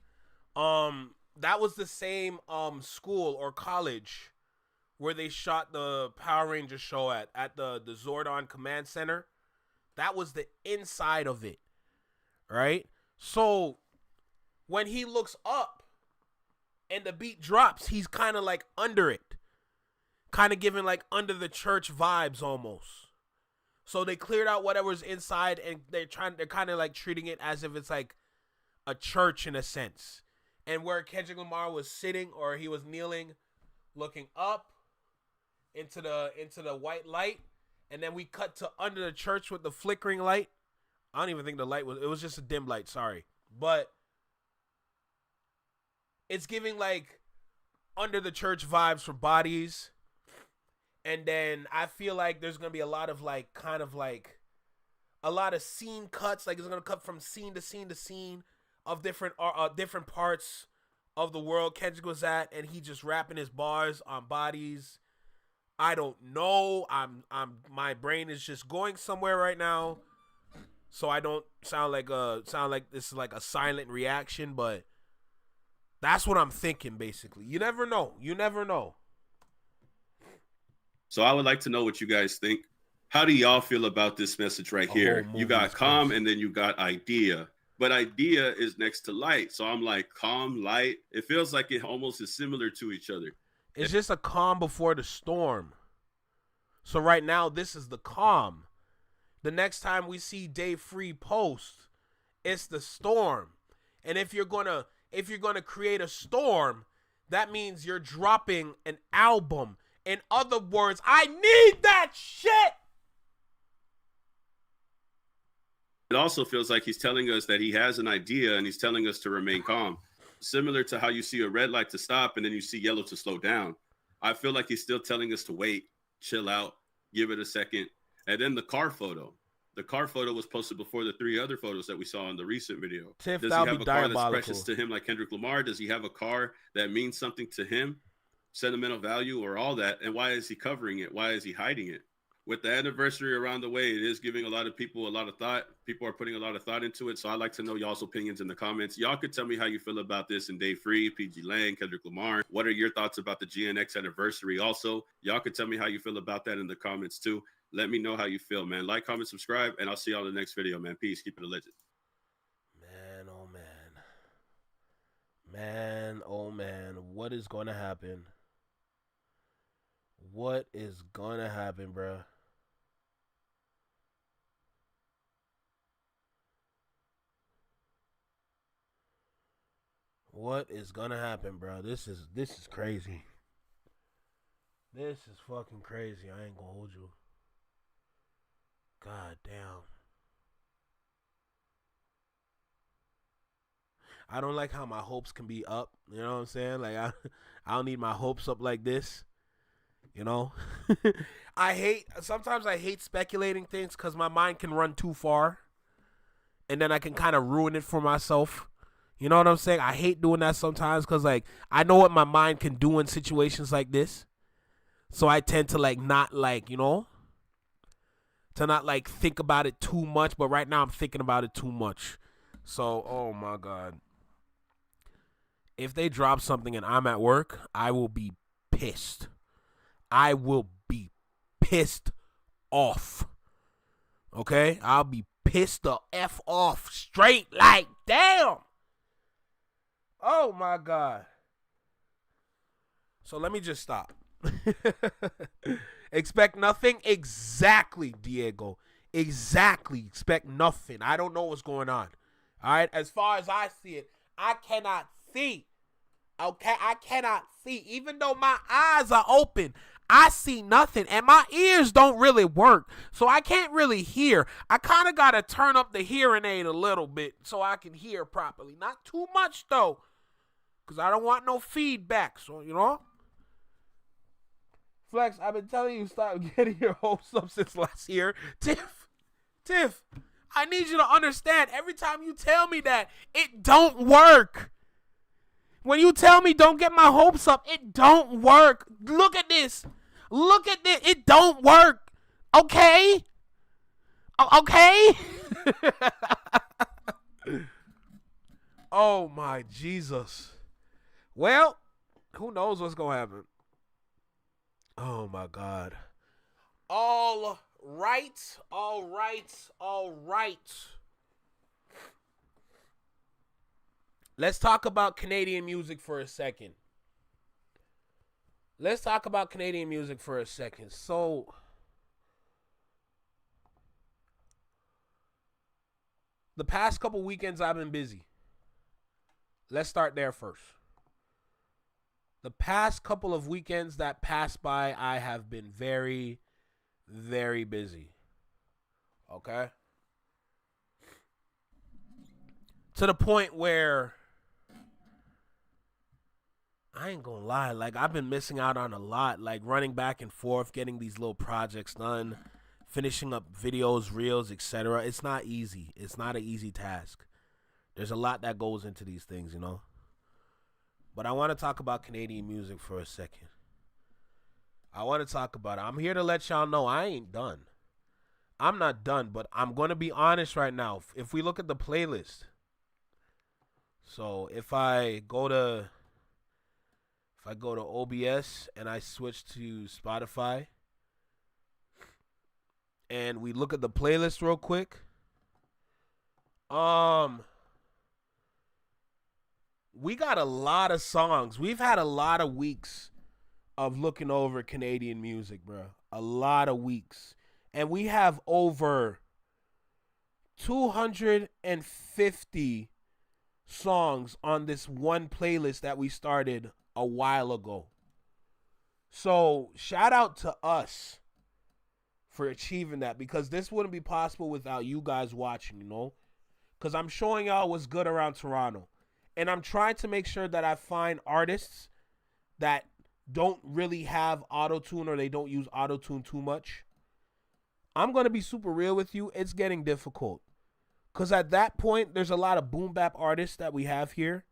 C: that was the same school or college where they shot the Power Ranger show at the Zordon Command Center. That was the inside of it, right? So when he looks up and the beat drops, he's kind of like under it, kind of giving like under the church vibes almost. So they cleared out whatever's inside, and they're kind of like treating it as if it's like a church in a sense. And where Kendrick Lamar was sitting, or he was kneeling, looking up into the white light, and then we cut to under the church with the flickering light. I don't even think the light it was just a dim light, sorry. But it's giving like under the church vibes for Bodies. And then I feel like there's going to be a lot of like kind of like a lot of scene cuts. Like it's going to cut from scene to scene to scene of different parts of the world Kendrick was at, and he just rapping his bars on Bodies. I don't know. My brain is just going somewhere right now, so I don't sound like this is like a silent reaction, but that's what I'm thinking basically. You never know. You never know.
E: So I would like to know what you guys think. How do y'all feel about this message right here? You got calm and then you got idea. But idea is next to light. So I'm like, calm, light. It feels like it almost is similar to each other.
C: It's just a calm before the storm. So right now, this is the calm. The next time we see Day Free post, it's the storm. And if you're gonna create a storm, that means you're dropping an album. In other words, I need that shit.
E: It also feels like he's telling us that he has an idea and he's telling us to remain calm. Similar to how you see a red light to stop and then you see yellow to slow down. I feel like he's still telling us to wait, chill out, give it a second. And then the car photo. The car photo was posted before the 3 other photos that we saw in the recent video.
C: Tiff,
E: does he have a car that's precious to him like Kendrick Lamar? Does he have a car that means something to him? Sentimental value or all that? And why is he covering it? Why is he hiding it? With the anniversary around the way, it is giving a lot of people a lot of thought. People are putting a lot of thought into it. So I'd like to know y'all's opinions in the comments. Y'all could tell me how you feel about this in Day Free, PG Lang, Kendrick Lamar. What are your thoughts about the GNX anniversary? Also, y'all could tell me how you feel about that in the comments too. Let me know how you feel, man. Like, comment, subscribe, and I'll see y'all in the next video, man. Peace. Keep it a legend.
C: Man, oh man. Man, oh man. What is going to happen? What is going to happen, bruh? What is gonna happen, bro? This is crazy. This is fucking crazy. I ain't gonna hold you. God damn. I don't like how my hopes can be up. You know what I'm saying? Like I don't need my hopes up like this. You know? Sometimes I hate speculating things because my mind can run too far. And then I can kind of ruin it for myself. You know what I'm saying? I hate doing that sometimes because, like, I know what my mind can do in situations like this. So I tend to, like, not, like, you know, to not, like, think about it too much. But right now I'm thinking about it too much. So, oh, my God. If they drop something and I'm at work, I will be pissed. I will be pissed off. Okay? I'll be pissed the F off straight like, damn. Oh, my God. So let me just stop. Expect nothing? Exactly, Diego. Exactly. Expect nothing. I don't know what's going on. All right? As far as I see it, I cannot see. Okay? I cannot see. Even though my eyes are open, I see nothing, and my ears don't really work, so I can't really hear. I kind of got to turn up the hearing aid a little bit so I can hear properly. Not too much, though, because I don't want no feedback, so, you know. Flex, I've been telling you stop getting your hopes up since last year. Tiff, I need you to understand, every time you tell me that, it don't work. When you tell me don't get my hopes up, it don't work. Look at this. Look at this. It don't work. Okay? Okay? Oh, my Jesus. Well, who knows what's going to happen. Oh, my God. All right. Let's talk about Canadian music for a second. So, the past couple weekends I've been busy. Let's start there first. The past couple of weekends that passed by, I have been very, very busy. Okay? To the point where I ain't gonna lie, like I've been missing out on a lot, like running back and forth, getting these little projects done, finishing up videos, reels, etc. It's not easy. It's not an easy task. There's a lot that goes into these things, you know. But I want to talk about Canadian music for a second. I want to talk about it. I'm here to let y'all know I ain't done. I'm not done, but I'm going to be honest right now. If we look at the playlist, so if I go to OBS and I switch to Spotify and we look at the playlist real quick, we got a lot of songs. We've had a lot of weeks of looking over Canadian music, bro. A lot of weeks. And we have over 250 songs on this one playlist that we started a while ago. So shout out to us for achieving that, because this wouldn't be possible without you guys watching, you know, because I'm showing y'all what's good around Toronto, and I'm trying to make sure that I find artists that don't really have auto-tune, or they don't use auto-tune too much. I'm going to be super real with you. It's getting difficult, because at that point, there's a lot of boom bap artists that we have here.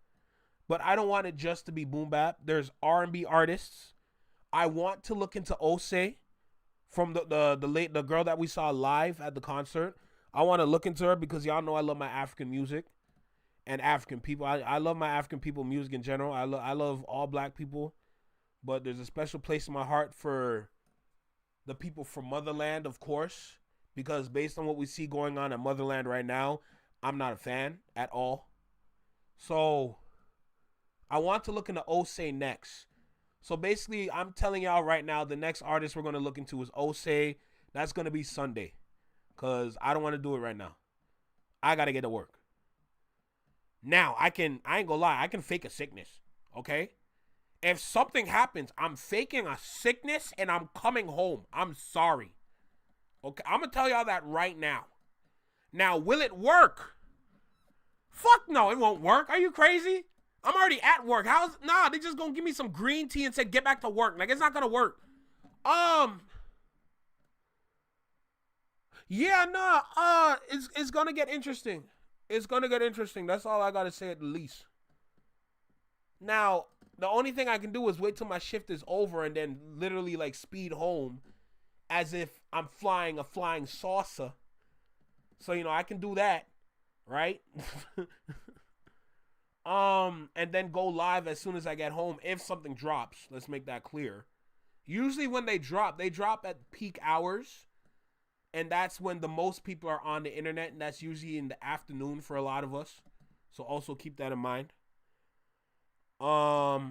C: But I don't want it just to be boom bap. There's R&B artists. I want to look into Ose from the girl that we saw live at the concert. I want to look into her because y'all know I love my African music and African people. I love my African people music in general. I love all black people, but there's a special place in my heart for the people from Motherland, of course, because based on what we see going on at Motherland right now, I'm not a fan at all. So I want to look into Ose next. So basically, I'm telling y'all right now, the next artist we're going to look into is Ose. That's going to be Sunday, because I don't want to do it right now. I got to get to work. Now, I ain't going to lie, I can fake a sickness, okay? If something happens, I'm faking a sickness and I'm coming home. I'm sorry. Okay, I'm going to tell y'all that right now. Now, will it work? Fuck no, it won't work. Are you crazy? I'm already at work. Nah, they just gonna give me some green tea and say get back to work. Like, it's not gonna work. Yeah, nah, it's gonna get interesting. It's gonna get interesting. That's all I gotta say at the least. Now, the only thing I can do is wait till my shift is over and then literally like speed home as if I'm flying a flying saucer. So, you know, I can do that, right? And then go live as soon as I get home if something drops. Let's make that clear. Usually when they drop at peak hours, and that's when the most people are on the internet, and that's usually in the afternoon for a lot of us. So also keep that in mind. What?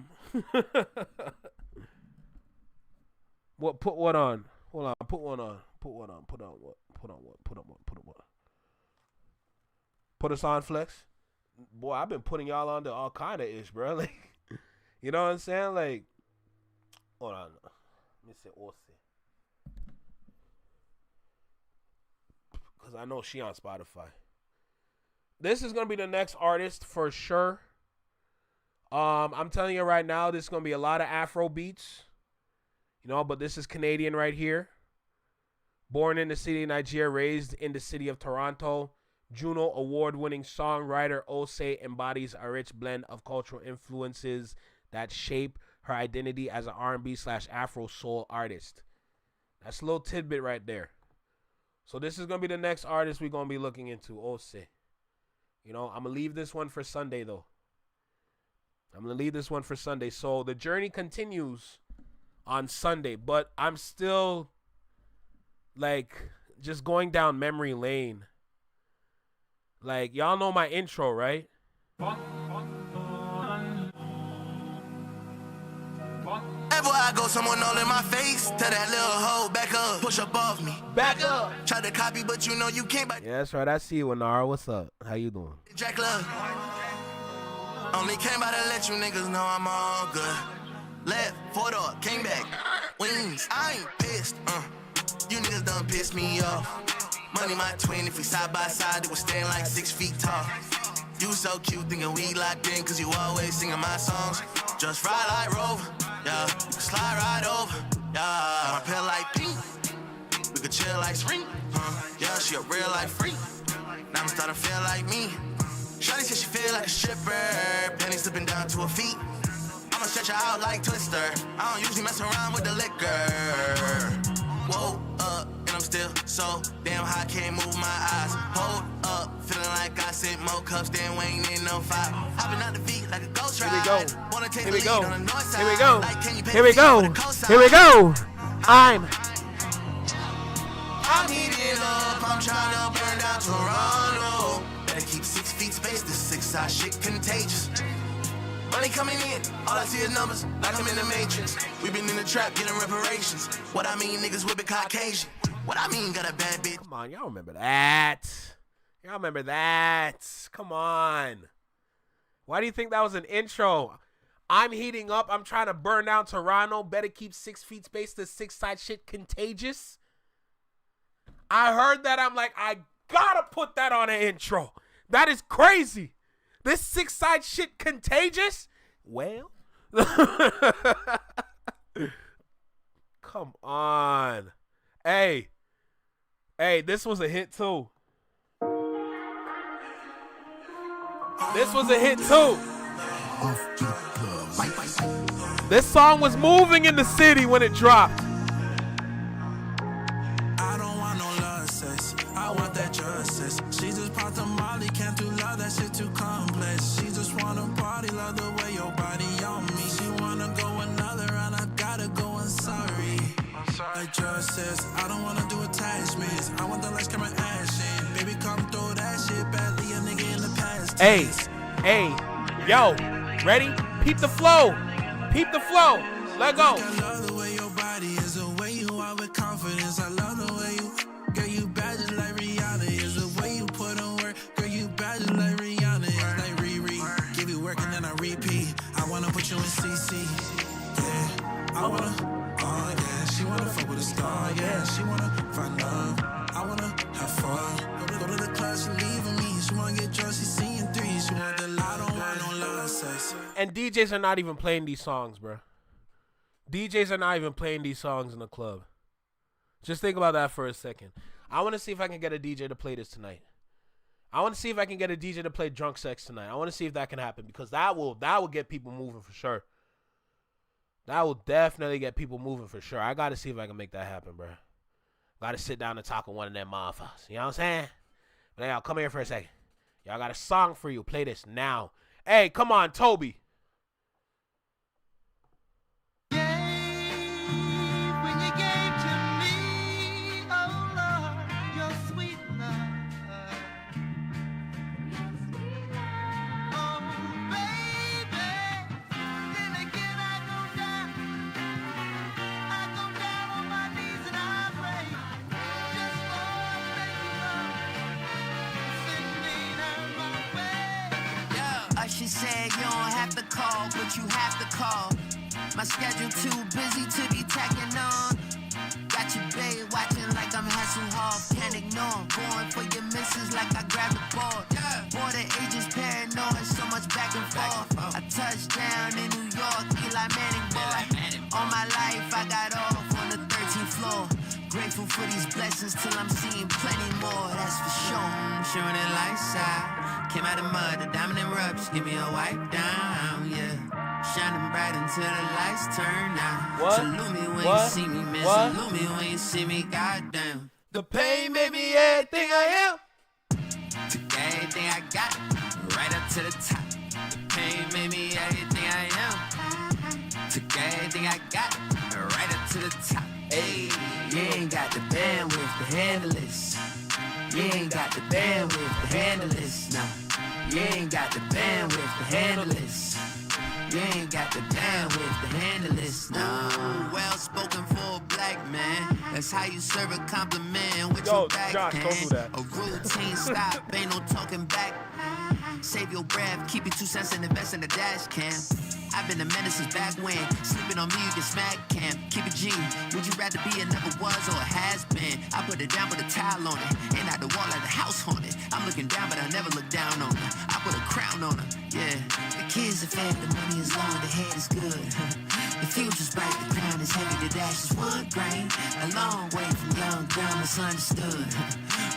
C: Put what on? Hold on. Put one on. Put one on. Put on what? Put on what? Put on what? Put on what? Put us on, Flex. Boy, I've been putting y'all on to all kind of ish, bro. Like, you know what I'm saying? Like, hold on. me say Ose. Because I know she on Spotify. This is going to be the next artist for sure. I'm telling you right now, this is going to be a lot of Afro beats. You know, but this is Canadian right here. Born in the city of Nigeria, raised in the city of Toronto. Juno award-winning songwriter Ose embodies a rich blend of cultural influences that shape her identity as an R&B/Afro soul artist. That's a little tidbit right there. So this is going to be the next artist we're going to be looking into, Ose. You know, I'm going to leave this one for Sunday, though. I'm going to leave this one for Sunday. So the journey continues on Sunday, but I'm still, like, just going down memory lane. Like, y'all know my intro, right?
B: Everywhere I go, someone all in my face. Tell that little hoe, back up, push up off me. Back up. Try to copy, but you know you can't.
C: Yeah, that's right. I see you, Anara. What's up? How you doing?
B: Jack Love. Only came by to let you niggas know I'm all good. Left, 4-door, came back. Wings, I ain't pissed. You niggas done pissed me off. Money my twin, if we side by side, it would stand like 6 feet tall. You so cute, thinking we locked in, cause you always singing my songs. Just ride like Rover, yeah. You can slide right over, yeah. My pill like pink, we could chill like spring. Yeah, she a real life freak. Now I'm starting to feel like me. Shawty said she feel like a stripper, pennies slipping down to her feet. I'ma stretch her out like Twister. I don't usually mess around with the liquor. Whoa, and I'm still so damn high, can't move my eyes. Hold up, feeling like I sent more cups than Wayne in no fight. Hopping out the beat like a ghost ride.
C: Here we go.
B: Wanna take
C: Here
B: the
C: we go.
B: lead on the north side.
C: Here we go.
B: Like, can you pay
C: Here we
B: the fee
C: go.
B: for the cosign?
C: Here we go. I'm
B: heating up, I'm trying to burn down Toronto. Better keep 6 feet space, this 6-side shit contagious. Money coming in, all I see is numbers, like I'm in the Matrix. We been in the trap, getting reparations. What I mean, niggas whipping Caucasian. What I mean, got a bad bitch.
C: Come on, y'all remember that. Y'all remember that. Come on. Why do you think that was an intro? I'm heating up, I'm trying to burn down Toronto. Better keep 6 feet space, the 6-side shit contagious. I heard that, I'm like, I gotta put that on an intro. That is crazy. This 6-side shit contagious? Well. Come on. Hey, this was a hit too. This was a hit too. This song was moving in the city when it dropped.
B: I don't want no love sex. I want that justice. She just popped a molly, can't do love, that shit too complex. She just wanna party, love the way your body on me. She wanna go another round, I gotta go, I'm sorry. Like justice, I don't wanna do attachments. I want the lights, camera, action. Baby, come throw that shit badly, a nigga in the past.
C: Hey, yo, ready? Peep the flow. Peep the flow. Let go.
B: I love the way your body is, the way you are with confidence. I love the way you, girl, you bad just like Rihanna. Is the way you put on work, girl, you bad just like Rihanna. It's like Riri, give you work and then I repeat. I wanna put you in CC, yeah. I wanna, oh yeah. She wanna fuck with a star, yeah. She wanna find love, I wanna have fun. Go to the club, she leaving me. She wanna get drunk, she seeing 3. She want the I don't want no love sex.
C: And DJs are not even playing these songs, bro. DJs are not even playing these songs in the club. Just think about that for a second. I want to see if I can get a DJ to play this tonight. I want to see if I can get a DJ to play Drunk Sex tonight. I want to see if that can happen, because that will get people moving for sure. That will definitely get people moving for sure. I got to see if I can make that happen, bro. Got to sit down and talk with one of them motherfuckers. You know what I'm saying? But y'all, come here for a second. Y'all got a song for you. Play this now. Hey, come on, Toby.
B: She said you don't have to call, but you have to call.
F: My schedule too busy to be tacking on. Got your babe watching like I'm Hasselhoff, can't ignore. Going for your misses like I grabbed the ball. Border agents paranoid, so much back and forth. I touched down in New York, Eli Manning boy. All my life I got off on the 13th floor. Grateful for these blessings till I'm seeing plenty more, that's for sure. Showing it lights out, came out of mud, the diamond and rubs, give me a wipe down, yeah. Shining bright until the lights turn out.
C: What?
F: Salute me when
C: What?
F: you see me, man.
C: What?
F: Salute me when you see me, goddamn.
C: The pain made me everything I am.
F: Took everything I got, right up to the top. The pain made me everything I am. Took everything I got, right up to the top. Hey, you ain't got the bandwidth to handle this. You ain't got the bandwidth to handle this. No, you ain't got the bandwidth to handle this. You ain't got the bandwidth to handle this. No, well spoken for a black man. That's how you serve a compliment with your backhand.
C: don't do that.
F: A routine stop, ain't no talking back. Save your breath, keep it 2 cents and invest in the dash cam. I've been a menace since back when. Sleeping on me, you get smack camp. Keep it G. Would you rather be a never was or a has been? I put it down, put a towel on it. Ain't out the wall like the house haunted. I'm looking down, but I never look down on her. I put a crown on her, yeah. The kids are fed, the money is long, the head is good. The future's bright, the crown is heavy, the dash is wood grain. A long way from young, girl, misunderstood.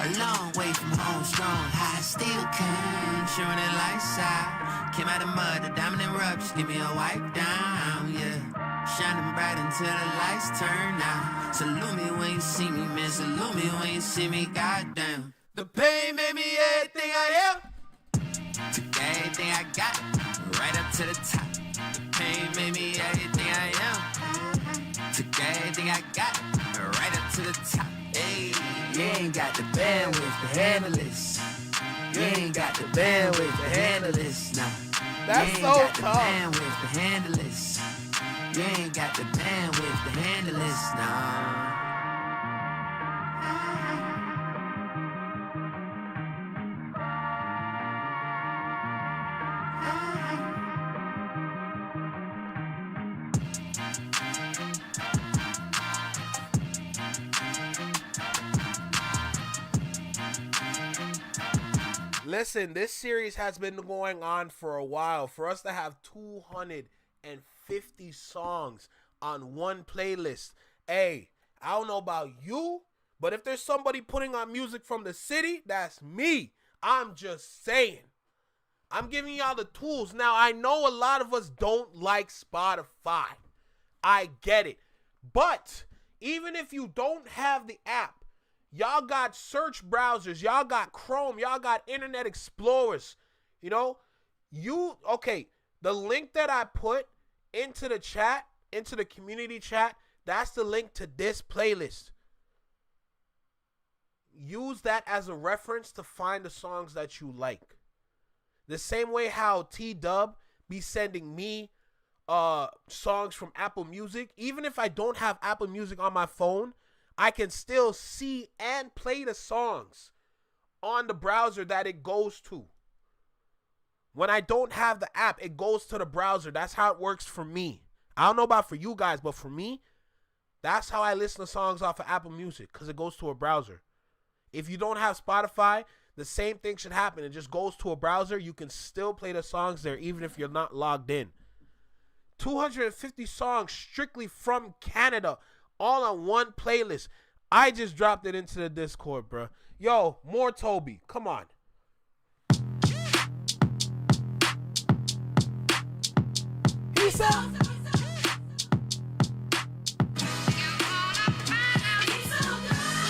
F: A long way from home, strong, high, still came. Showing it lights out. Came out of mud, the diamond and rubs, give me a wipe down, yeah. Shining bright until the lights turn out. Salute me when you see me, man. Salute me when you see me, goddamn.
C: The pain made me everything I am.
F: Took everything I got, right up to the top. The pain made me everything I am. Took everything I got, right up to the top. Hey, you ain't got the bandwidth to handle this. You ain't got the bandwidth to handle this. No,
C: That's
F: you ain't
C: so
F: got the
C: tough.
F: bandwidth to handle this. You ain't got the bandwidth to handle this. No.
C: Listen, this series has been going on for a while. For us to have 250 songs on one playlist, hey, I don't know about you, but if there's somebody putting on music from the city, that's me. I'm just saying. I'm giving y'all the tools. Now, I know a lot of us don't like Spotify. I get it. But even if you don't have the app, y'all got search browsers, y'all got Chrome, y'all got Internet Explorers. You know, okay, the link that I put into the chat, into the community chat, that's the link to this playlist. Use that as a reference to find the songs that you like. The same way how T-Dub be sending me songs from Apple Music. Even if I don't have Apple Music on my phone, I can still see and play the songs on the browser that it goes to. When I don't have the app, it goes to the browser. That's how it works for me. I don't know about for you guys, but for me, that's how I listen to songs off of Apple Music, because it goes to a browser. If you don't have Spotify, the same thing should happen. It just goes to a browser. You can still play the songs there even if you're not logged in. 250 songs strictly from Canada, all on one playlist. I just dropped it into the Discord, bro. Yo, more Toby. Come on. He said...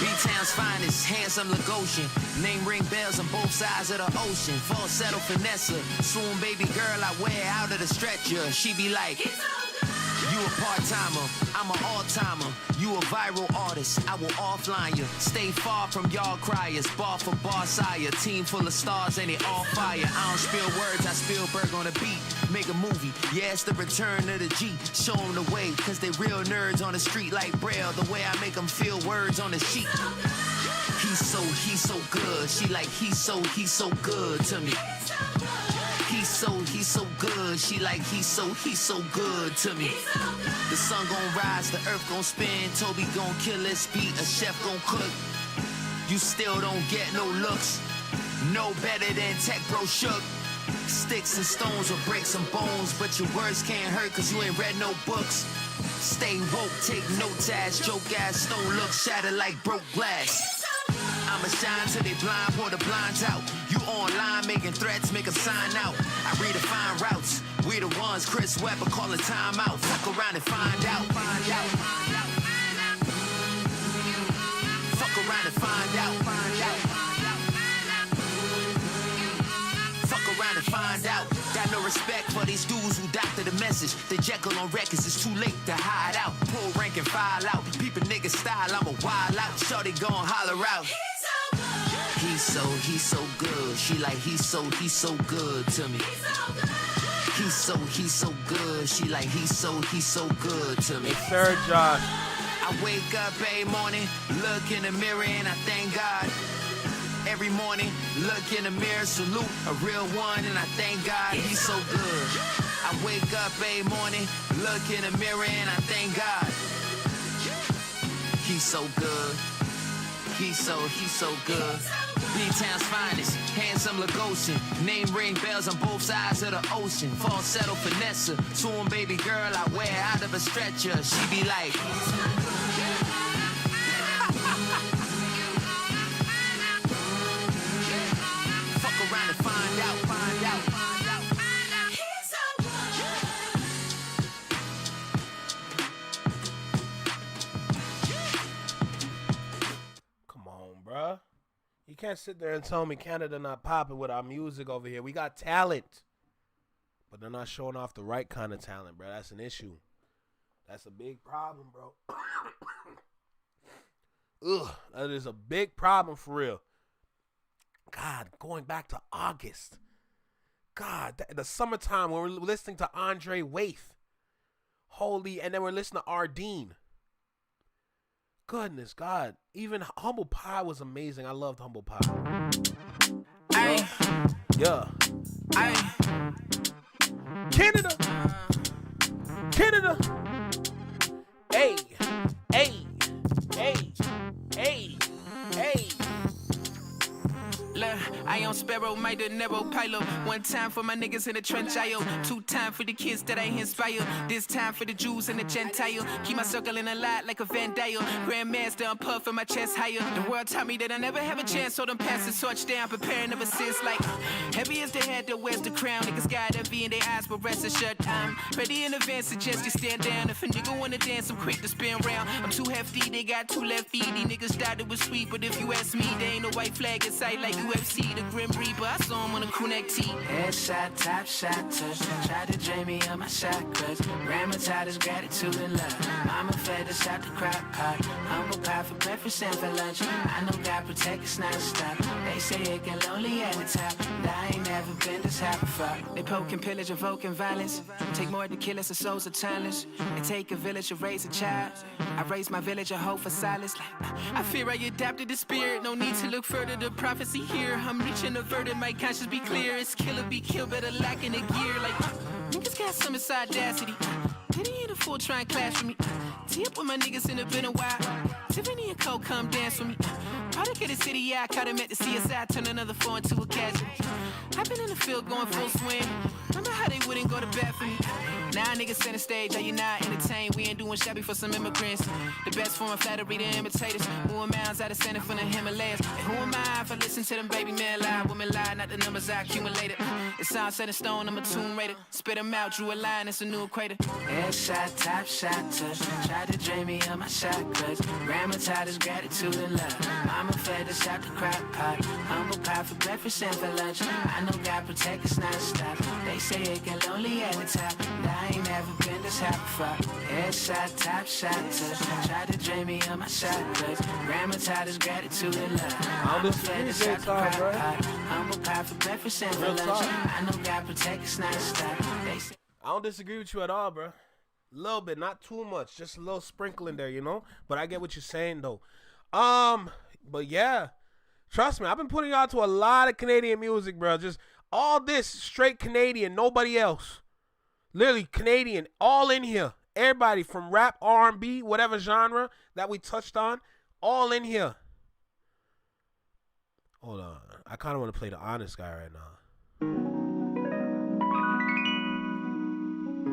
F: B-Town's finest, handsome Lagosian. Name ring bells on both sides of the ocean. Falsetto Finessa, swoon baby girl I wear out of the stretcher. She be like, you a part-timer, I'm an all-timer. You a viral artist, I will offline you. Stay far from y'all criers, bar for bar sire. Team full of stars and it all fire. I don't spill words, I Spielberg on the beat. Make a movie, yeah, it's the return of the G. Show them the way, cause they real nerds on the street like Braille. The way I make them feel words on the sheet. He's so good. She like, he's so good to me. He's he's so good. She like he's so good to me. The sun gon' rise, the earth gon' spin. Toby gon' kill this beat, a chef gon' cook. You still don't get no looks. No better than Tech Bro Shook. Sticks and stones will break some bones, but your words can't hurt cause you ain't read no books. Stay woke, take notes ass, joke ass, stone look, shatter like broke glass. I'ma shine till they blind, pour the blinds out. You online making threats, make a sign out. I redefine routes, we the ones Chris Webber calling time out. Fuck around and find out. Fuck around and find out. Fuck around and find out. Got no respect for these dudes who doctor the message. The Jekyll on records, it's too late to hide out. Pull rank and file out. Peepin' nigga style, I'm a wild out. Shorty gon' holler out. He's so good. She like he's so good to me. He's so good. She like he's so good to me.
C: Yes, sir, Josh.
F: I wake up every morning, look in the mirror and I thank God. Every morning, look in the mirror, salute a real one, and I thank God he's so good. I wake up every morning, look in the mirror, and I thank God he's so good. He's so good. B-Town's finest, handsome Lagosian. Name ring bells on both sides of the ocean. Falsetto finesse, swoon baby girl I wear out of a stretcher. She be like. Around and find out.
C: Come on, bruh. You can't sit there and tell me Canada not popping with our music over here. We got talent, but they're not showing off the right kind of talent, bro. That's an issue. That's a big problem, bro. Ugh, that is a big problem for real. God, going back to August. God, the summertime when we're listening to Andre Waith. Holy, and then we're listening to Ardeen. Goodness, God. Even Humble Pie was amazing. I loved Humble Pie. Yeah. Canada. Hey.
G: I on Sparrow, my De Niro pilot. One time for my niggas in the trench, I owe. 2 times for the kids that I inspire. This time for the Jews and the Gentile. Keep my circle in a lot like a Van Dyke. Grandmaster, I'm puffing my chest higher. The world taught me that I never have a chance, so them pass the torch down, preparing ever since. Like, heavy as the head that wears the crown. Niggas got envy in their eyes, but rest assured I'm ready in advance, suggest you stand down. If a nigga wanna dance, I'm quick to spin round. I'm too hefty, they got 2 left feet. These niggas thought it was sweet, but if you ask me, there ain't no white flag in sight like UFC. The Grim Reaper, I saw him on a crew neck tee.
J: Headshot, top shot, touch. Tried to drain me on my shot clutch. Grandma taught us gratitude and love. Mama fed us out the crock pot. Humble pie for breakfast and for lunch. I know God protect us, not stop. They say it get lonely at the top. And I ain't never been this happy fuck.
G: They poke and pillage, invoking violence. Take more to kill us, the souls are timeless. It take a village to raise a child. I raised my village, a hope for silence. I fear I adapted the spirit. No need to look further, the prophecy here. I'm reaching averted, my conscience be clear. It's killer, be killed, better lack in the gear. Like, niggas got some inside audacity. Did he in the full try and clash with me? Tee up with my niggas in the been a while. Tiffany and Cole come dance with me. Product of the city, yeah, I caught him at the CSI. Turn another 4 into a casual. I've been in the field going full swing. Remember how they wouldn't go to bat for me? Now niggas center stage, are you not entertained? We ain't doing shabby for some immigrants. The best form of flattery to imitators. Who am I outside of center from the Himalayas? And who am I if I listen to them baby men lie? Women lie, not the numbers I accumulated. It's all set in stone, I'm a tomb raider. Spit them out, drew a line, it's a new equator.
J: Headshot, top shot, touch. Tried to drain me on my shot clutch. Grandma taught us gratitude and love. Mama fed us out the crock pot. Humble pie for breakfast and for lunch. I know God protect us, not stop. They say it get lonely at the top. And I ain't never been this happy fuck. Headshot, top shot, touch. Tried to drain me on my shot clutch. Grandma taught us gratitude and love. Mama fed us out the crock pot. Humble pie for breakfast and for lunch. I know God protect us, not stop. They say
C: I don't disagree with you at all, bro. A little bit, not too much, just a little sprinkle in there, you know. But I get what you're saying, though. But yeah, trust me, I've been putting y'all to a lot of Canadian music, bro. Just All this straight Canadian, nobody else. Literally Canadian, all in here. Everybody from rap, R&B, whatever genre that we touched on, all in here. Hold on. I kind of want to play the honest guy right now.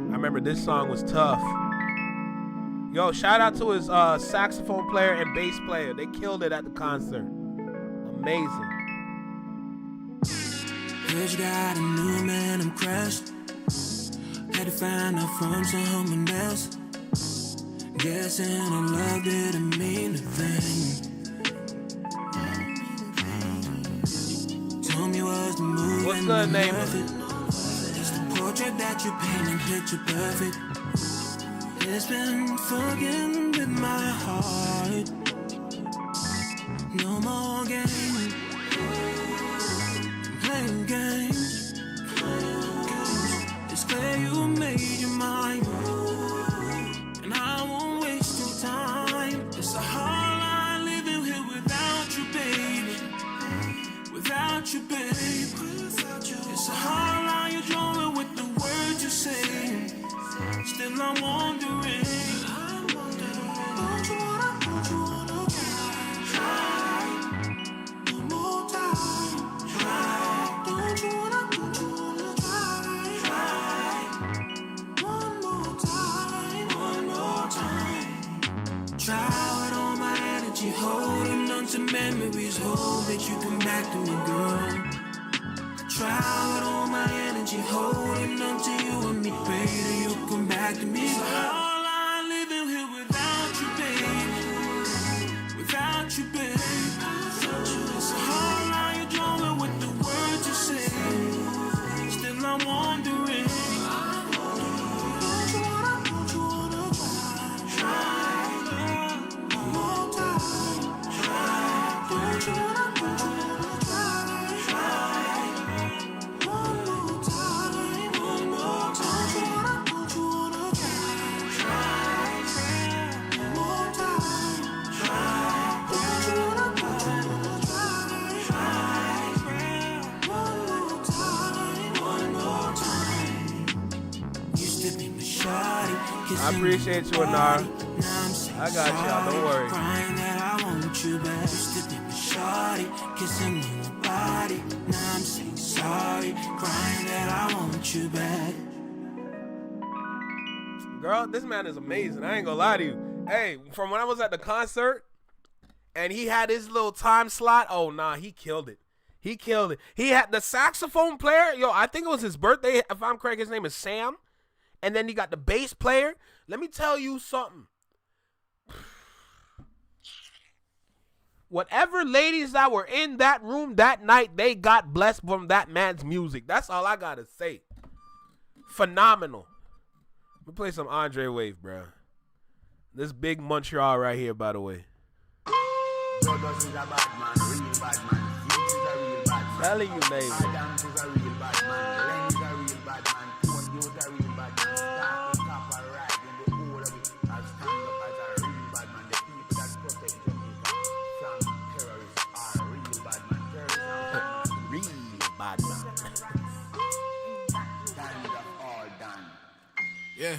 C: I remember this song was tough. Yo, shout out to his saxophone player and bass player. They killed it at the concert. Amazing.
J: Heard you got a new man, I'm crushed. Had to find out from someone else. Guessing I love didn't mean a thing. Told me was the move.
C: What's the name?
J: It's the portrait that you painted, picture perfect. It's been fucking with my heart. No more games. Playing games. It's clear you made your mind. And I won't waste your time. It's a hard line living here without you, baby. Without you, baby. It's a hard line you're drawing with the words you say. Still I'm wondering. Don't you wanna try one more time? Try. Don't you wanna try one more time? Try with all my energy, holding on to memories. Hope that you come back to me, girl. Try with all my energy, holding on to you and me, baby. You come back to me. So all I'm living here without you, baby. Without you, baby. It's a hard line you're drawing with the words you say. Still I'm wondering. Don't you wanna try one more time? Try. Don't you wanna
C: I appreciate you, Anar. I got y'all, don't worry.
J: Crying that I want you back. Slipping with shawty, kissing on the body. Now I'm saying sorry, crying that I want you back.
C: Girl, this man is amazing. I ain't gonna lie to you. Hey, from when I was at the concert and he had his little time slot, oh nah, he killed it. He killed it. He had the saxophone player. Yo, I think it was his birthday. If I'm correct, his name is Sam. And then he got the bass player. Let me tell you something. Whatever ladies that were in that room that night, they got blessed from that man's music. That's all I gotta say. Phenomenal. Let me play some Andre Wave, bro. This big Montreal right here, by the way.
I: Jodos is a bad man, real bad man. Youth is a real bad man.
C: Telling you, neighbor.
I: Adams is a real bad man. Len is a real bad man. Tone Youth a real bad man. Starting copper right in the whole of it. I stand up as a real bad man. The people that protect Jamaica from terrorists are real bad man. Terrorists are
C: real bad man.
I: Time is all done.
G: Yeah.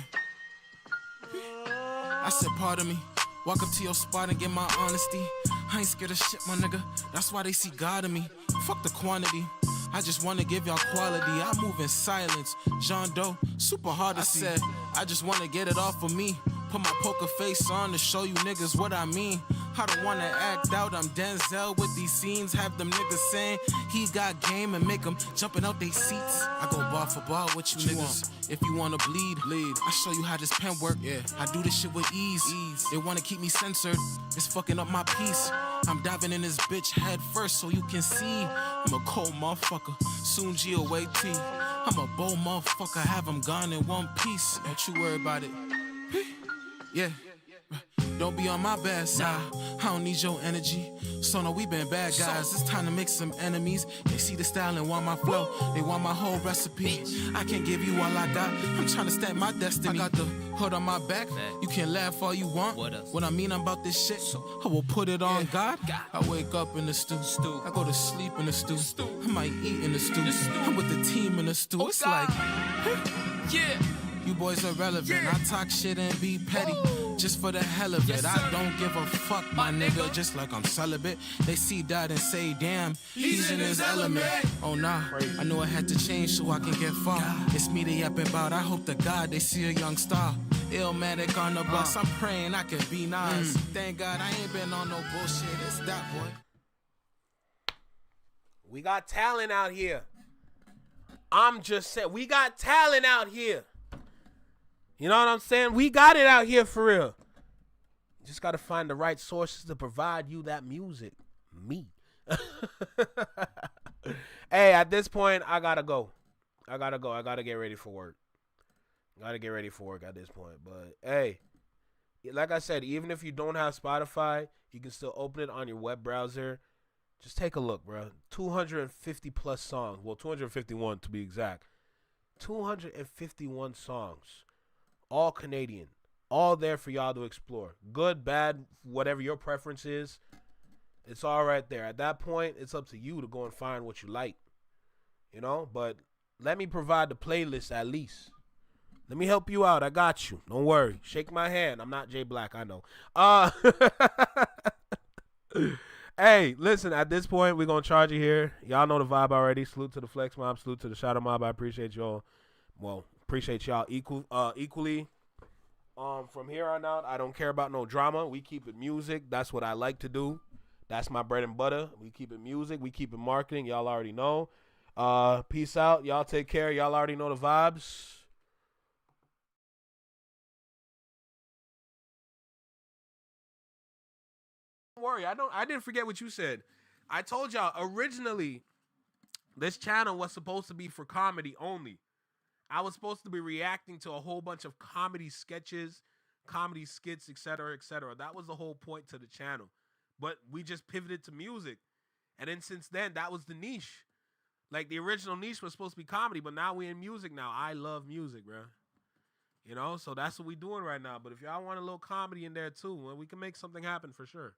G: I said, pardon me. Walk up to your spot and get my honesty. I ain't scared of shit, my nigga. That's why they see God in me. Fuck the quantity. I just wanna give y'all quality. I move in silence. John Doe, super hard to see. I said, I just wanna get it off of me. Put my poker face on to show you niggas what I mean. I don't wanna act out, I'm Denzel with these scenes. Have them niggas saying he got game and make them jumping out they seats. I go bar for bar with you niggas. If you wanna bleed, I show you how this pen work. Yeah, I do this shit with ease. They wanna keep me censored, it's fucking up my peace. I'm diving in this bitch head first so you can see. I'm a cold motherfucker, soon G-O-A-T. I'm a bold motherfucker, have him gone in one piece. Don't you worry about it. Yeah. Don't be on my bad side. I don't need your energy. So no, we been bad guys. It's time to make some enemies. They see the style and want my flow. They want my whole recipe. I can't give you all I got. I'm trying to stamp my destiny. I got the hood on my back. You can laugh all you want. What I mean about this shit, I will put it on God. I wake up in the stew. I go to sleep in the stew. I might eat in the stew. I'm with the team in the stew. It's like, yeah. You boys are relevant. I talk shit and be petty. Just for the hell of it. I don't give a fuck, my nigga. Just like I'm celibate. They see that and say, damn, he's in his element. Oh nah, I knew I had to change so I can get far. It's me they yapping about. I hope to God they see a young star. Illmatic on the bus. I'm praying I can be nice. Thank God I ain't been on no bullshit. It's that boy.
C: We got talent out here. I'm just saying, we got talent out here. You know what I'm saying? We got it out here for real. You just got to find the right sources to provide you that music. Me. Hey, at this point, I got to go. I got to get ready for work. Got to get ready for work at this point. But, hey, like I said, even if you don't have Spotify, you can still open it on your web browser. Just take a look, bro. 250 plus songs. Well, 251 to be exact. 251 songs. All Canadian. All there for y'all to explore. Good, bad, whatever your preference is. It's all right there. At that point, it's up to you to go and find what you like. You know? But let me provide the playlist at least. Let me help you out. I got you. Don't worry. Shake my hand. I'm not Jay Black. I know. Hey, listen. At this point, we're going to charge you here. Y'all know the vibe already. Salute to the Flex Mob. Salute to the Shadow Mob. I appreciate y'all. Well, appreciate y'all equally. From here on out, I don't care about no drama. We keep it music. That's what I like to do. That's my bread and butter. We keep it music. We keep it marketing. Y'all already know. Peace out. Y'all take care. Y'all already know the vibes. Don't worry. I didn't forget what you said. I told y'all originally this channel was supposed to be for comedy only. I was supposed to be reacting to a whole bunch of comedy sketches, comedy skits, etc., etc. That was the whole point to the channel. But we just pivoted to music. And then since then, that was the niche. Like, the original niche was supposed to be comedy, but now we in music now. I love music, bro. You know, so that's what we doing right now. But if y'all want a little comedy in there too, well, we can make something happen for sure.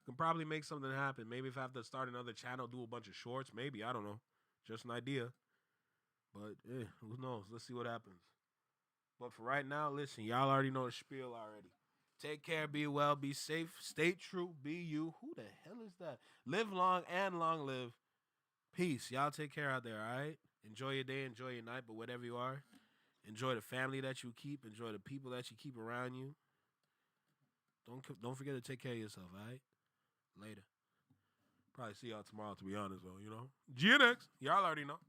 C: We can probably make something happen. Maybe if I have to start another channel, do a bunch of shorts, maybe. I don't know. Just an idea. But, who knows? Let's see what happens. But for right now, listen, y'all already know the spiel already. Take care, be well, be safe, stay true, be you. Who the hell is that? Live long and long live. Peace. Y'all take care out there, all right? Enjoy your day, enjoy your night, but whatever you are, enjoy the family that you keep, enjoy the people that you keep around you. Don't forget to take care of yourself, all right? Later. Probably see y'all tomorrow, to be honest, though, you know? GNX. Y'all already know.